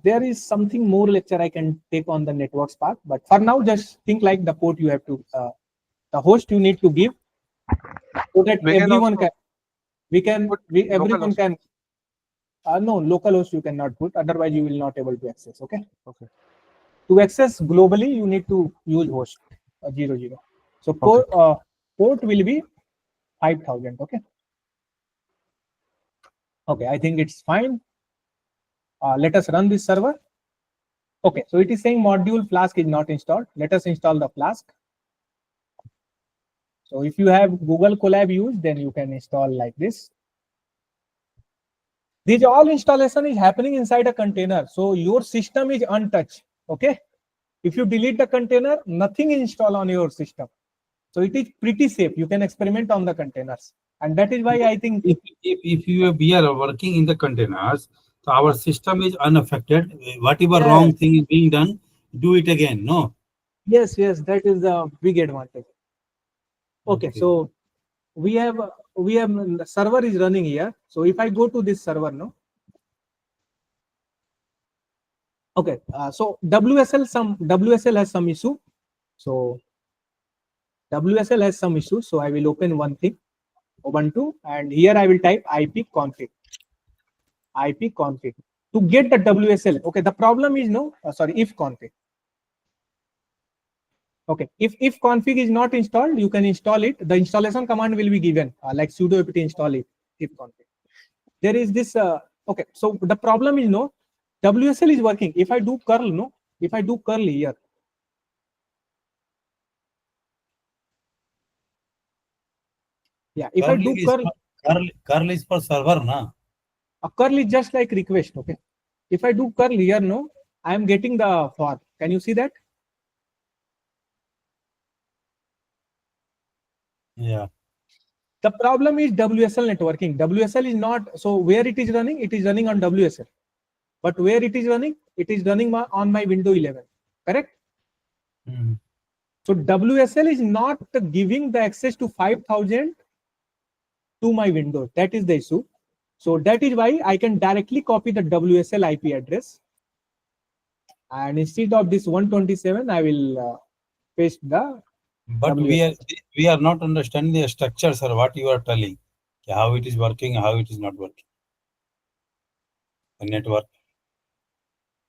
There is something more lecture I can take on the networks part, but for now, just think like the port you have to, the host you need to give, so that everyone can, everyone can. No, local host you cannot put, otherwise you will not able to access. Okay. Okay. To access globally, you need to use host 00. So port will be 5000. Okay. Okay, I think it's fine. Let us run this server. Okay, so it is saying module Flask is not installed. Let us install the Flask. So if you have Google Colab used, then you can install like this. These all installation is happening inside a container. So your system is untouched. Okay. If you delete the container, nothing is installed on your system. So it is pretty safe. You can experiment on the containers. And that is why I think if we are working in the containers, so our system is unaffected. Whatever wrong thing is being done, do it again. No. Yes, that is the big advantage. Okay. So we have the server is running here. So if I go to this server now. Okay. So WSL has some issue. So WSL has some issue. So I will open one thing, Ubuntu, and here I will type ipconfig to get the WSL. Okay. The problem is if config. Okay. If config is not installed, you can install it. The installation command will be given like sudo apt install if config. There is this. Okay. So the problem is WSL is working. If I do curl, if I do curl here. Yeah, if I do curl is for server, na? A curl is just like request. Okay. If I do curl here, I am getting the for. Can you see that? Yeah. The problem is WSL networking. WSL is not, so where it is running on WSL. But where it is running on my Windows 11. Correct? So WSL is not giving the access to 5000 to my Windows. That is the issue. So that is why I can directly copy the WSL IP address. And instead of this 127, I will paste the But WSL. we are not understanding the structure, sir, what you are telling. How it is working, how it is not working. The network.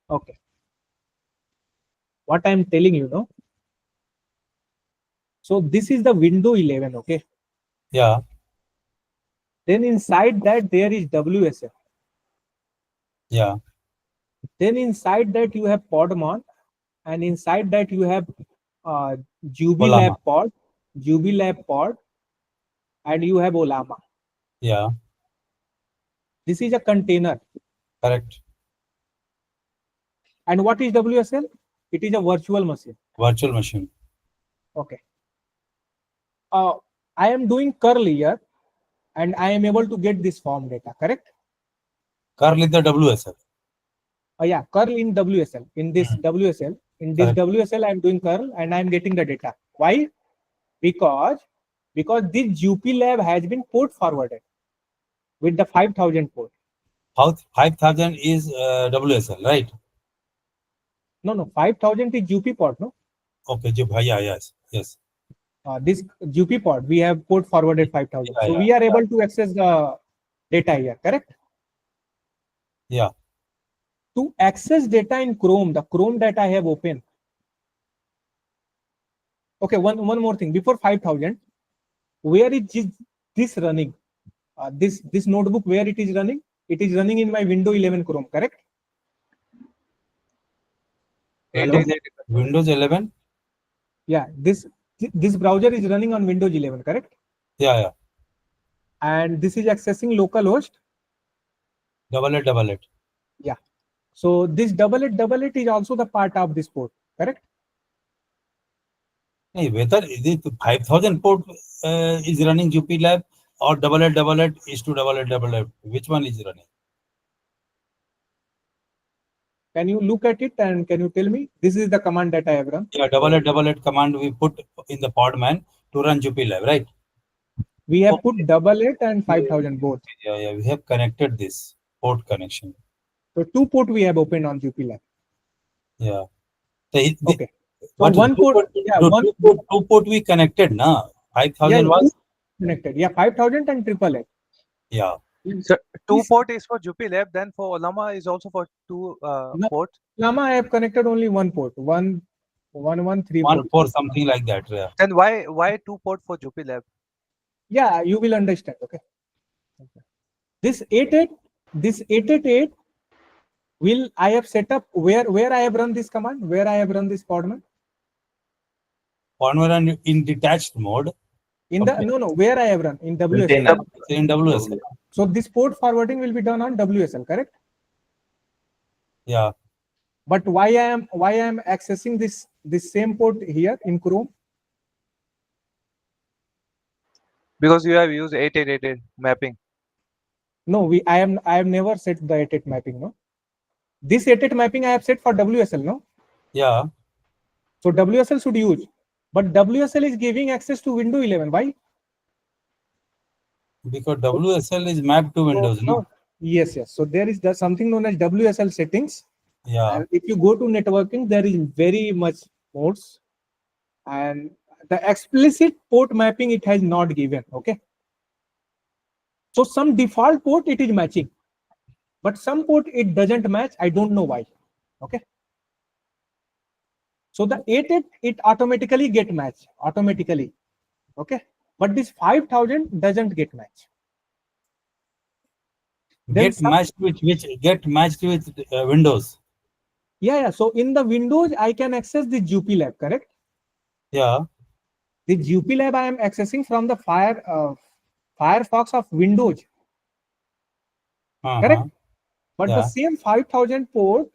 Okay. What I am telling you, so this is the Windows 11, okay? Yeah. Then inside that there is WSL. Yeah. Then inside that you have Podman, and inside that you have Jupyter Lab Olama. pod, Jupyter Lab pod, and you have Olama. Yeah. This is a container. Correct. And what is WSL? It is a virtual machine. Virtual machine. Okay. I am doing curl here, and I am able to get this form data, correct? Curl is the WSL. Yeah, curl in WSL. In this WSL, Correct. WSL, I am doing curl and I am getting the data. Why? Because this Jupyter Lab has been port forwarded with the 5000 port. 5000 is WSL, right? No, 5000 is Jupyter port, no? Okay, yeah, yes. This Jupyter port, we have port forwarded 5000. Yeah, so yeah. we are able to access the data here, correct? Yeah. To access data in Chrome, the Chrome that I have open. Okay, one more thing. Before 5000, where is this running? This notebook, where it is running? It is running in my Windows 11 Chrome, correct? Hello? Windows 11? Yeah, this browser is running on Windows 11, correct? Yeah. And this is accessing localhost. 8888. Yeah. So this 8888 is also the part of this port, correct? Hey, whether the 5000 port is running Jupyter Lab or 8888 is to 8888, which one is running? Can you look at it and can you tell me? This is the command that I have run. Yeah, 8888 command we put in the Podman to run Jupyter Lab, right? We have put 88 and 5000 both. Yeah, we have connected this port connection. So 2 port we have opened on Jupyter Lab. Yeah. Okay. So one port, two port we connected, na? 5000 was connected. Yeah, 5000 and 888. Yeah. So 2 port is for Jupyter Lab, then for Olama is also for 2 ports. Olama I have connected only one port, 1134. Something like that. Yeah. Then why 2 port for Jupyter Lab? Yeah, you will understand. Okay. This 888 will I have set up where I have run this command, where I have run this Podman? Podman in detached mode. In the where I have run in WSL. In WSL. So this port forwarding will be done on WSL, correct? Yeah. But why I am accessing this same port here in Chrome? Because you have used 8888 mapping. No, I have never set the 88 mapping, no. This 88 mapping I have set for WSL, no? Yeah. So WSL should use. But WSL is giving access to Windows 11. Why? Because WSL is mapped to Windows, no? Yes. So there is something known as WSL settings. Yeah. And if you go to networking, there is very much modes. And the explicit port mapping it has not given. Okay. So some default port it is matching. But some port it doesn't match. I don't know why. Okay. So the 88 it automatically get matched automatically. Okay. But this 5000 doesn't get matched. Get matched with Windows. Yeah. So in the Windows, I can access the Jupyter Lab, correct? Yeah. The Jupyter Lab I am accessing from the Firefox of Windows. Correct? But the same 5000 port,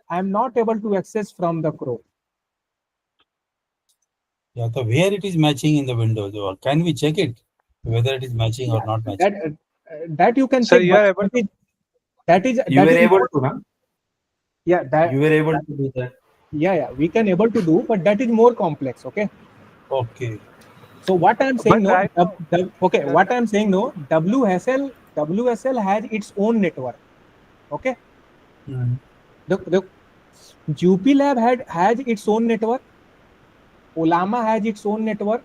I am not able to access from the Chrome. Yeah, so where it is matching in the Windows, or can we check it whether it is matching or not matching? That you can so check. You are able to. You were able to, huh? Yeah, that you were able to do that. Yeah, we can able to do, but that is more complex. Okay. Okay. So what I'm saying But what I'm saying WSL has its own network. Okay. The Jupyter Lab has its own network. Olama has its own network,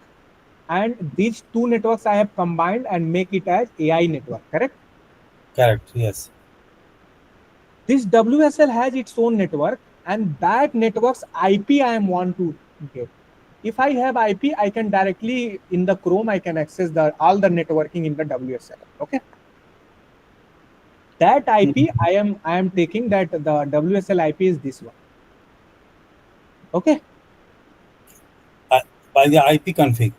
and these two networks I have combined and make it as AI network. Correct? Correct. Yes. This WSL has its own network, and that network's IP I am want to get. If I have IP, I can directly in the Chrome I can access all the networking in the WSL. Okay. That IP, I am taking that the WSL IP is this one. Okay. By the IP config.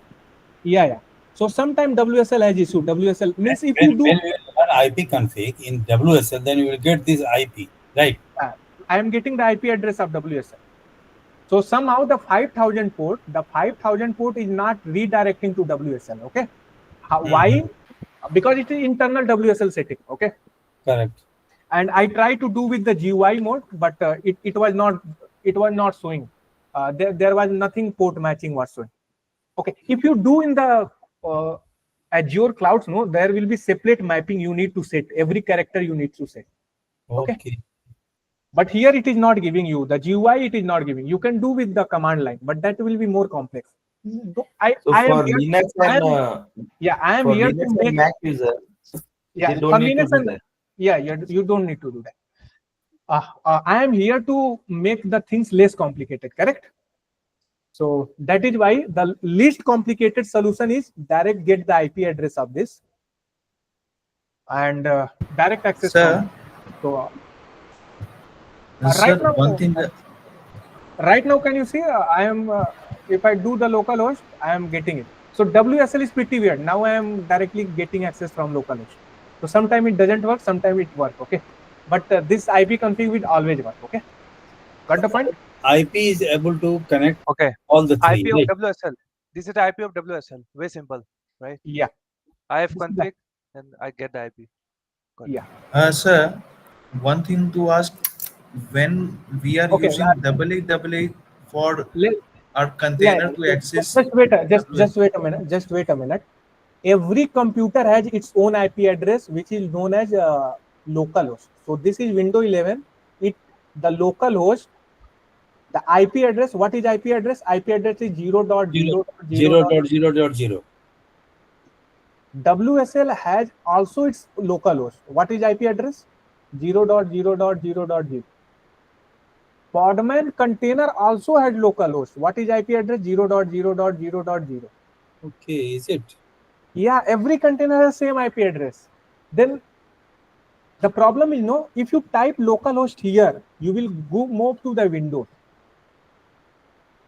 Yeah. So sometime WSL has issue. WSL means if when you do you run IP config in WSL, then you will get this IP, right? I am getting the IP address of WSL. So somehow the 5000 port is not redirecting to WSL. Okay. Why? Because it is internal WSL setting. Okay. Correct. And I tried to do with the GUI mode, but it was not showing. There was nothing port matching was showing. Okay. If you do in the Azure clouds, no, there will be separate mapping you need to set. Every character you need to set. Okay. But here it is not giving you the GUI. It is not giving. You can do with the command line, but that will be more complex. I am here, Linux and I am here to make Mac user. Yeah, they don't need to do that. Yeah, you don't need to do that. I am here to make the things less complicated. Correct. So that is why the least complicated solution is direct get the IP address of this and direct access. Sir, so sir, right now, one thing that right now, can you see? I am if I do the localhost, I am getting it. So WSL is pretty weird. Now I am directly getting access from localhost. So sometimes it doesn't work, sometimes it works. Okay, but this IP config will always work. Okay, got the point? IP is able to connect. Okay. All the three. IP of WSL. This is the IP of WSL. Very simple, right? Yeah. I have config and I get the IP. Yeah. Sir, one thing to ask: when we are using AA for our container to access, just wait a minute. Just wait a minute. Every computer has its own IP address, which is known as localhost. So this is Windows 11. The localhost, the IP address. What is IP address? IP address is 0.0.0.0.0. WSL has also its localhost. What is IP address? 0.0.0.0. Podman container also had localhost. What is IP address? 0.0.0.0. Okay, is it? Yeah, every container has same IP address. Then the problem is, no, if you type localhost here, you will move to the Windows.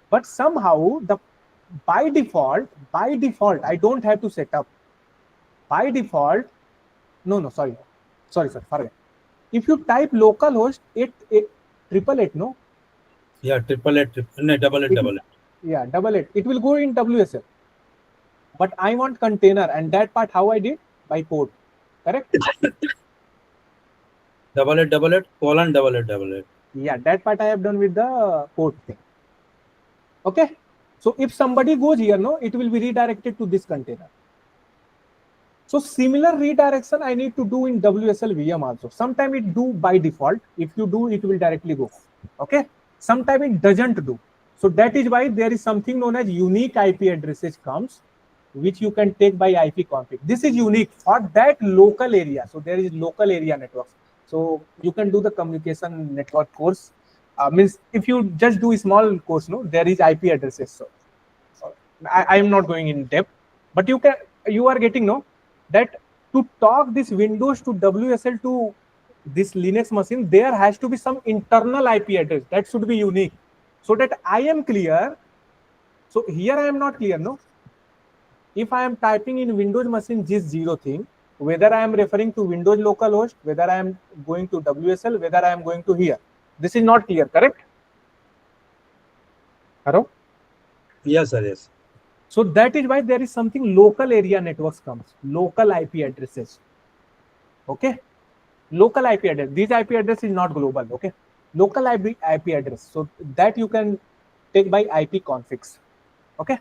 But somehow by default, I don't have to set up. By default, sorry, forget. If you type localhost 888, no? Yeah, double it. Yeah, 88. It will go in WSL. But I want container, and that part how I did? By port. Correct? double it, colon, double it. Yeah, that part I have done with the port thing. Okay. So if somebody goes here, no, it will be redirected to this container. So similar redirection I need to do in WSL VM also. Sometimes it do by default. If you do, it will directly go. Okay. Sometimes it doesn't do. So that is why there is something known as unique IP addresses comes, which you can take by IP config. This is unique for that local area. So there is local area networks. So you can do the communication network course. Means if you just do a small course, no, there is IP addresses. So I am not going in depth, but you are getting that to talk this Windows to WSL to this Linux machine, there has to be some internal IP address that should be unique, so that I am clear. So here I am not clear, no. If I am typing in Windows machine this 0 thing, whether I am referring to Windows localhost, whether I am going to WSL, whether I am going to here, this is not clear, correct? Hello? Yes, sir, yes. So that is why there is something local area networks comes, local IP addresses. Okay, local IP address. This IP address is not global. Okay, local IP address. So that you can take by IP configs. Okay,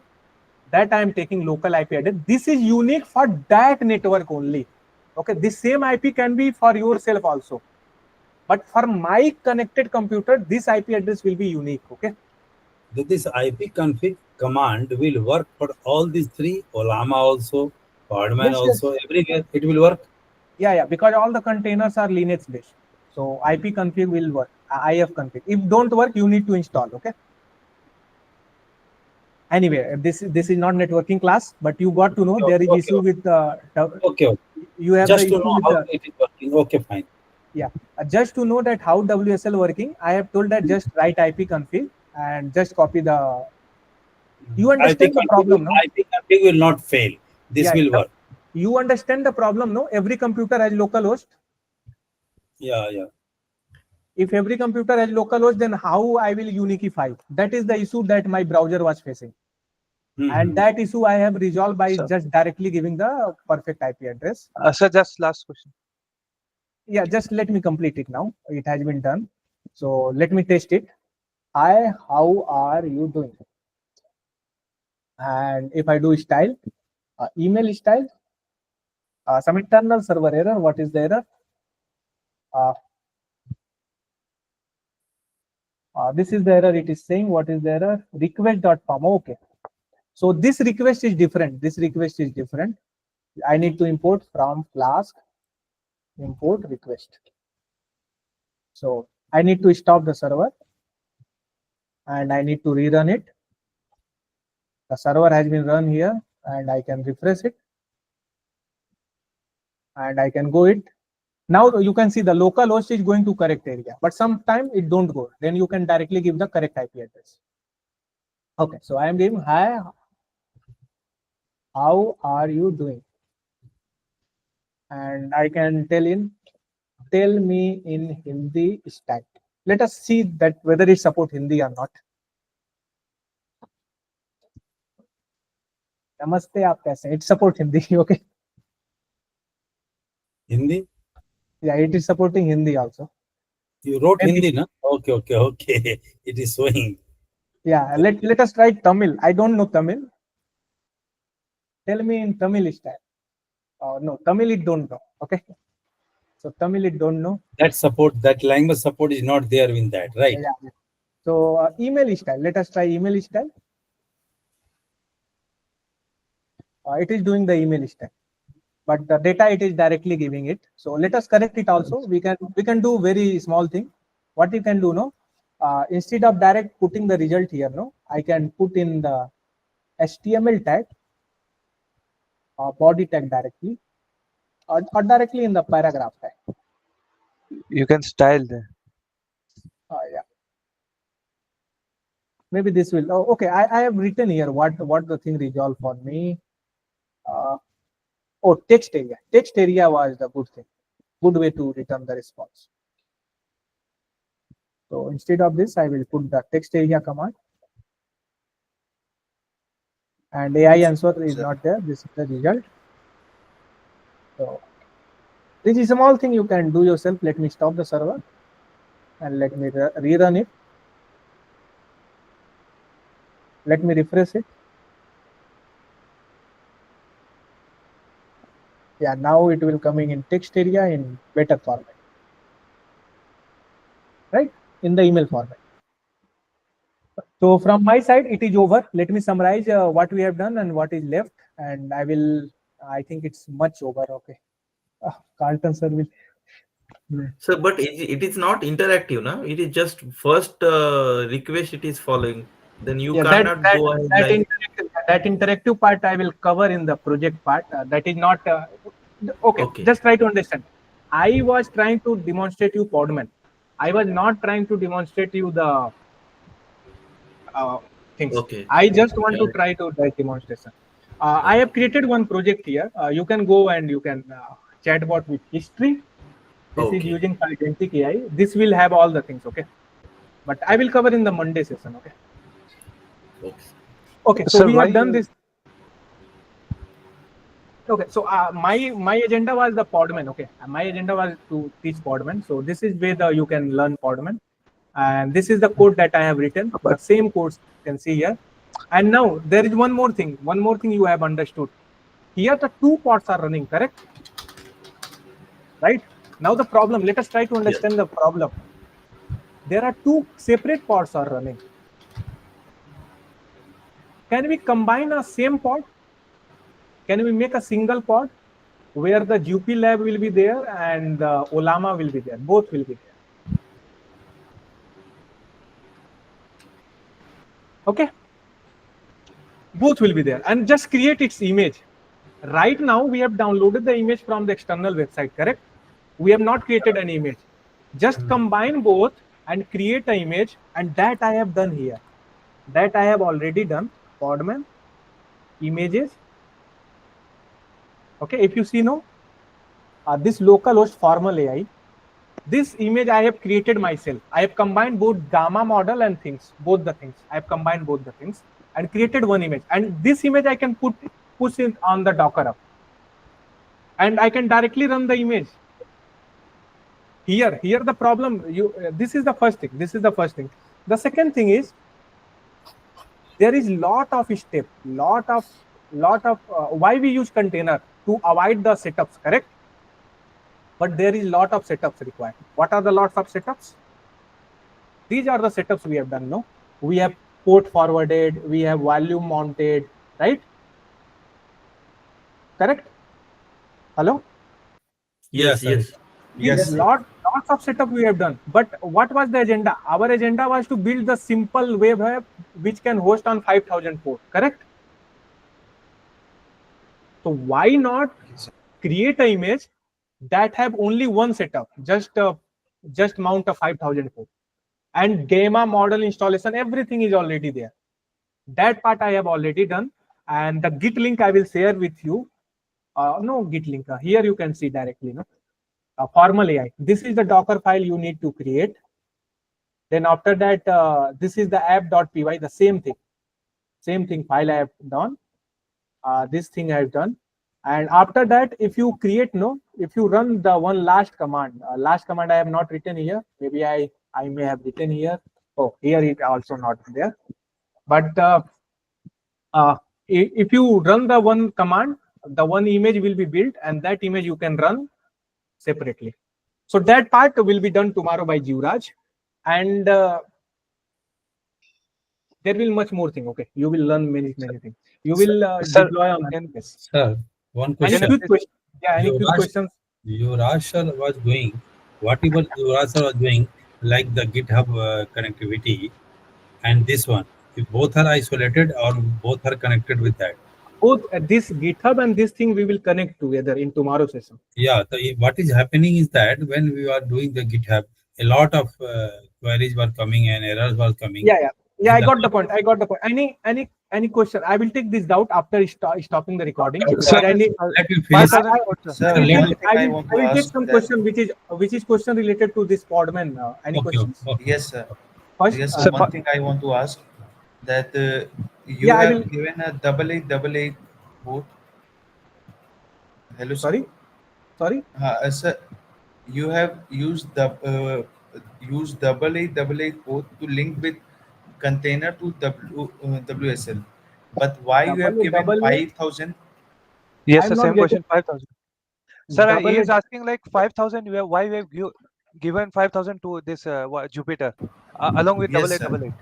that I am taking local IP address. This is unique for that network only. Okay, this same IP can be for yourself also, but for my connected computer, this IP address will be unique. Okay. This IP config command will work for all these three, Olama also, Podman also, everywhere it will work. Yeah, because all the containers are Linux based. So IP config will work, IF config. If don't work, you need to install, okay? Anyway, this is not networking class, but you got to know there is issue with the... Okay. You have just the to issue know with how the... it is working. Okay, fine. Yeah, just to know that how WSL working, I have told that just write IP config and just copy the. You understand the problem, no? I think config will not fail. This will work. You understand the problem, no? Every computer has local host. Yeah, yeah. If every computer has local host, then how I will uniquify? That is the issue that my browser was facing. And that issue I have resolved by just directly giving the perfect IP address. Sir, just last question. Yeah, just let me complete it now. It has been done. So let me test it. Hi, how are you doing? And if I do style, email style, some internal server error. What is the error? This is the error it is saying. What is the error? Request.form. Okay. So this request is different. This request is different. I need to import from Flask, import request. So I need to stop the server and I need to rerun it. The server has been run here and I can refresh it and I can go it. Now you can see the local host is going to correct area, but sometimes it don't go. Then you can directly give the correct IP address. Okay, so I am giving hi, how are you doing? And I can tell me in Hindi stack. Let us see that whether it support Hindi or not. Namaste, aap kaise? It support Hindi, okay? Hindi? Yeah, it is supporting Hindi also. You wrote Hindi, no? Okay. It is showing. Yeah, let us try Tamil. I don't know Tamil. Tell me in Tamil style. No, Tamil it don't know. Okay. So Tamil it don't know. That language support is not there in that, right? Yeah. So email style. Let us try email style. It is doing the email style, but the data it is directly giving it. So let us correct it also. We can do very small thing. What you can do, no? Instead of direct putting the result here, no, I can put in the HTML tag, body tag directly, or directly in the paragraph tag. You can style there. Yeah. Maybe this will. Oh, okay. I have written here what the thing resolved for me. Oh, text area. Text area was the good thing. Good way to return the response. So instead of this, I will put the text area command. And AI answer is not there. This is the result. So this is a small thing you can do yourself. Let me stop the server and let me rerun it. Let me refresh it. Yeah, now it will coming in text area in better format, right? In the email format. So from my side, it is over. Let me summarize what we have done and what is left. And I think it's much over. Okay. Carlton sir will. So, but it is not interactive, no? It is just first request it is following. Then you cannot go ahead that interactive part I will cover in the project part. That is not okay. Just try to understand. I was trying to demonstrate you Podman. I was not trying to demonstrate you the things. Okay. I just want to try to do demonstration. I have created one project here. You can go and you can chatbot with history. This is using Agentic AI. This will have all the things, okay? But I will cover in the Monday session, okay? Okay, so we have done this. Okay, so my agenda was the Podman, okay? My agenda was to teach Podman. So this is where you can learn Podman. And this is the code that I have written. The same codes you can see here. And now there is one more thing. One more thing you have understood. Here the two pods are running, correct? Right? Now the problem, let us try to understand the problem. There are two separate pods are running. Can we combine a same pod? Can we make a single pod where the Jupyter Lab will be there and the Olama will be there? Both will be there. Okay? Both will be there. And just create its image. Right now, we have downloaded the image from the external website, correct? We have not created an image. Just combine both and create an image, and that I have done here. That I have already done. Podman images. Okay, if you see now, this localhost formal AI, this image I have created myself. I have combined both gamma model and things, both the things. I have combined both the things and created one image. And this image I can push it on the Docker app, and I can directly run the image. Here the problem. This is the first thing. This is the first thing. The second thing is there is lot of step, lot of why we use container to avoid the setups, correct? But there is lot of setups required. What are the lots of setups? These are the setups we have done. No, we have port forwarded, we have volume mounted, right? Correct? Hello? Yes. Yes. Lots of setup we have done. But what was the agenda? Our agenda was to build the simple web app which can host on 5,000 port, correct? So why not create an image that have only one setup, just mount a 5,000 port, and gamma model installation, everything is already there. That part I have already done, and the Git link I will share with you. No Git link. Here you can see directly. No, formal AI. This is the Docker file you need to create. Then after that, this is the app.py. The same thing file I have done. This thing I have done. And after that, if you run the one last command I have not written here. Maybe I may have written here. Oh, here it also not there. But if you run the one command, the one image will be built, and that image you can run separately. So that part will be done tomorrow by Jivraj, and there will much more thing. Okay, you will learn many things. You will deploy on this. Sir, one question. Any quick question? Yeah, any quick questions? Yuvraj sir was doing whatever Yuvraj sir was doing, like the GitHub connectivity and this one. If both are isolated or both are connected with that. Both this GitHub and this thing we will connect together in tomorrow's session. Yeah, what is happening is that when we are doing the GitHub, a lot of queries were coming and errors were coming. Yeah. I got the point. Any question? I will take this doubt after stopping the recording. Sir, I will take some question which is question related to this Podman. Any questions? Okay. Yes, sir. First, Yes, sir. One thing I want to ask that you have given a double A port. Hello, sir. Sorry. Sir, you have used the double A port to link with container to WSL, but why you have given 5,000? Yes, the same question. 5,000. Sir, he is asking like 5,000. Why we have given 5,000 to this Jupyter along with Yes, double eight.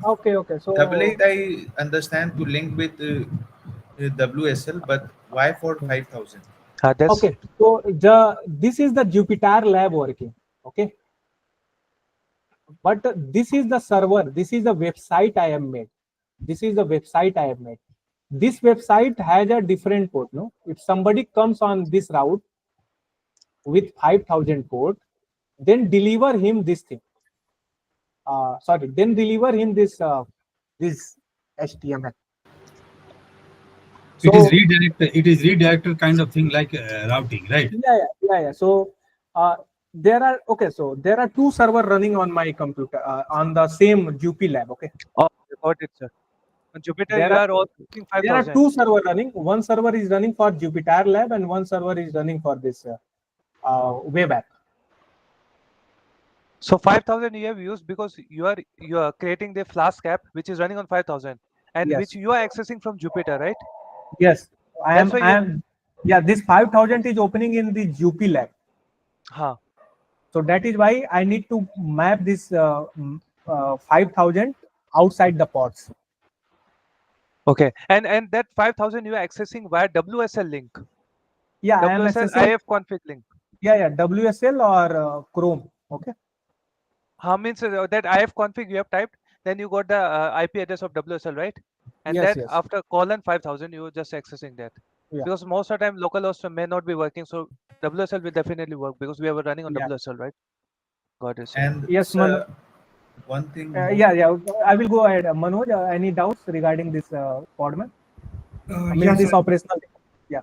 Okay. So double eight I understand to link with WSL, but why for 5,000? Okay. So this is the Jupyter Lab working. Okay. But this is the server. This is the website I have made. This website has a different port. No, if somebody comes on this route with 5,000 port, then deliver him this thing. Then deliver him this HTML. So, it is redirected kind of thing, like routing, right? Yeah. So there are two servers running on my computer on the same Jupyter Lab. Okay. Oh, got it, sir. On Jupyter, there are two servers running. One server is running for Jupyter Lab, and one server is running for this web app. So 5,000 you have used because you are creating the Flask app which is running on 5,000 and which you are accessing from Jupyter, right? Yes, I am. Yeah, this 5,000 is opening in the Jupyter Lab. So that is why I need to map this 5,000 outside the pods. Okay, and that 5,000 you are accessing via WSL link. Yeah, WSL I am accessing ifconfig link. Yeah, WSL or Chrome. Okay. Means that ifconfig you have typed, then you got the IP address of WSL, right? And yes. After colon 5,000, you are just accessing that. Yeah. Because most of the time local host may not be working, so WSL will definitely work because we are running on WSL, right? Got it, sir. And Yes, sir, one thing more. yeah. I will go ahead. Manoj, any doubts regarding this Podman? I mean, Yes, this sir. operational. Yeah.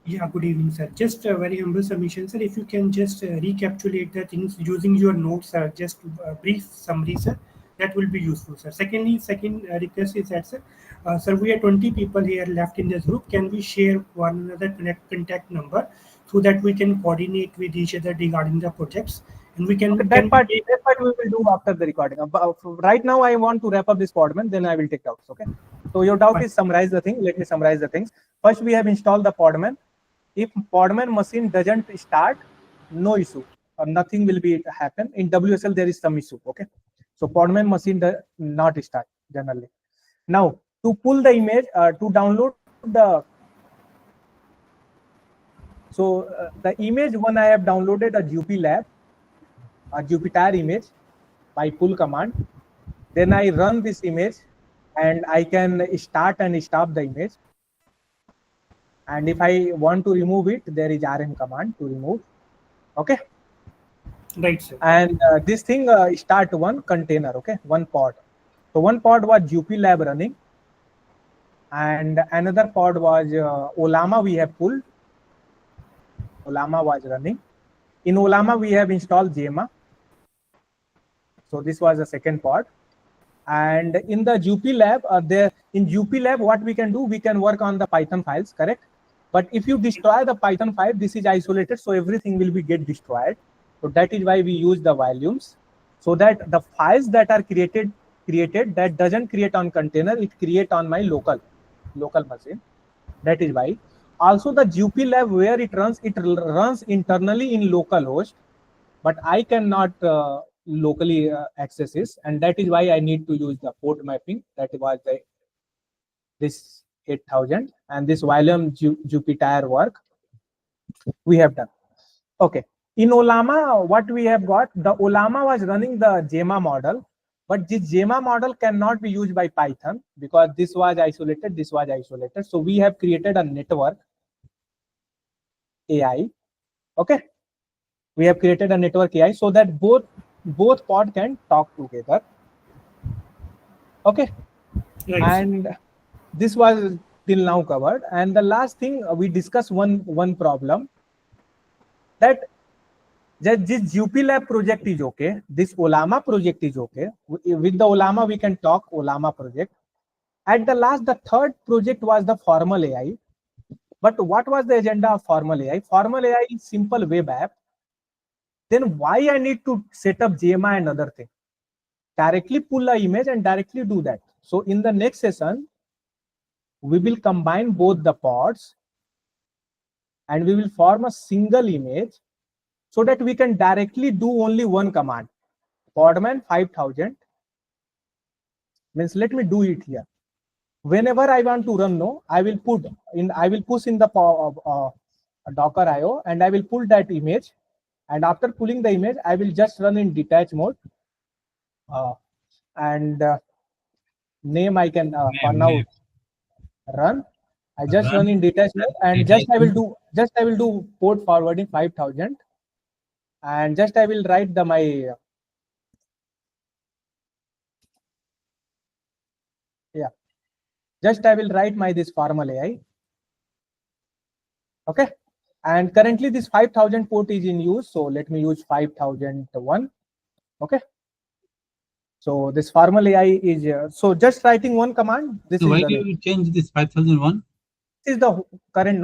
Yeah, good evening, sir. Just a very humble submission, sir. If you can just recapitulate the things using your notes, sir, just brief summary, sir, that will be useful, sir. Secondly, second request is that, sir, we are 20 people here left in this group. Can we share one another contact number so that we can coordinate with each other regarding the projects? And we Okay, can that part we we will do after the recording. Right now, I want to wrap up this Podman, then I will take doubts. Okay. So your doubt is summarize the thing. Let me summarize the things. First, we have installed the Podman. If Podman machine doesn't start, no issue, or nothing will be happen. In WSL, there is some issue. Okay. So Podman machine does not start generally. Now, to pull the image, to download the the image one I have downloaded a Jupyter Lab, a Jupyter image by pull command. Then I run this image and I can start and stop the image. And if I want to remove it, there is rm command to remove. Okay. right, sir. And this thing start one container. Okay, one pod. So one pod was Jupyter Lab running, and another pod was Olama. We have pulled. Olama was running. In Olama, we have installed JMA. So this was the second pod. And in the Jupyter Lab, in Jupyter Lab, what we can do, we can work on the Python files, correct? But if you destroy the Python file, this is isolated, so everything will be get destroyed. So that is why we use the volumes, so that the files that are created that doesn't create on container, it create on my local machine. That is why. Also, the Jupyter Lab where it runs internally in localhost, but I cannot locally access this, and that is why I need to use the port mapping. That was this 8000, and this volume Jupyter work we have done. Okay. In Olama, what we have got, the Olama was running the JMA model, but this JMA model cannot be used by Python because this was isolated, this was isolated. So we have created a network AI. Okay. We have created a network AI so that both pod can talk together. Okay. Right, and this was till now covered. And the last thing we discussed one problem, that this Jupyter Lab project is okay. This Olama project is okay. With the Olama, we can talk Olama project. At the last, the third project was the formal AI. But what was the agenda of formal AI? Formal AI is simple web app. Then why I need to set up JMA and other thing? Directly pull a image and directly do that. So in the next session, we will combine both the pods and we will form a single image so that we can directly do only one command. Podman 5000 means, let me do it here. Whenever I want to run, I will push in the Docker IO and I will pull that image. And after pulling the image, I will just run in detach mode. And name I can for now run. I just run in detach mode and just I will do port forwarding 5000 and just I will write my just I will write this formal AI. Okay. And currently this 5000 port is in use. So let me use 5001. Okay. So this formal AI is so just writing one command. This So is why the do you change this 5001? This is the current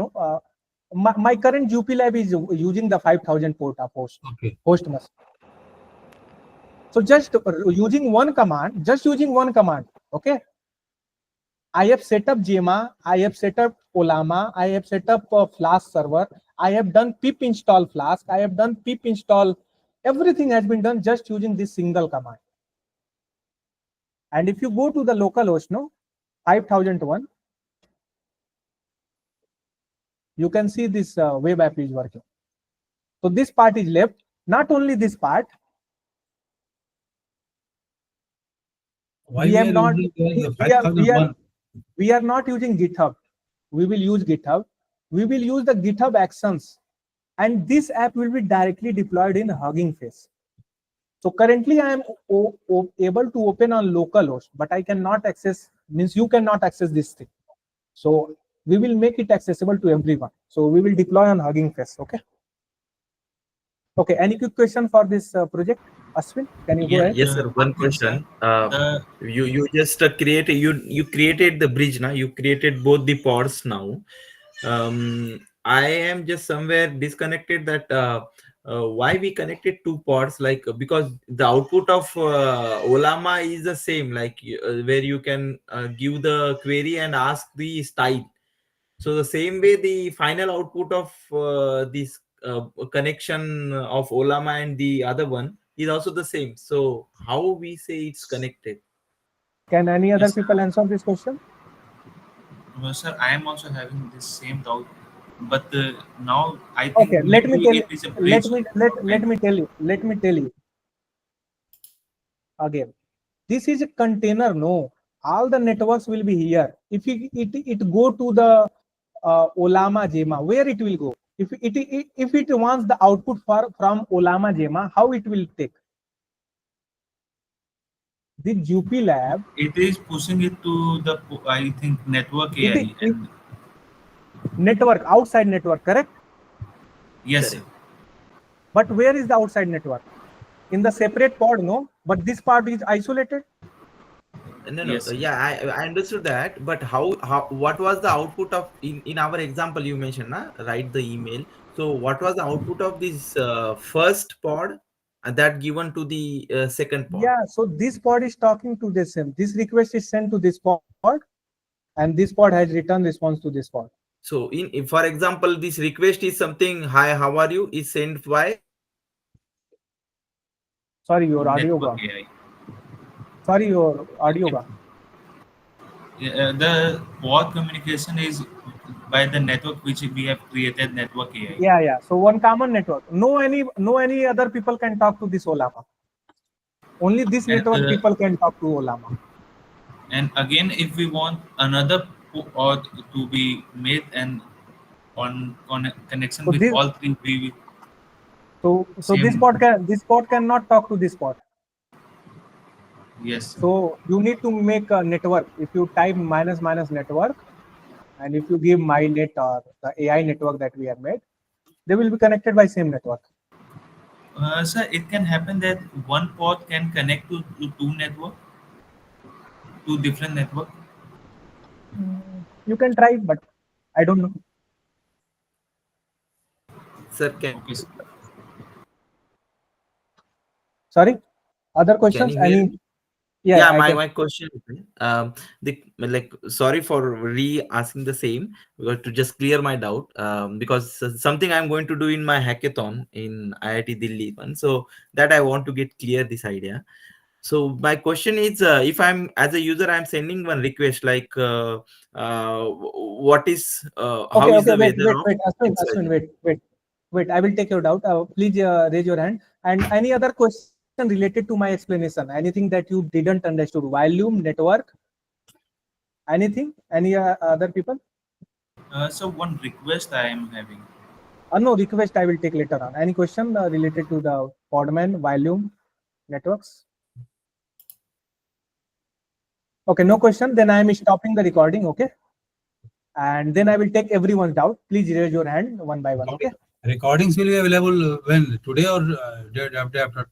my current Jupyter Lab is using the 5000 port of host. Okay. Host must. So just using one command, okay. I have set up JMA, I have set up Olama, I have set up a Flask server, I have done pip install Flask, I have done pip install, everything has been done just using this single command. And if you go to the local host, 5001, you can see this web app is working. So this part is left. Not only this part, we are not using GitHub. We will use GitHub. We will use the GitHub actions, and this app will be directly deployed in Hugging Face. So currently I am able to open on localhost, but I cannot access, means you cannot access this thing. So we will make it accessible to everyone. So we will deploy on Hugging Face. Okay. Okay. Any quick question for this project, Ashwin? Can you go ahead? Yes, sir. One One thing, sir. question. You just created you created the bridge now. You created both the pods now. I am just somewhere disconnected that why we connected two pods, like because the output of Olama is the same, like where you can give the query and ask the style. So the same way the final output of this connection of Olama and the other one is also the same. So how we say it's connected? Can any other Yes, people answer this question? well, sir, I am also having this same doubt, but now I think Okay, let me maybe tell it is a bridge. let me tell you again. This is a container, no. All the networks will be here. If it go to the Olama Jema, where it will go? If it wants the output from Olama Jema, how it will take? The Jupyter Lab. It is pushing it to the, I think, network AI. And Network, outside network, correct? yes, sir. But where is the outside network? In the separate pod, no? But this part is isolated. No, Yes, yeah, I understood that, but how what was the output of in our example you mentioned, na? Write the email. So what was the output of this first pod that given to the second pod? Yeah, so this pod is talking to this same. This request is sent to this pod, and this pod has returned response to this pod. So in for example, this request is something, hi, how are you, is sent by, sorry, your audio network gone. AI. Sorry, your audio gone. The pod communication is by the network which we have created, network AI. Yeah. So one common network. No any other people can talk to this Olama. Only this network people can talk to Olama. And again, if we want another pod to be made and on connection So with this all three, we so same. this pod cannot talk to this pod. Yes, sir. So you need to make a network. If you type -- network, and if you give my net or the AI network that we have made, they will be connected by same network. Sir, it can happen that one pod can connect to two different network. You can try, but I don't know. sir, can Okay, sir. Sorry. Other you questions? hear Any? me? Yeah, I can. My question is, the sorry for re-asking the same, because to just clear my doubt, because something I'm going to do in my hackathon in IIT Delhi one, so that I want to get clear this idea. So my question is, if I'm as a user, I'm sending one request like, what is how Okay. is the Wait. weather of Ashwin, XYZ? wait. I will take your doubt. Please raise your hand. And any other question related to my explanation? Anything that you didn't understood? Volume, network, anything? Any other people? So one request I am having. No, request I will take later on. Any question related to the Podman, volume, networks? Okay, no question. Then I am stopping the recording. Okay. And then I will take everyone's doubt. Please raise your hand one by one. Okay. Recordings will be available when today or day after